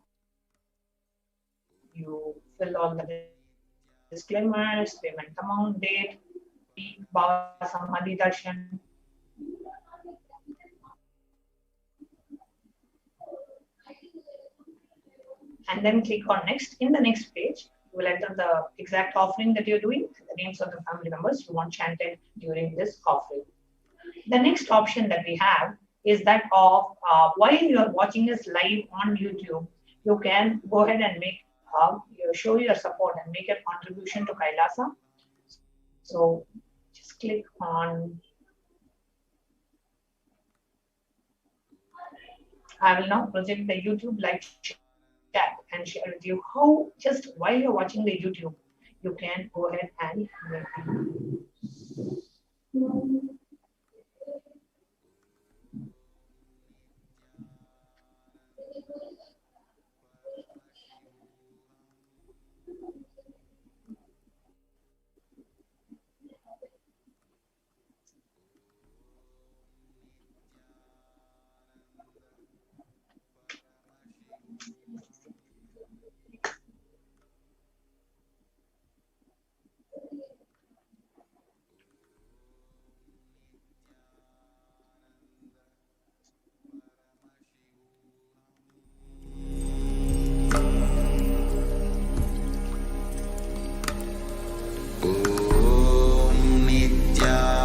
You fill all the disclaimers, payment amount, date, Baba Samadhi Darshan. And then click on next. In the next page, you will enter the exact offering that you're doing, the names of the family members you want chanted during this offering. The next option that we have is that of while you are watching us live on YouTube, you can go ahead and make show your support and make a contribution to Kailasa. So just click on. I will now project the YouTube live chat and share with you how just while you're watching the YouTube, you can go ahead and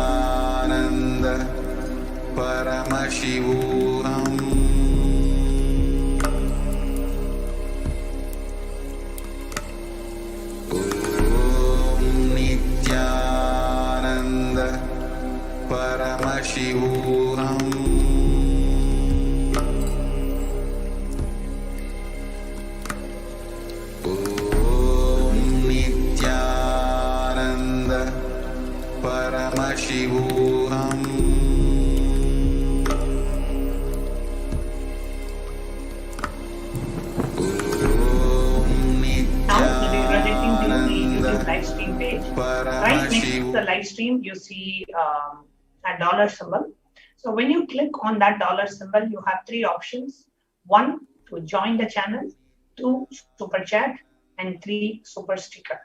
Nithyananda Paramashivoham. Nithyananda Paramashivoham. Nithyananda Paramashivoham. live stream page. Right next to the live stream, you see a dollar symbol. So when you click on that dollar symbol, you have 3 options. 1, to join the channel. 2, super chat. And 3, super sticker.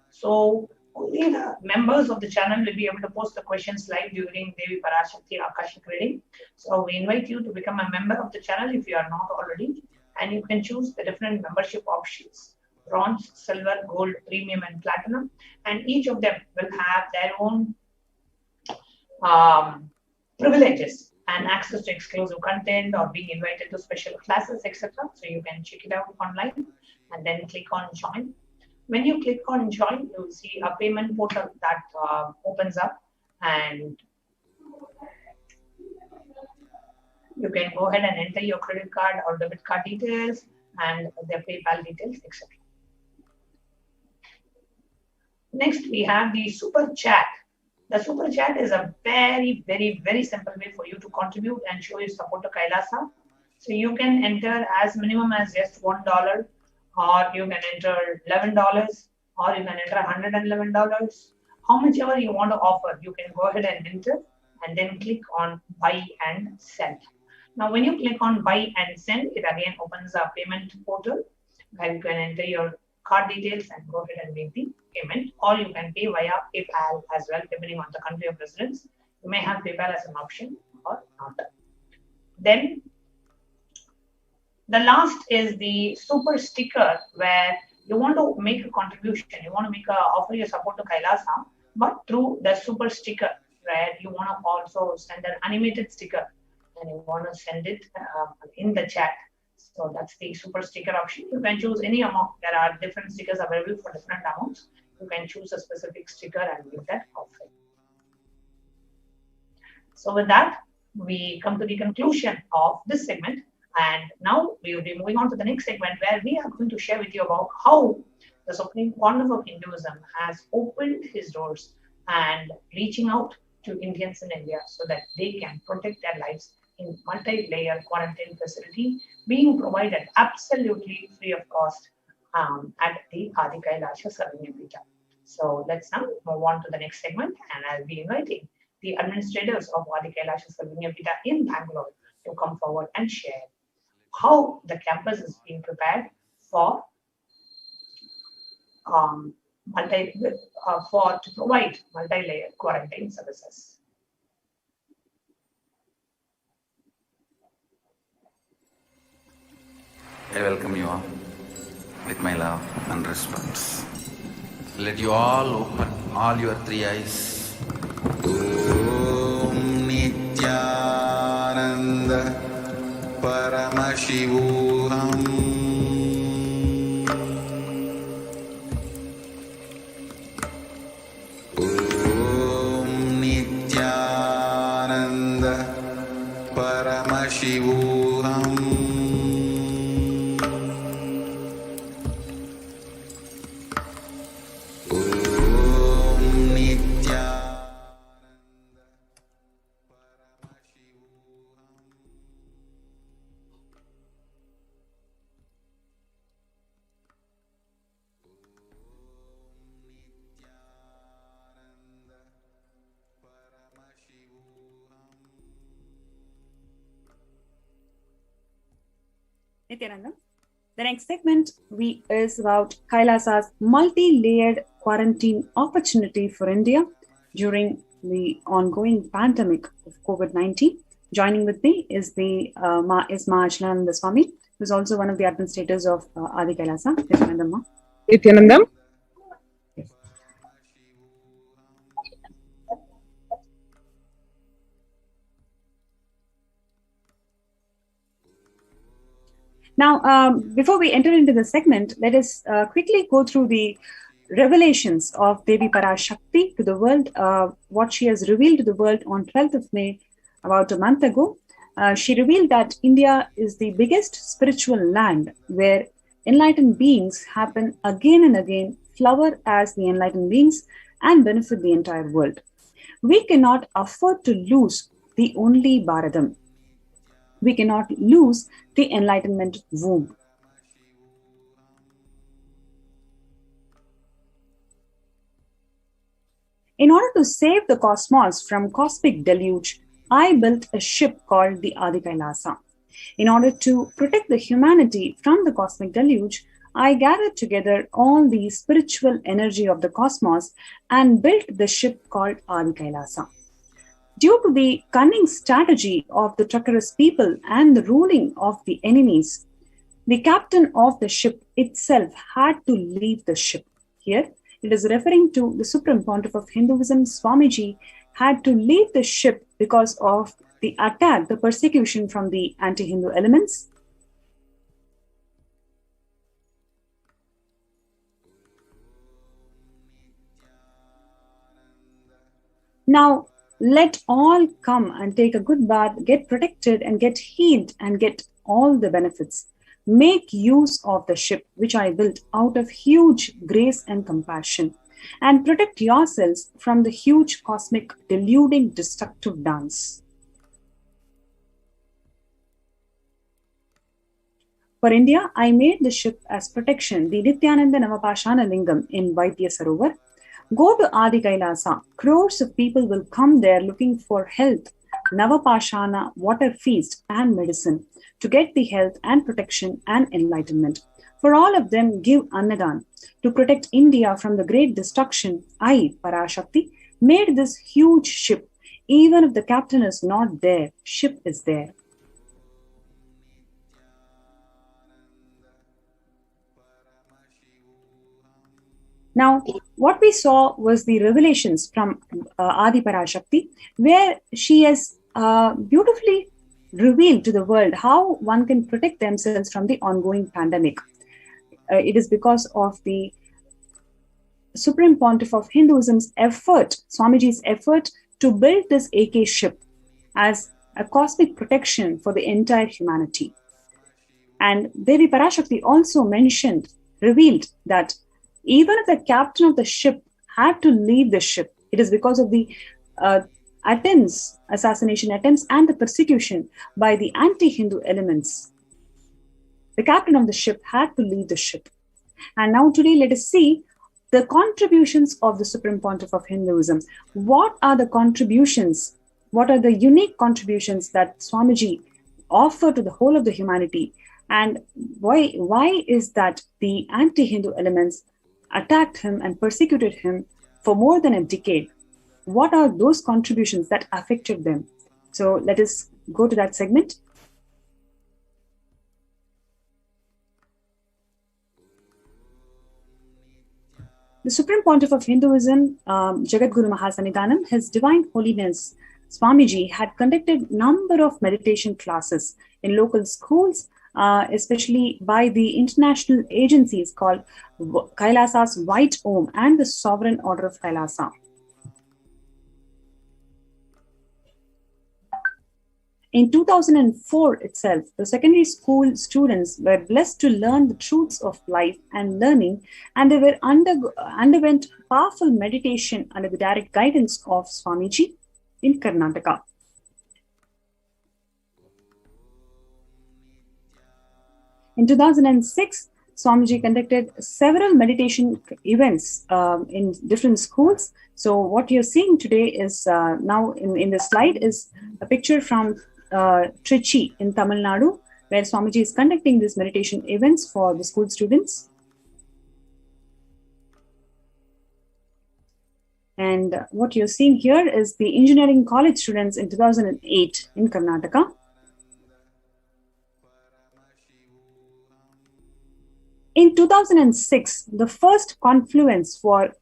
So Only the members of the channel will be able to post the questions live during Devi Parashakti Akashic reading. So we invite you to become a member of the channel if you are not already, and you can choose the different membership options: bronze, silver, gold, premium, and platinum, and each of them will have their own privileges and access to exclusive content or being invited to special classes, etc. So you can check it out online and then click on join. When you click on join, you will see a payment portal that opens up, and you can go ahead and enter your credit card or debit card details and their PayPal details, etc. Next, we have the super chat. The super chat is a very, very, very simple way for you to contribute and show your support to Kailasa. So you can enter as minimum as just $1, or you can enter $11, or you can enter $111. How much ever you want to offer, you can go ahead and enter, and then click on buy and send. Now, when you click on buy and send, it again opens a payment portal where you can enter your card details and go ahead and make the payment, or you can pay via PayPal as well, depending on the country of residence. You may have PayPal as an option or not. Then the last is the super sticker, where you want to make a contribution, you want to offer your support to Kailasa, but through the super sticker, where you want to also send an animated sticker and you want to send it in the chat. So that's the super sticker option. You can choose any amount. There are different stickers available for different amounts. You can choose a specific sticker and give that offering. So with that, we come to the conclusion of this segment. And now we will be moving on to the next segment, where we are going to share with you about how the Supreme Congress of Hinduism has opened his doors and reaching out to Indians in India so that they can protect their lives in multi-layer quarantine facility being provided absolutely free of cost at the Adi Kailasa Sarvanyapita. So let's now move on to the next segment, and I'll be inviting the administrators of Adi Kailasa Sarvanyapita in Bangalore to come forward and share how the campus is being prepared for to provide multi-layer quarantine services. I welcome you all with my love and respect. Let you all open all your three eyes. Om Nithyananda Paramashivoham. Om Nithyananda Paramashivoham. Nithyananda. The next segment is about Kailasa's multi-layered quarantine opportunity for India during the ongoing pandemic of COVID-19. Joining with me is Ma HDH Swami, who is also one of the administrators of Adi Kailasa. Nithyananda. Now, before we enter into the segment, let us quickly go through the revelations of Devi Parashakti to the world, what she has revealed to the world on 12th of May, about a month ago. She revealed that India is the biggest spiritual land where enlightened beings happen again and again, flower as the enlightened beings, and benefit the entire world. We cannot afford to lose the only Bharadam. We cannot lose the enlightenment womb. In order to save the cosmos from cosmic deluge, I built a ship called the Adi Kailasa. In order to protect the humanity from the cosmic deluge, I gathered together all the spiritual energy of the cosmos and built the ship called Adi Kailasa. Due to the cunning strategy of the treacherous people and the ruling of the enemies, the captain of the ship itself had to leave the ship. Here, it is referring to the Supreme Pontiff of Hinduism, Swamiji, had to leave the ship because of the attack, the persecution from the anti-Hindu elements. Now, let all come and take a good bath, get protected and get healed and get all the benefits. Make use of the ship which I built out of huge grace and compassion, and protect yourselves from the huge cosmic deluding destructive dance. For India, I made the ship as protection, the Nithyananda Navapashana Lingam in Vaidya Sarovar. Go to Adi Kailasa. Crores of people will come there looking for health, Navapashana, water feast, and medicine to get the health and protection and enlightenment. For all of them, give Annadan. To protect India from the great destruction, I, Parashakti, made this huge ship. Even if the captain is not there, ship is there. Now, what we saw was the revelations from Adi Parashakti, where she has beautifully revealed to the world how one can protect themselves from the ongoing pandemic. It is because of the Supreme Pontiff of Hinduism's effort, Swamiji's effort to build this AK ship as a cosmic protection for the entire humanity. And Devi Parashakti also revealed that even if the captain of the ship had to leave the ship, it is because of the assassination attempts and the persecution by the anti-Hindu elements. The captain of the ship had to leave the ship. And now today, let us see the contributions of the Supreme Pontiff of Hinduism. What are the contributions? What are the unique contributions that Swamiji offered to the whole of the humanity? And why is that the anti-Hindu elements attacked him and persecuted him for more than a decade? What are those contributions that affected them? So let us go to that segment. The Supreme Pontiff of Hinduism, Jagadguru Mahasannidhanam, His Divine Holiness Swamiji had conducted number of meditation classes in local schools, especially by the international agencies called Kailasa's White Om and the Sovereign Order of Kailasa. In 2004 itself, the secondary school students were blessed to learn the truths of life and learning, and they were underwent powerful meditation under the direct guidance of Swamiji in Karnataka. In 2006, Swamiji conducted several meditation events in different schools. So what you're seeing today is now in the slide is a picture from Trichy in Tamil Nadu, where Swamiji is conducting these meditation events for the school students. And what you're seeing here is the engineering college students in 2008 in Karnataka. In 2006, the first confluence for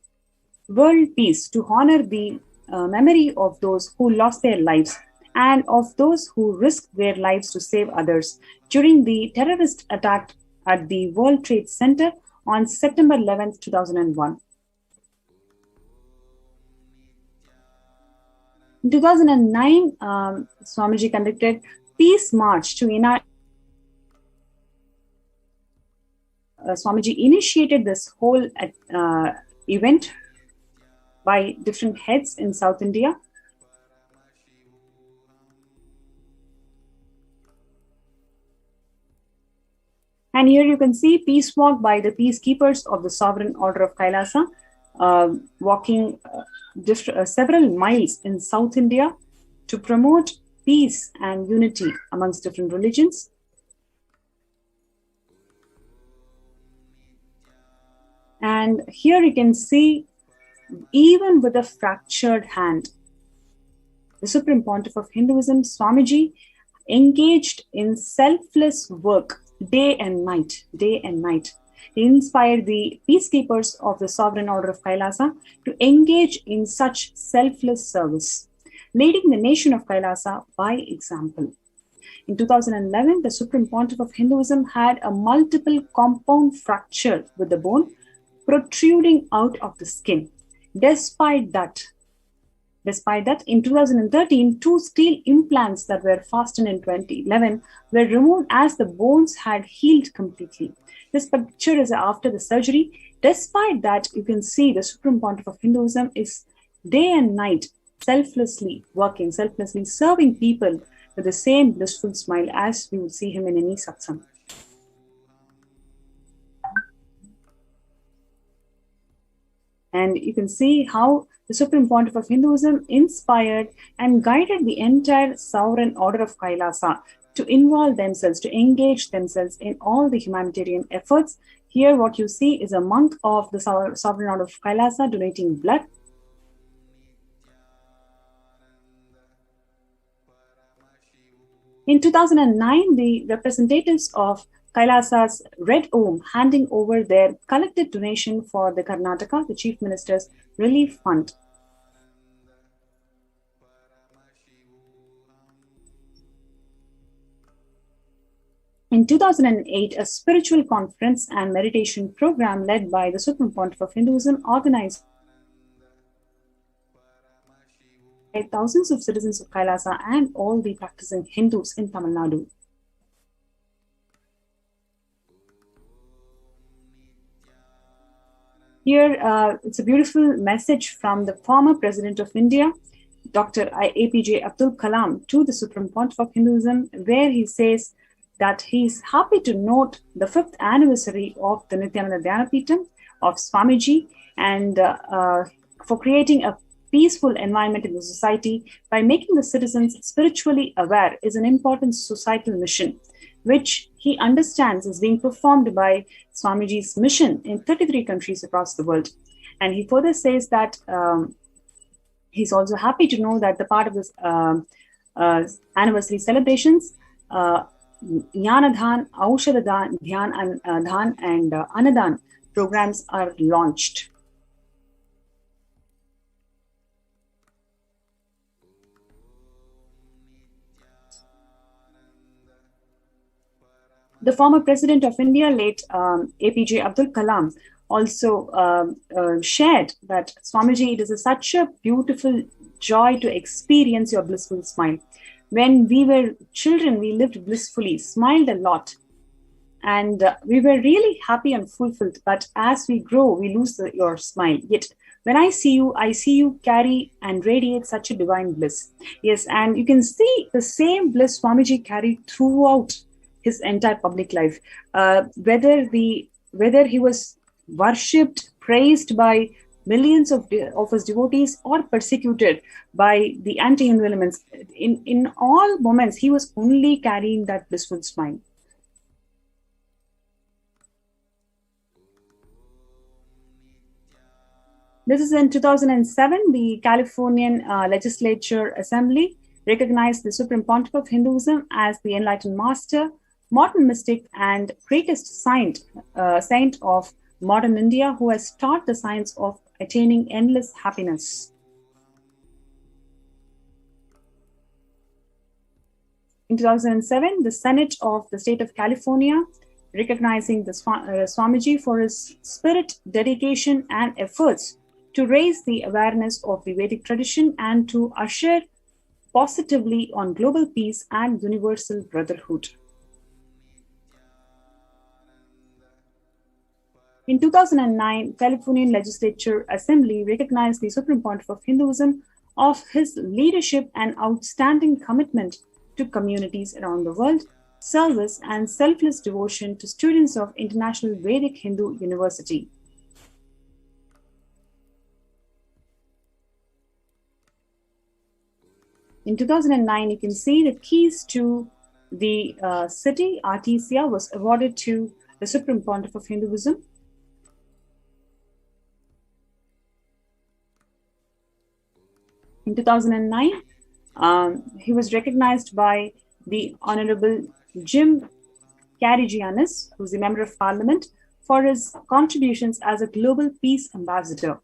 world peace to honor the memory of those who lost their lives and of those who risked their lives to save others during the terrorist attack at the World Trade Center on September 11, 2001. In 2009, Swamiji conducted Peace March to unite. Swamiji initiated this whole event by different heads in South India. And here you can see peace walk by the peacekeepers of the Sovereign Order of Kailasa, walking several miles in South India to promote peace and unity amongst different religions. And here you can see, even with a fractured hand, the Supreme Pontiff of Hinduism, Swamiji, engaged in selfless work day and night, day and night. He inspired the peacekeepers of the Sovereign Order of Kailasa to engage in such selfless service, leading the nation of Kailasa by example. In 2011, the Supreme Pontiff of Hinduism had a multiple compound fracture with the bone protruding out of the skin. Despite that, in 2013, 2 steel implants that were fastened in 2011 were removed as the bones had healed completely. This picture is after the surgery. Despite that, you can see the Supreme Pontiff of Hinduism is day and night selflessly working, selflessly serving people with the same blissful smile as we would see him in any satsang. And you can see how the Supreme Pontiff of Hinduism inspired and guided the entire Sovereign Order of Kailasa to involve themselves, to engage themselves in all the humanitarian efforts. Here what you see is a monk of the Sovereign Order of Kailasa donating blood. In 2009, the representatives of Kailasa's Red Om handing over their collected donation for the Karnataka, the Chief Minister's Relief Fund. In 2008, a spiritual conference and meditation program led by the Supreme Pontiff of Hinduism organized by thousands of citizens of Kailasa and all the practicing Hindus in Tamil Nadu. Here, it's a beautiful message from the former President of India, Dr. APJ Abdul Kalam, to the Supreme Pontiff of Hinduism, where he says that he is happy to note the 5th anniversary of the Nithyananda Dhyanapitham of Swamiji and for creating a peaceful environment in the society by making the citizens spiritually aware is an important societal mission, which he understands is being performed by Swamiji's mission in 33 countries across the world. And he further says that he's also happy to know that the part of this anniversary celebrations, Jnanadhan, Aushadadhan, Dhyan and Anadan programs are launched. The former President of India, late APJ Abdul Kalam, also shared that Swamiji, it is such a beautiful joy to experience your blissful smile. When we were children, we lived blissfully, smiled a lot, and we were really happy and fulfilled. But as we grow, we lose your smile. Yet when I see you carry and radiate such a divine bliss. Yes, and you can see the same bliss Swamiji carried throughout his entire public life. Whether he was worshipped, praised by millions of his devotees or persecuted by the anti-Hindu elements, in all moments, he was only carrying that blissful smile. This is in 2007, the Californian Legislature Assembly recognized the Supreme Pontiff of Hinduism as the enlightened master, modern mystic, and greatest saint of modern India, who has taught the science of attaining endless happiness. In 2007, the Senate of the state of California, recognizing the Swamiji for his spirit, dedication, and efforts to raise the awareness of the Vedic tradition and to usher positively on global peace and universal brotherhood. In 2009, Californian Legislature Assembly recognized the Supreme Pontiff of Hinduism of his leadership and outstanding commitment to communities around the world, service and selfless devotion to students of International Vedic Hindu University. In 2009, you can see the keys to the city, Artesia, was awarded to the Supreme Pontiff of Hinduism. In 2009, he was recognized by the Honorable Jim Karigiannis, who's the Member of Parliament, for his contributions as a Global Peace Ambassador.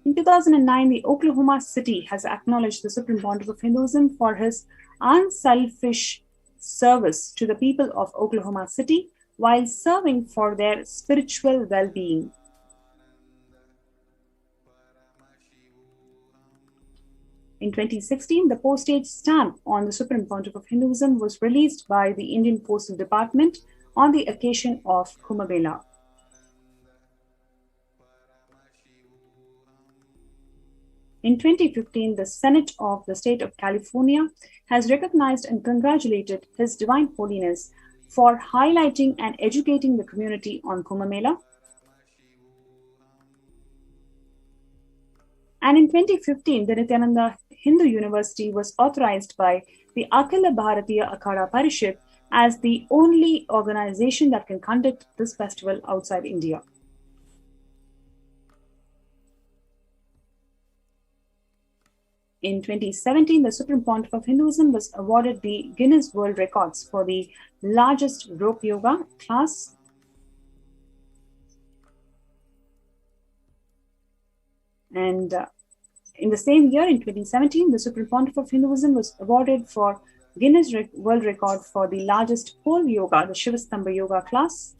In 2009, the Oklahoma City has acknowledged the Supreme Pontiff of Hinduism for his unselfish service to the people of Oklahoma City while serving for their spiritual well-being. In 2016, the postage stamp on the Supreme Pontiff of Hinduism was released by the Indian Postal Department on the occasion of Kumbh Mela. In 2015, the Senate of the State of California has recognized and congratulated His Divine Holiness for highlighting and educating the community on Kumbh Mela. And in 2015, the Nithyananda Hindu University was authorized by the Akhila Bharatiya Akhada Parishad as the only organization that can conduct this festival outside India. In 2017, the Supreme Pontiff of Hinduism was awarded the Guinness World Records for the largest rope yoga class. And in the same year, in 2017, the Supreme Pontiff of Hinduism was awarded for Guinness World Record for the largest pole yoga, the Shivastamba Yoga class.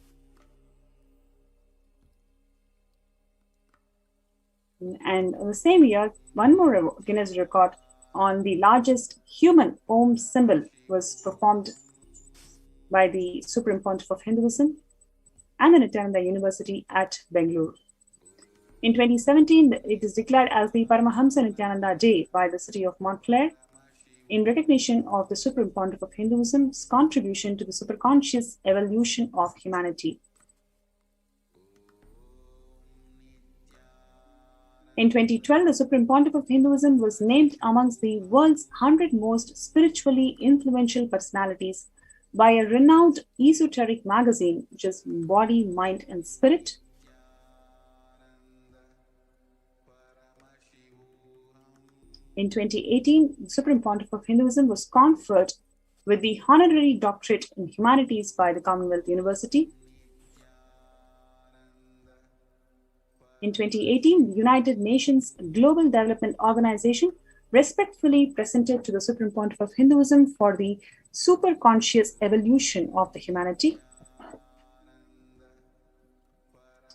And in the same year, one more Guinness record on the largest human Om symbol was performed by the Supreme Pontiff of Hinduism and the Nithyananda University at Bangalore. In 2017, it is declared as the Paramahamsa Nithyananda Day by the city of Montclair in recognition of the Supreme Pontiff of Hinduism's contribution to the superconscious evolution of humanity. In 2012, the Supreme Pontiff of Hinduism was named amongst the world's 100 most spiritually influential personalities by a renowned esoteric magazine, which is Body, Mind and Spirit. In 2018, the Supreme Pontiff of Hinduism was conferred with the honorary doctorate in humanities by the Commonwealth University. In 2018, the United Nations Global Development Organization respectfully presented to the Supreme Pontiff of Hinduism for the superconscious evolution of the humanity.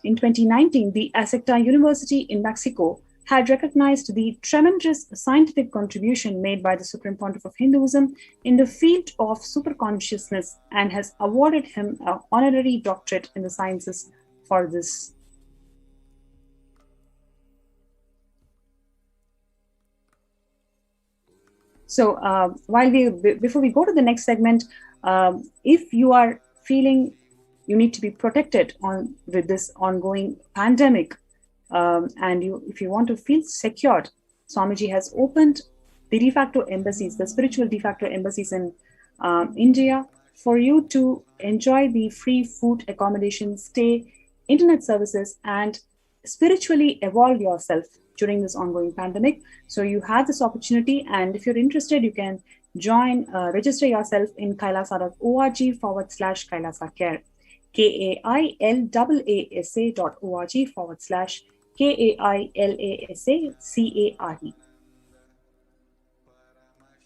In 2019, the Azteca University in Mexico had recognized the tremendous scientific contribution made by the Supreme Pontiff of Hinduism in the field of superconsciousness and has awarded him an honorary doctorate in the sciences for this. So before we go to the next segment, if you are feeling you need to be protected with this ongoing pandemic, and if you want to feel secured, Swamiji has opened the de facto embassies, the spiritual de facto embassies in India, for you to enjoy the free food, accommodation, stay, internet services, and spiritually evolve yourself during this ongoing pandemic. So you have this opportunity, and if you're interested, you can join, register yourself in kailasa.org/Kailasa Care, KAILASA.org/KAILASACARE.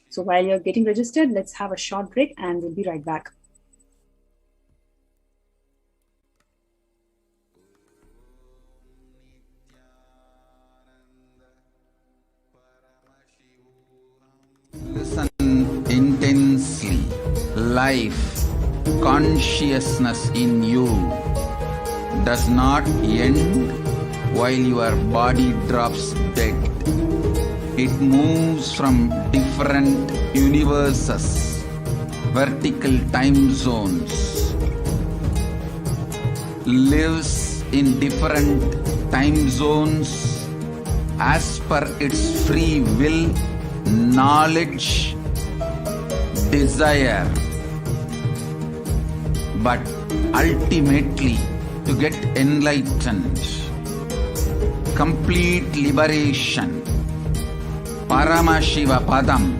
So while you're getting registered, let's have a short break and we'll be right back. Listen intensely. Life, consciousness in you does not end while your body drops dead. It moves from different universes, vertical time zones, lives in different time zones as per its free will, knowledge, desire, but ultimately to get enlightened. complete liberation, Paramashiva Padam,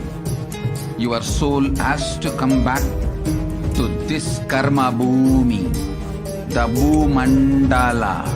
your soul has to come back to this karma bhumi, the Bhumandala.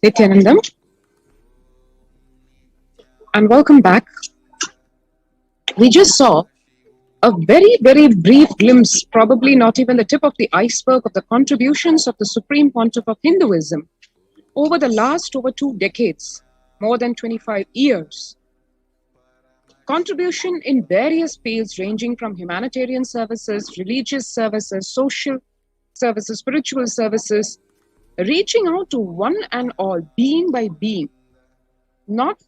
Nithyanandam, and welcome back. We just saw a very, very brief glimpse, probably not even the tip of the iceberg, of the contributions of the Supreme Pontiff of Hinduism over the last over 2 decades, more than 25 years. Contribution in various fields ranging from humanitarian services, religious services, social services, spiritual services, reaching out to one and all, being by being, not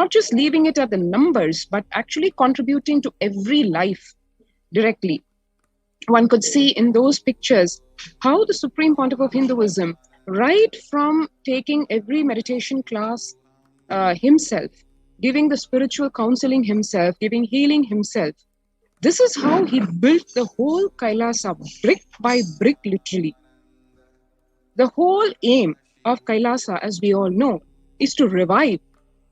just leaving it at the numbers, but actually contributing to every life directly. One could see in those pictures how the Supreme Pontiff of Hinduism, right from taking every meditation class himself, giving the spiritual counseling himself, giving healing himself, this is how he built the whole Kailasa, brick by brick, literally. The whole aim of Kailasa, as we all know, is to revive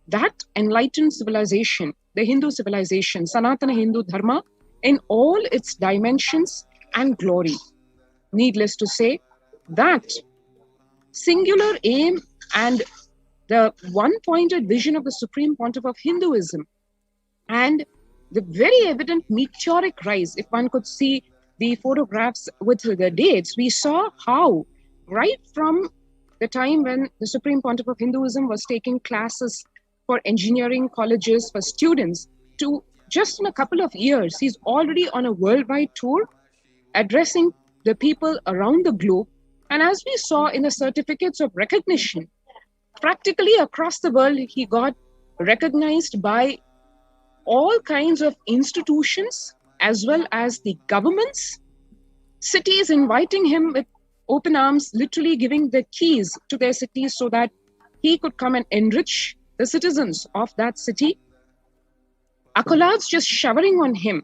that enlightened civilization, the Hindu civilization, Sanatana Hindu Dharma, in all its dimensions and glory. Needless to say, that singular aim and the one-pointed vision of the Supreme Pontiff of Hinduism and the very evident meteoric rise, if one could see the photographs with the dates, we saw how right from the time when the Supreme Pontiff of Hinduism was taking classes for engineering colleges for students to just in a couple of years, he's already on a worldwide tour addressing the people around the globe. And as we saw in the certificates of recognition, practically across the world, he got recognized by all kinds of institutions as well as the governments, cities inviting him with open arms, literally giving the keys to their cities so that he could come and enrich the citizens of that city. Accolades just showering on him.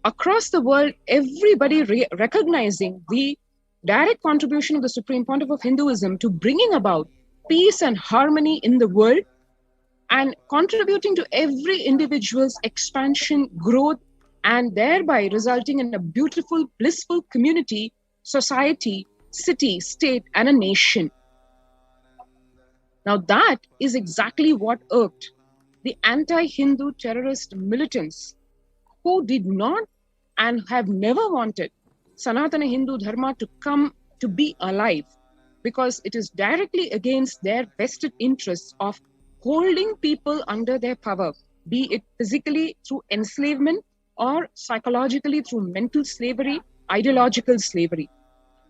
Across the world, everybody recognizing the direct contribution of the Supreme Pontiff of Hinduism to bringing about peace and harmony in the world and contributing to every individual's expansion, growth, and thereby resulting in a beautiful, blissful community, society, city, state, and a nation. Now that is exactly what irked the anti-Hindu terrorist militants who did not and have never wanted Sanatana Hindu Dharma to come to be alive, because it is directly against their vested interests of holding people under their power, be it physically through enslavement or psychologically through mental slavery, ideological slavery.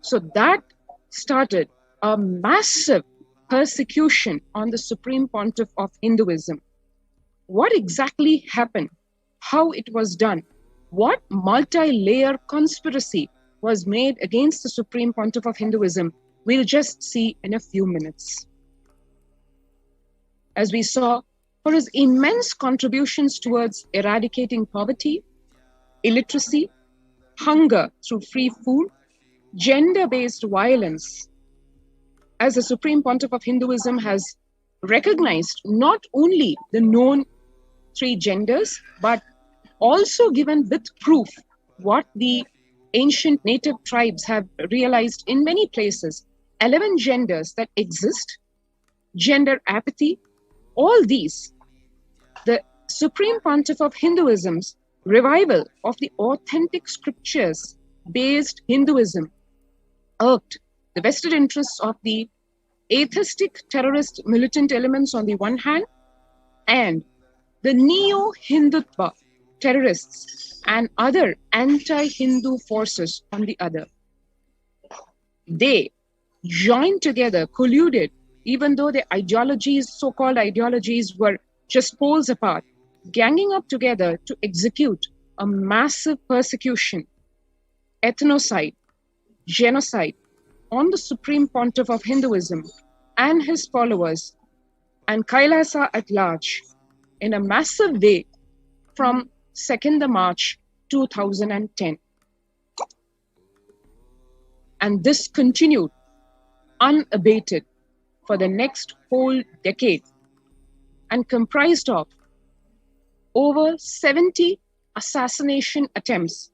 So that started a massive persecution on the Supreme Pontiff of Hinduism. What exactly happened? How it was done? What multi-layer conspiracy was made against the Supreme Pontiff of Hinduism? We'll just see in a few minutes. As we saw, for his immense contributions towards eradicating poverty, illiteracy, hunger through free food, gender-based violence, as the Supreme Pontiff of Hinduism has recognized not only the known 3 genders, but also given with proof what the ancient native tribes have realized in many places, 11 genders that exist, gender apathy, all these. The Supreme Pontiff of Hinduism's revival of the authentic scriptures-based Hinduism irked the vested interests of the atheistic terrorist militant elements on the one hand, and the neo-Hindutva terrorists and other anti-Hindu forces on the other. They joined together, colluded, even though their ideologies, so-called ideologies, were just poles apart. ganging up together to execute a massive persecution, ethnocide, genocide on the Supreme Pontiff of Hinduism and his followers and Kailasa at large in a massive way from 2nd March 2010. And this continued unabated for the next whole decade and comprised of over 70 assassination attempts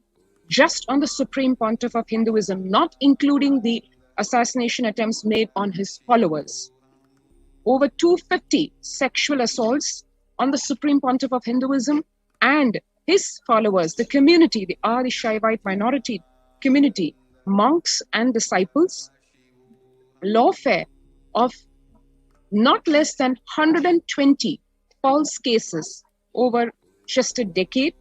just on the Supreme Pontiff of Hinduism, not including the assassination attempts made on his followers. Over 250 sexual assaults on the Supreme Pontiff of Hinduism and his followers, the community, the Adi Shaivite minority community, monks and disciples. Lawfare of not less than 120 false cases over just a decade.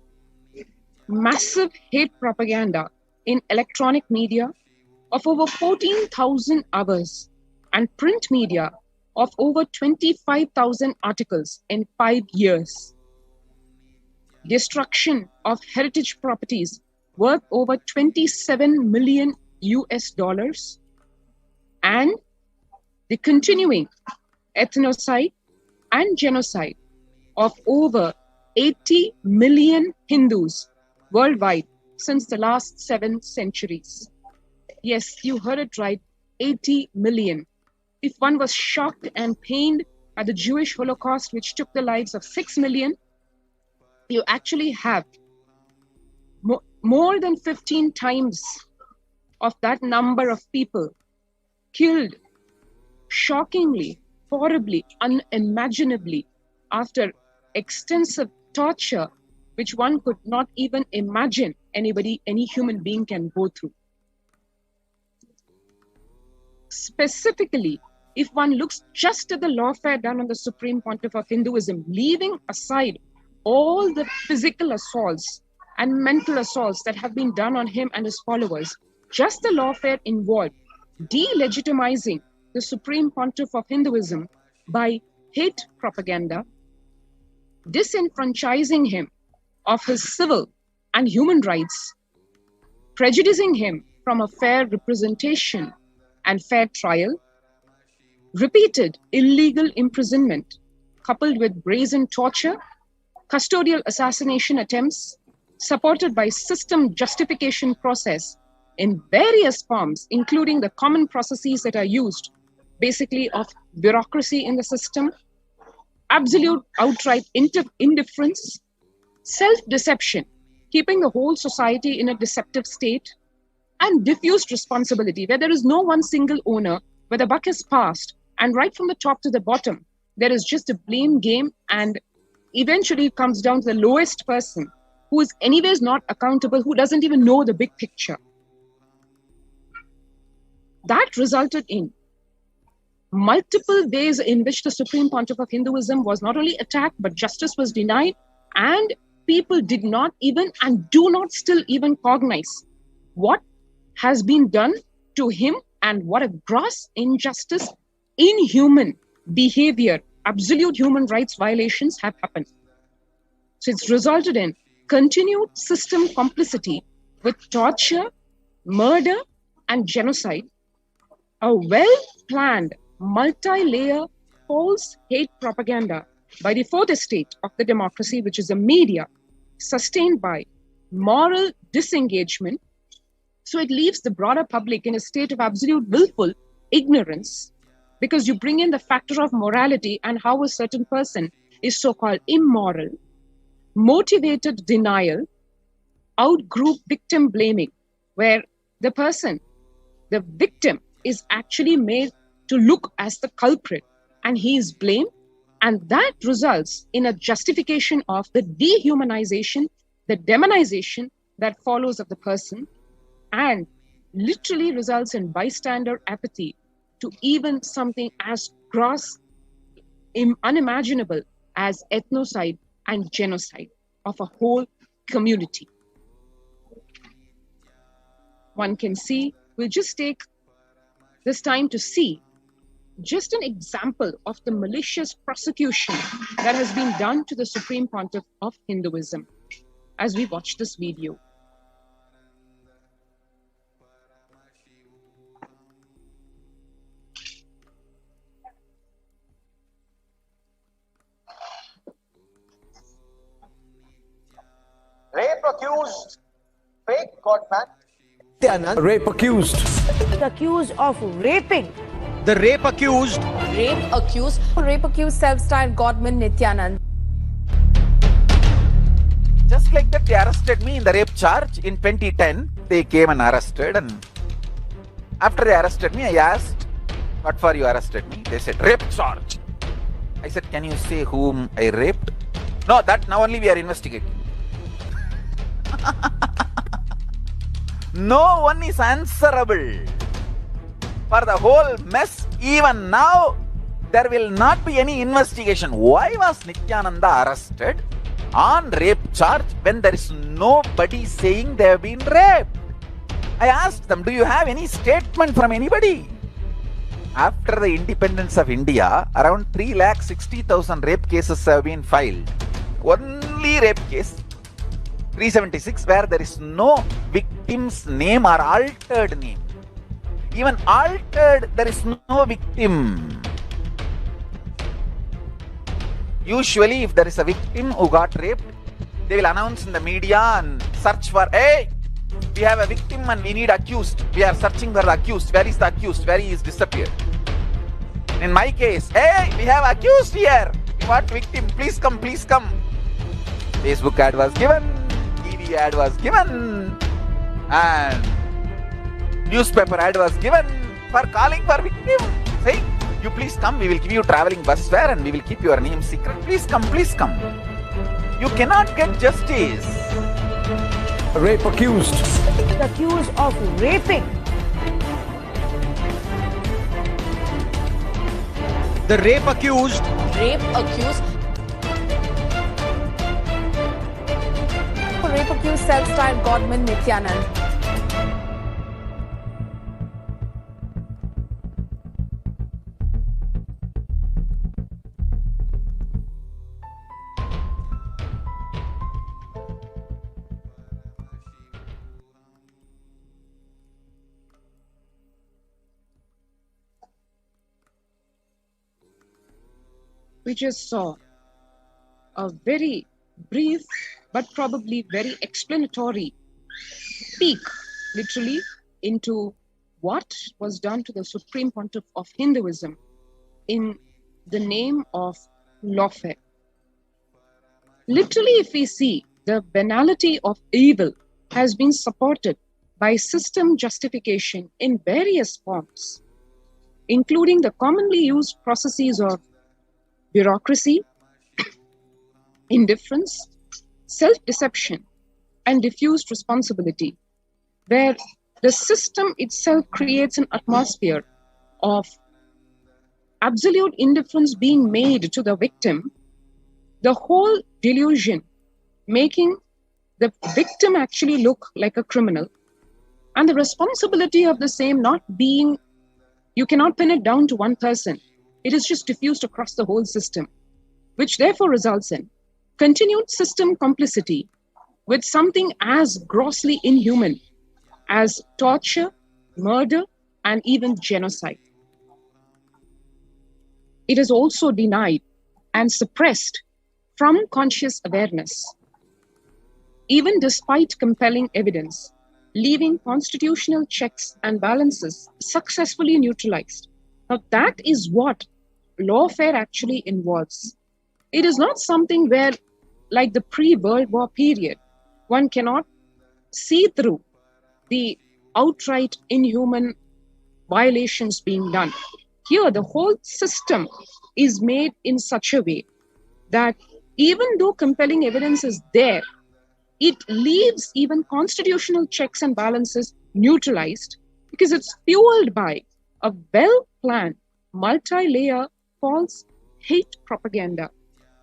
Massive hate propaganda in electronic media of over 14,000 hours and print media of over 25,000 articles in 5 years. Destruction of heritage properties worth over 27 million US dollars, and the continuing ethnocide and genocide of over 80 million Hindus worldwide since the last 7 centuries. Yes, you heard it right, 80 million. If one was shocked and pained at the Jewish Holocaust, which took the lives of 6 million, you actually have more than 15 times of that number of people killed shockingly, horribly, unimaginably after extensive torture, which one could not even imagine any human being can go through. Specifically, if one looks just at the lawfare done on the Supreme Pontiff of Hinduism, leaving aside all the physical assaults and mental assaults that have been done on him and his followers, just the lawfare involved delegitimizing the Supreme Pontiff of Hinduism by hate propaganda, disenfranchising him of his civil and human rights, prejudicing him from a fair representation and fair trial, repeated illegal imprisonment coupled with brazen torture, custodial assassination attempts, supported by system justification process in various forms, including the common processes that are used, basically of bureaucracy in the system, absolute outright indifference, self-deception, keeping the whole society in a deceptive state, and diffused responsibility, where there is no one single owner, where the buck is passed, and right from the top to the bottom, there is just a blame game, and eventually it comes down to the lowest person, who is anyways not accountable, who doesn't even know the big picture. That resulted in multiple ways in which the Supreme Pontiff of Hinduism was not only attacked, but justice was denied, and people did not even and do not still even cognize what has been done to him and what a gross injustice, inhuman behavior, absolute human rights violations have happened. So it's resulted in continued system complicity with torture, murder, and genocide, a well-planned, multi-layer false hate propaganda by the fourth estate of the democracy, which is the media, sustained by moral disengagement. So it leaves the broader public in a state of absolute willful ignorance, because you bring in the factor of morality and how a certain person is so-called immoral, motivated denial, out-group victim blaming, where the person, the victim, is actually made to look as the culprit and he is blamed, and that results in a justification of the dehumanization, the demonization that follows of the person, and literally results in bystander apathy to even something as gross, unimaginable as ethnocide and genocide of a whole community. One can see, we'll just take this time to see just an example of the malicious prosecution that has been done to the Supreme Pontiff of Hinduism as we watch this video. Rape accused, fake godman. Rape accused. Accused of raping. The rape accused. Rape accused self-styled godman Nithyananda. Just like that, they arrested me in the rape charge in 2010. They came and arrested, and after they arrested me, I asked, "What for you arrested me?" They said, "Rape charge." I said, "Can you say whom I raped?" "No, that now only we are investigating." No one is answerable for the whole mess. Even now, there will not be any investigation. Why was Nithyananda arrested on rape charge when there is nobody saying they have been raped? I asked them, do you have any statement from anybody? After the independence of India, around 3,60,000 rape cases have been filed. Only rape case 376 where there is no victim's name or altered name. Even altered, there is no victim. Usually, if there is a victim who got raped, they will announce in the media and search for, "Hey, we have a victim and we need accused. We are searching for the accused. Where is the accused? Where he is disappeared?" In my case, "Hey, we have accused here. What victim? Please come, please come." Facebook ad was given, TV ad was given, and newspaper ad was given for calling for victim, saying, "You please come, we will give you traveling bus fare and we will keep your name secret. Please come, please come." You cannot get justice. Rape accused. Accused of raping. The rape accused. Rape accused self-styled godman Nithyananda. We just saw a very brief but probably very explanatory peek, literally, into what was done to the Supreme Pontiff of Hinduism in the name of lawfare. Literally, if we see, the banality of evil has been supported by system justification in various forms, including the commonly used processes of bureaucracy, indifference, self-deception, and diffused responsibility, where the system itself creates an atmosphere of absolute indifference being made to the victim, the whole delusion making the victim actually look like a criminal, and the responsibility of the same not being, you cannot pin it down to one person. It is just diffused across the whole system, which therefore results in continued system complicity with something as grossly inhuman as torture, murder, and even genocide. It is also denied and suppressed from conscious awareness, even despite compelling evidence, leaving constitutional checks and balances successfully neutralized. Now, that is what lawfare actually involves. It is not something where, like the pre-World War period, one cannot see through the outright inhuman violations being done. Here, the whole system is made in such a way that even though compelling evidence is there, it leaves even constitutional checks and balances neutralized because it's fueled by a well-planned, multi-layer false hate propaganda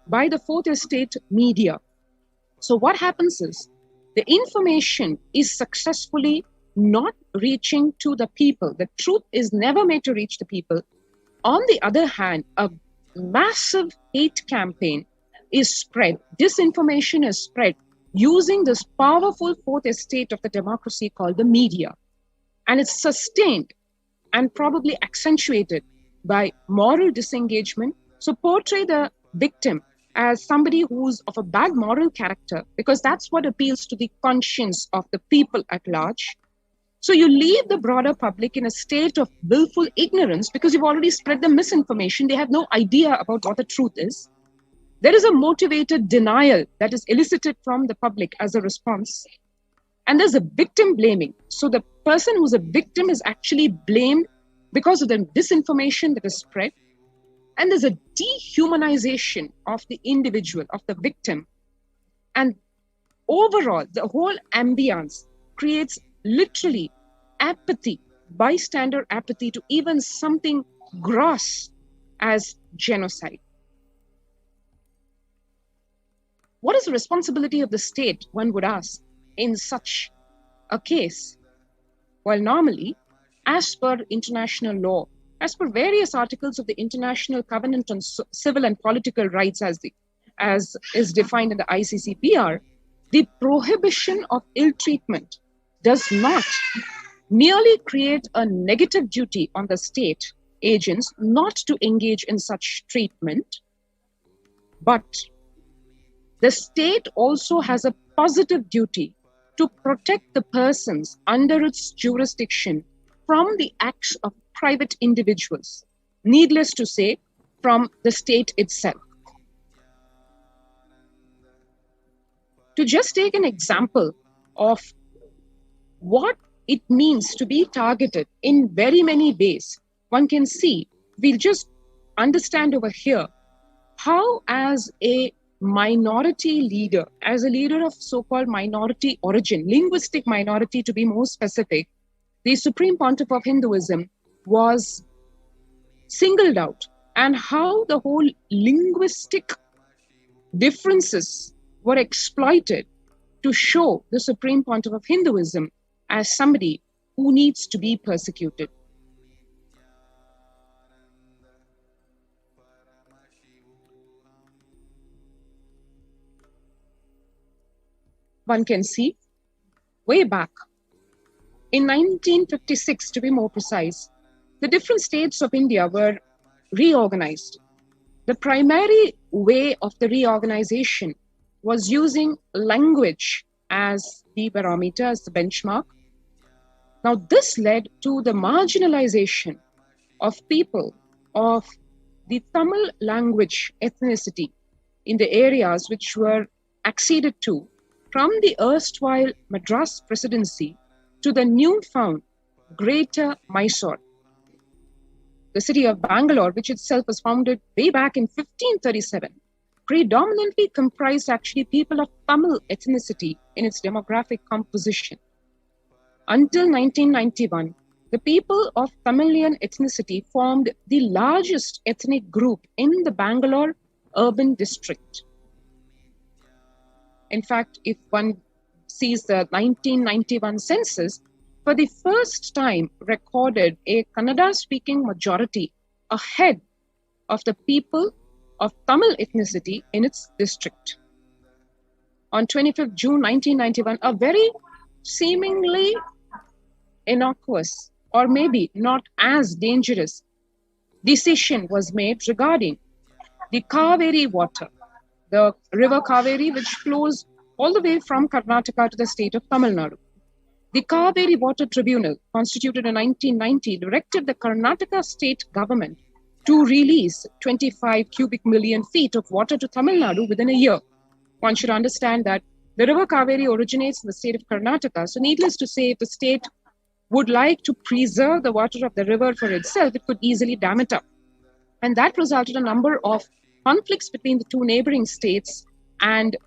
by the fourth estate media. So what happens is the information is successfully not reaching to the people. The truth is never made to reach the people. On the other hand, a massive hate campaign is spread, disinformation is spread using this powerful fourth estate of the democracy called the media. And it's sustained and probably accentuated by moral disengagement. So portray the victim as somebody who's of a bad moral character, because that's what appeals to the conscience of the people at large. So you leave the broader public in a state of willful ignorance because you've already spread the misinformation. They have no idea about what the truth is. There is a motivated denial that is elicited from the public as a response. And there's a victim blaming. So the person who's a victim is actually blamed because of the disinformation that is spread. And there's a dehumanization of the individual, of the victim. And overall, the whole ambience creates literally apathy, bystander apathy to even something gross as genocide. What is the responsibility of the state, one would ask, in such a case? Well, normally, as per international law, as per various articles of the International Covenant on Civil and Political Rights as is defined in the ICCPR, the prohibition of ill treatment does not merely create a negative duty on the state agents not to engage in such treatment, but the state also has a positive duty to protect the persons under its jurisdiction from the acts of private individuals, needless to say, from the state itself. To just take an example of what it means to be targeted in very many ways, one can see, we'll just understand over here how as a minority leader, as a leader of so-called minority origin, linguistic minority to be more specific, the Supreme Pontiff of Hinduism was singled out, and how the whole linguistic differences were exploited to show the Supreme Pontiff of Hinduism as somebody who needs to be persecuted. One can see way back in 1956, to be more precise, the different states of India were reorganized. The primary way of the reorganization was using language as the barometer, as the benchmark. Now, this led to the marginalization of people of the Tamil language ethnicity in the areas which were acceded to from the erstwhile Madras Presidency to the newfound Greater Mysore. The city of Bangalore, which itself was founded way back in 1537, predominantly comprised actually people of Tamil ethnicity in its demographic composition. Until 1991, the people of Tamilian ethnicity formed the largest ethnic group in the Bangalore urban district. In fact, if one sees the 1991 census, for the first time recorded a Kannada-speaking majority ahead of the people of Tamil ethnicity in its district. On 25th June 1991, a very seemingly innocuous or maybe not as dangerous decision was made regarding the Kaveri water, the river Kaveri, which flows all the way from Karnataka to the state of Tamil Nadu. The Kaveri Water Tribunal, constituted in 1990, directed the Karnataka state government to release 25 cubic million feet of water to Tamil Nadu within a year. One should understand that the river Kaveri originates in the state of Karnataka. So needless to say, if the state would like to preserve the water of the river for itself, it could easily dam it up. And that resulted in a number of conflicts between the two neighboring states. And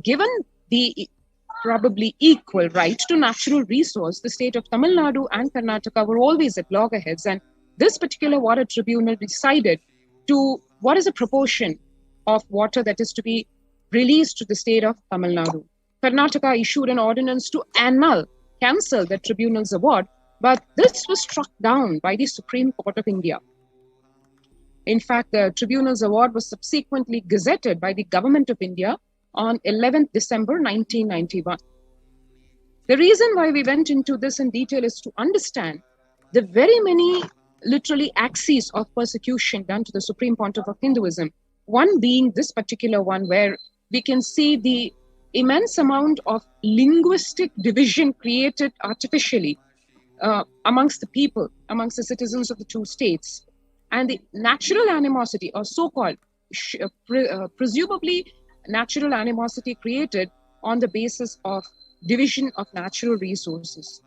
given the probably equal right to natural resource, the state of Tamil Nadu and Karnataka were always at loggerheads. And this particular water tribunal decided to what is the proportion of water that is to be released to the state of Tamil Nadu. Karnataka issued an ordinance to cancel the tribunal's award, but this was struck down by the Supreme Court of India. In fact, the Tribunal's award was subsequently gazetted by the Government of India on 11th December 1991. The reason why we went into this in detail is to understand the very many literally axes of persecution done to the Supreme Pontiff of Hinduism, one being this particular one where we can see the immense amount of linguistic division created artificially amongst the people, amongst the citizens of the two states, and the natural animosity, or so-called presumably natural animosity created on the basis of division of natural resources.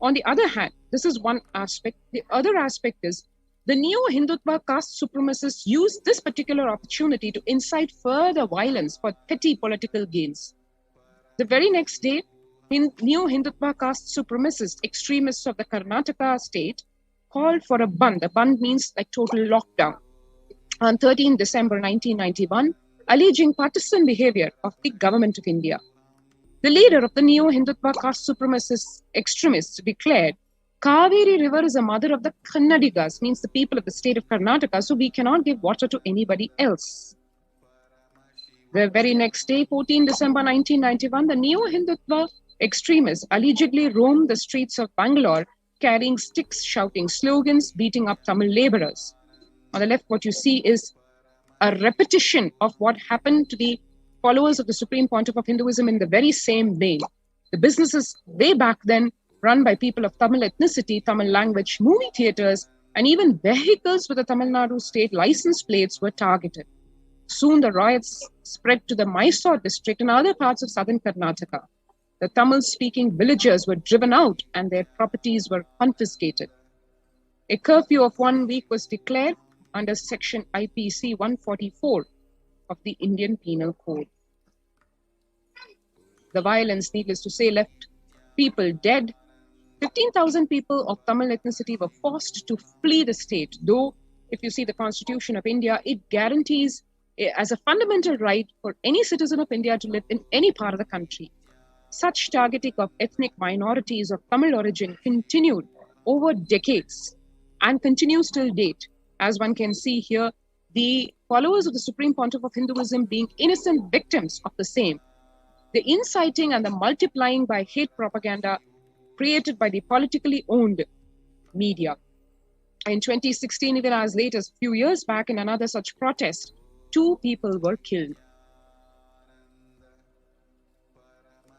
On the other hand, this is one aspect. The other aspect is the neo-Hindutva caste supremacists used this particular opportunity to incite further violence for petty political gains. The very next day, neo-Hindutva caste supremacist extremists of the Karnataka state called for a Bandh. A Bandh means like total lockdown. On 13 December 1991, alleging partisan behavior of the Government of India. The leader of the neo-Hindutva caste supremacist extremists declared, Kaveri River is a mother of the Kannadigas, means the people of the state of Karnataka, so we cannot give water to anybody else. The very next day, 14 December 1991, the neo-Hindutva extremists allegedly roamed the streets of Bangalore, carrying sticks, shouting slogans, beating up Tamil laborers. On the left, what you see is a repetition of what happened to the followers of the Supreme Pontiff of Hinduism in the very same vein. The businesses way back then run by people of Tamil ethnicity, Tamil language, movie theaters, and even vehicles with the Tamil Nadu state license plates were targeted. Soon the riots spread to the Mysore district and other parts of southern Karnataka. The Tamil-speaking villagers were driven out and their properties were confiscated. A curfew of 1 week was declared under section IPC 144 of the Indian Penal Code. The violence, needless to say, left people dead. 15,000 people of Tamil ethnicity were forced to flee the state, though if you see the Constitution of India, it guarantees as a fundamental right for any citizen of India to live in any part of the country. Such targeting of ethnic minorities of Tamil origin continued over decades and continues till date. As one can see here, the followers of the Supreme Pontiff of Hinduism being innocent victims of the same. The inciting and the multiplying by hate propaganda created by the politically owned media. In 2016, even as late as a few years back, in another such protest, 2 people were killed.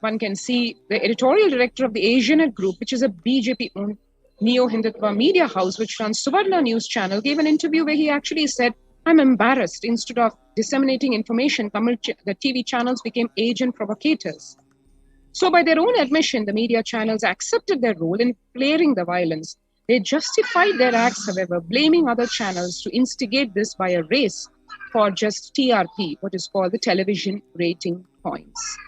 One can see the editorial director of the Asianet Group, which is a BJP-owned neo-Hindutva media house, which runs Suvarna News channel, gave an interview where he actually said, I'm embarrassed. Instead of disseminating information, the TV channels became agent provocators. So by their own admission, the media channels accepted their role in flaring the violence. They justified their acts, however, blaming other channels to instigate this by a race for just TRP, what is called the television rating points.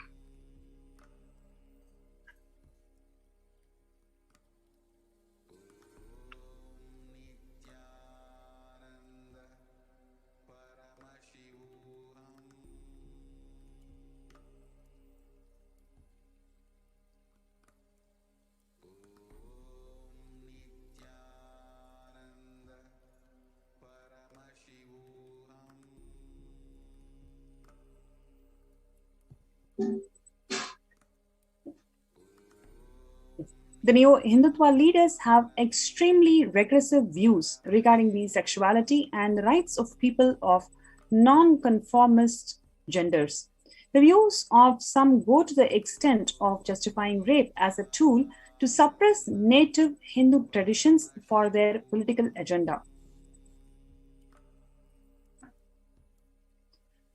The neo-Hindutva leaders have extremely regressive views regarding the sexuality and the rights of people of non-conformist genders. The views of some go to the extent of justifying rape as a tool to suppress native Hindu traditions for their political agenda.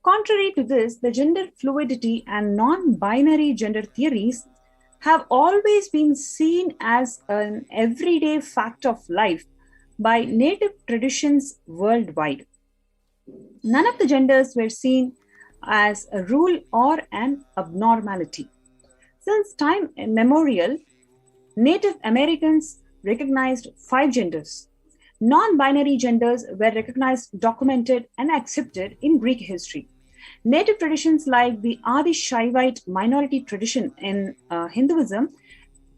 Contrary to this, the gender fluidity and non-binary gender theories have always been seen as an everyday fact of life by native traditions worldwide. None of the genders were seen as a rule or an abnormality. Since time immemorial, Native Americans recognized 5 genders. Non-binary genders were recognized, documented, and accepted in Greek history. Native traditions like the Adi Shaivite minority tradition in Hinduism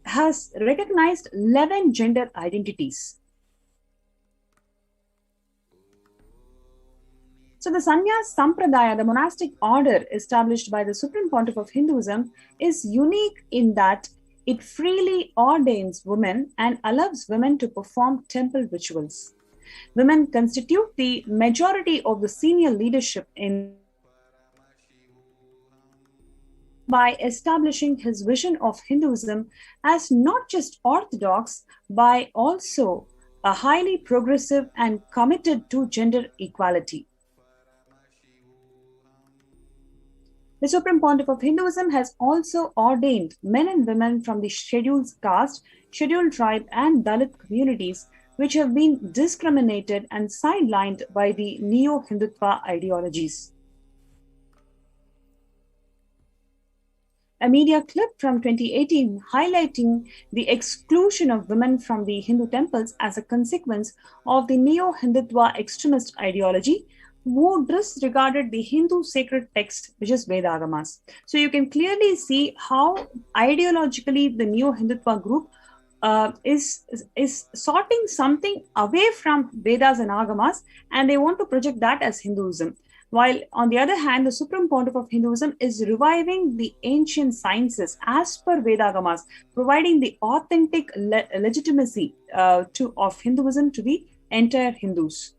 has recognized 11 gender identities. So the Sannyas Sampradaya, the monastic order established by the Supreme Pontiff of Hinduism, is unique in that it freely ordains women and allows women to perform temple rituals. Women constitute the majority of the senior leadership in by establishing his vision of Hinduism as not just orthodox, but also a highly progressive and committed to gender equality. The Supreme Pontiff of Hinduism has also ordained men and women from the scheduled caste, scheduled tribe, and Dalit communities, which have been discriminated and sidelined by the neo-Hindutva ideologies. A media clip from 2018 highlighting the exclusion of women from the Hindu temples as a consequence of the neo-Hindutva extremist ideology who disregarded the Hindu sacred text, which is Vedagamas. So you can clearly see how ideologically the neo-Hindutva group is sorting something away from Vedas and Agamas, and they want to project that as Hinduism. While on the other hand, the Supreme Pontiff of Hinduism is reviving the ancient sciences as per Vedagamas, providing the authentic legitimacy of Hinduism to the entire Hindus.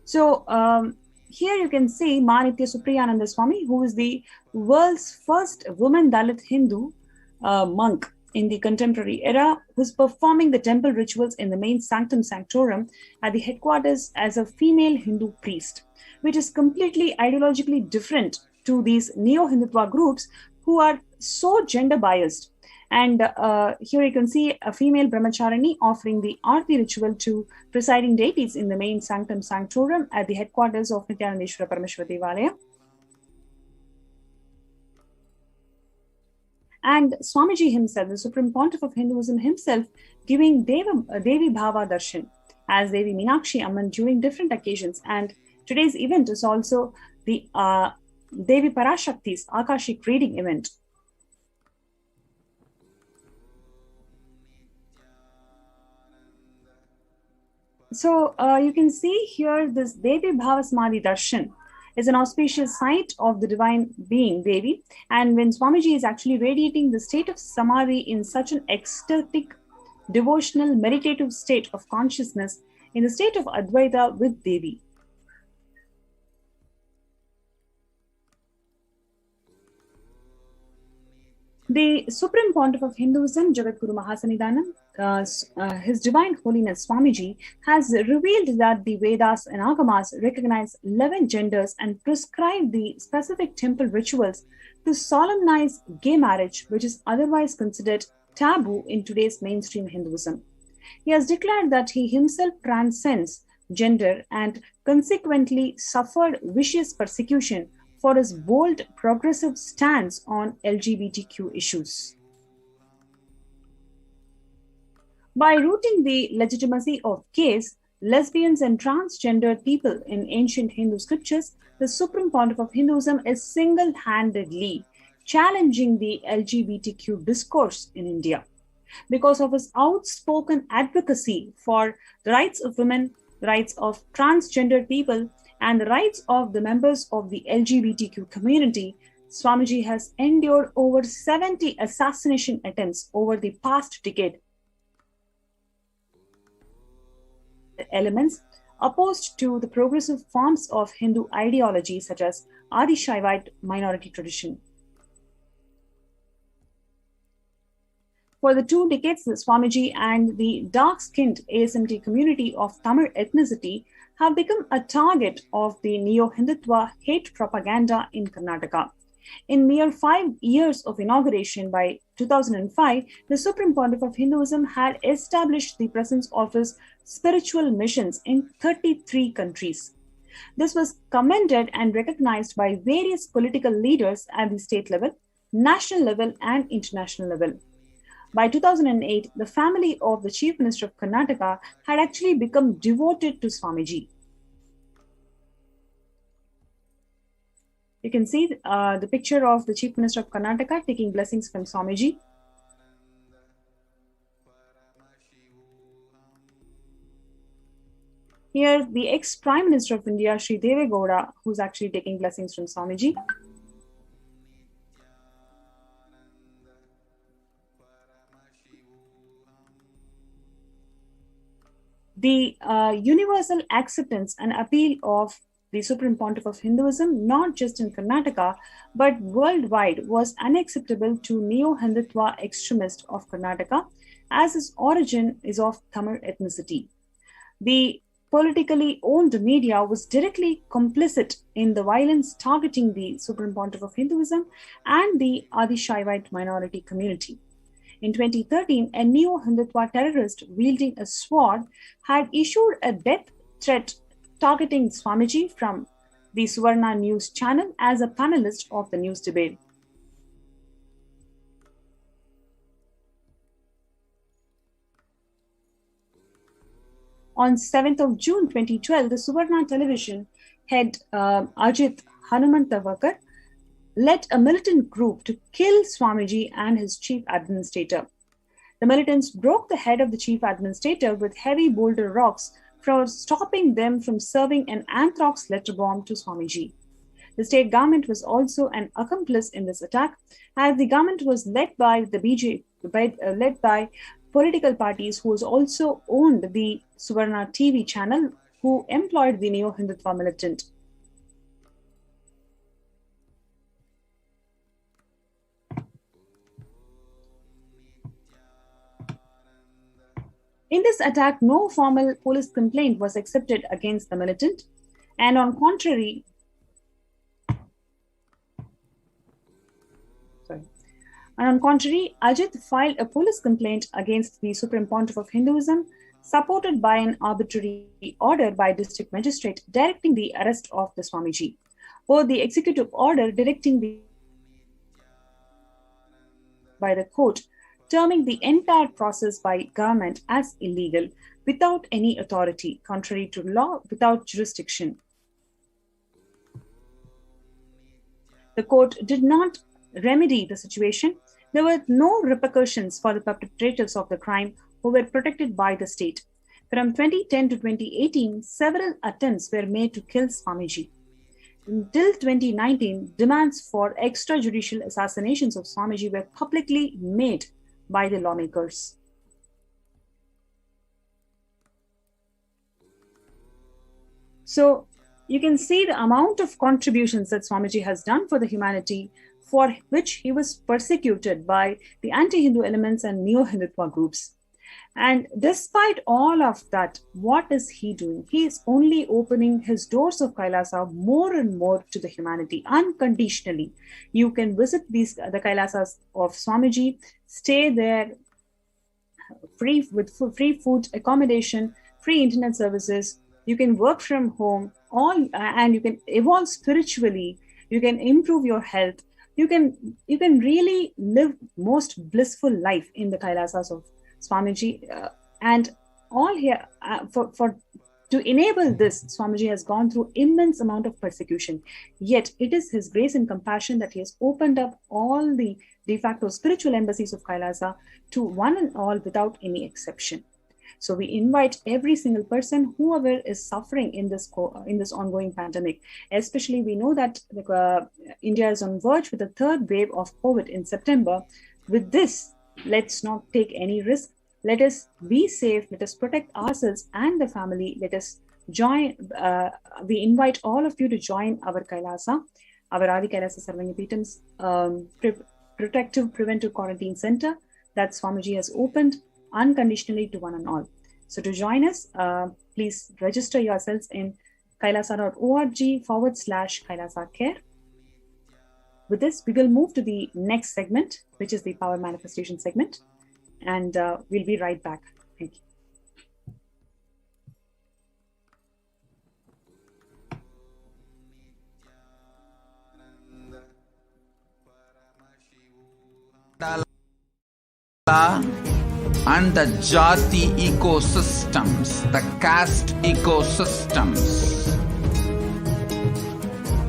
So here you can see Manitya Supriyananda Swami, who is the world's first woman Dalit Hindu monk in the contemporary era, who is performing the temple rituals in the main sanctum sanctorum at the headquarters as a female Hindu priest, which is completely ideologically different to these neo-Hindutva groups who are so gender biased. And here you can see a female brahmacharini offering the Aarti ritual to presiding deities in the main sanctum sanctorum at the headquarters of Nithyananda Paramashivam Devalaya. And Swamiji himself, the Supreme Pontiff of Hinduism himself, giving Devi Bhava Darshan as Devi Meenakshi Amman during different occasions. And today's event is also the Devi Parashakti's Akashic reading event. So you can see here this Devi Bhavasmadhi Darshan is an auspicious sight of the divine being Devi, and when Swamiji is actually radiating the state of Samadhi in such an ecstatic, devotional, meditative state of consciousness in the state of Advaita with Devi. The Supreme Pontiff of Hinduism, Jagadguru Mahasannidhanam, His Divine Holiness Swamiji, has revealed that the Vedas and Agamas recognize 11 genders and prescribe the specific temple rituals to solemnize gay marriage, which is otherwise considered taboo in today's mainstream Hinduism. He has declared that he himself transcends gender and consequently suffered vicious persecution for his bold, progressive stance on LGBTQ issues. By rooting the legitimacy of gays, lesbians, and transgendered people in ancient Hindu scriptures, the Supreme Pontiff of Hinduism is single-handedly challenging the LGBTQ discourse in India. Because of his outspoken advocacy for the rights of women, the rights of transgendered people, and the rights of the members of the LGBTQ community, Swamiji has endured over 70 assassination attempts over the past decade. Elements opposed to the progressive forms of Hindu ideology such as Adi Shaivite minority tradition. For the 2 decades, Swamiji and the dark-skinned ASMT community of Tamil ethnicity have become a target of the neo-Hindutva hate propaganda in Karnataka. In mere 5 years of inauguration by 2005, the Supreme Pontiff of Hinduism had established the presence of his spiritual missions in 33 countries. This was commended and recognized by various political leaders at the state level, national level, and international level. By 2008, the family of the Chief Minister of Karnataka had actually become devoted to Swamiji. You can see the picture of the Chief Minister of Karnataka taking blessings from Swamiji. Here, the ex-Prime Minister of India, Sri Deve Gowda, who's actually taking blessings from Swamiji. The universal acceptance and appeal of the Supreme Pontiff of Hinduism, not just in Karnataka, but worldwide, was unacceptable to Neo-Hindutva extremist of Karnataka, as his origin is of Tamil ethnicity. The politically owned media was directly complicit in the violence targeting the Supreme Pontiff of Hinduism and the Adi Shaivite minority community. In 2013, a Neo-Hindutva terrorist wielding a sword had issued a death threat targeting Swamiji from the Suvarna News channel as a panelist of the news debate. On 7th of June 2012, the Suvarna television head Ajit Hanumantavakar led a militant group to kill Swamiji and his chief administrator. The militants broke the head of the chief administrator with heavy boulder rocks for stopping them from serving an anthrax letter bomb to Swamiji. The state government was also an accomplice in this attack, as the government was led by the BJP, led by political parties who also owned the Suvarna TV channel, who employed the Neo-Hindutva militant. In this attack, no formal police complaint was accepted against the militant, and on contrary, Ajit filed a police complaint against the Supreme Pontiff of Hinduism, supported by an arbitrary order by district magistrate directing the arrest of the Swamiji, or the executive order directing by the court, terming the entire process by government as illegal, without any authority, contrary to law, without jurisdiction. The court did not remedy the situation. There were no repercussions for the perpetrators of the crime, who were protected by the state. From 2010 to 2018, several attempts were made to kill Swamiji. Until 2019, demands for extrajudicial assassinations of Swamiji were publicly made by the lawmakers. So you can see the amount of contributions that Swamiji has done for the humanity, for which he was persecuted by the anti-Hindu elements and Neo-Hindutva groups. And despite all of that, what is he doing? He is only opening his doors of Kailasa more and more to the humanity, unconditionally. You can visit the Kailasas of Swamiji, stay there free with free food, accommodation, free internet services. You can work from home, and you can evolve spiritually. You can improve your health. You can really live most blissful life in the Kailasas of Swamiji, and all here to enable this, Swamiji has gone through immense amount of persecution. Yet it is his grace and compassion that he has opened up all the de facto spiritual embassies of Kailasa to one and all without any exception. So we invite every single person, whoever is suffering in this ongoing pandemic. Especially, we know that India is on verge with a third wave of COVID in September. With this, let's not take any risk. Let us be safe. Let us protect ourselves and the family. Let us join. We invite all of you to join our Kailasa, our Adi Kailasa Sarvanyapeetam's Protective Preventive Quarantine Center that Swamiji has opened unconditionally to one and all. So to join us, please register yourselves in kailasa.org/Kailasa Care. With this, we will move to the next segment, which is the Power Manifestation segment, and we'll be right back. Thank you. And the Jati ecosystems, the caste ecosystems,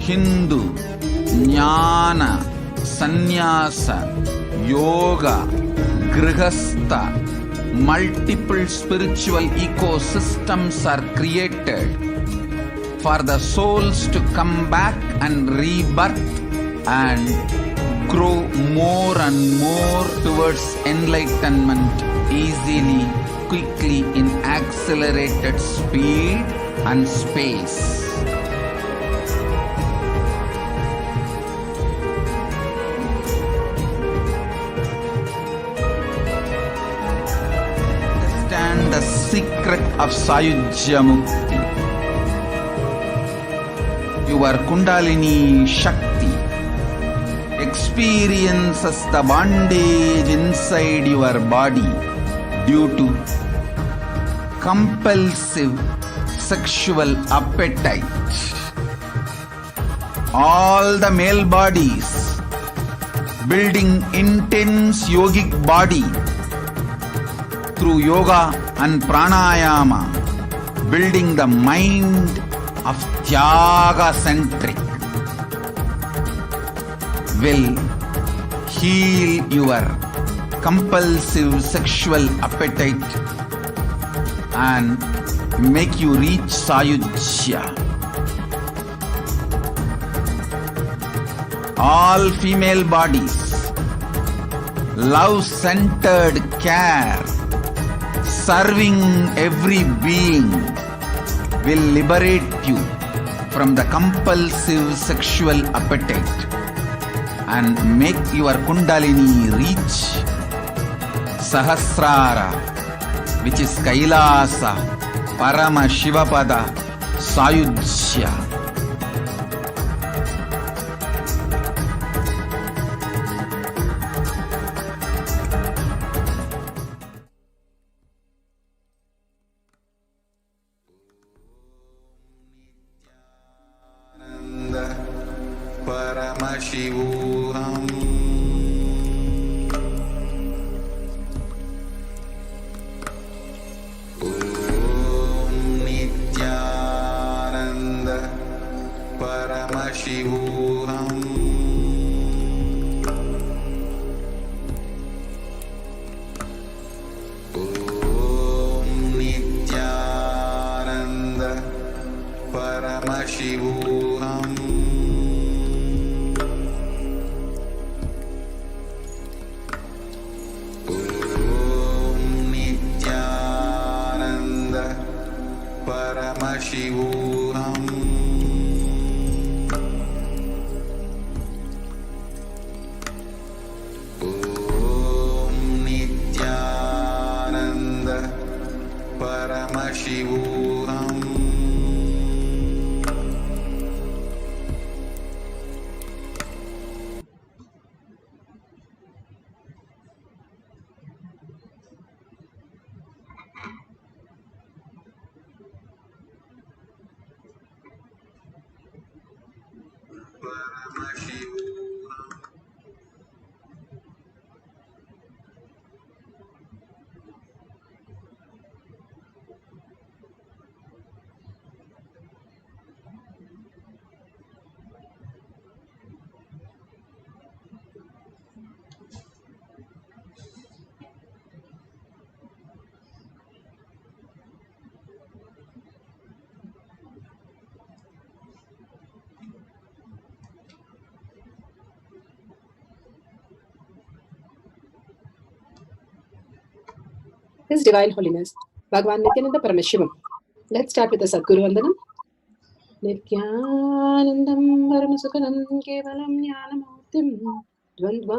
Hindu, Jnana, Sannyasa, Yoga, Grihastha, multiple spiritual ecosystems are created for the souls to come back and rebirth and grow more and more towards enlightenment easily, quickly, in accelerated speed and space. Understand the secret of Sayujya Mukti. Your Kundalini Shakti experiences the bondage inside your body due to compulsive sexual appetite. All the male bodies building intense yogic body through yoga and pranayama, building the mind of Tyaga-centric, will heal your compulsive sexual appetite and make you reach Sayujya. All female bodies, love-centered care, serving every being, will liberate you from the compulsive sexual appetite and make your Kundalini reach Sahasrara, which is Kailasa, Paramashivoham, Sayujya. Paramashivoham. Om Nithyananda Paramashivoham. Om Nithyananda Paramashivoham. Paramashivoham. Om Nithyananda Paramashivoham. His Divine Holiness, Bhagavan Nithyananda Paramashivam. Let's start with the Sadguru Vandanam. Nithyanandam Paramasukhanam Kevalam Jnanamurtim Dvandva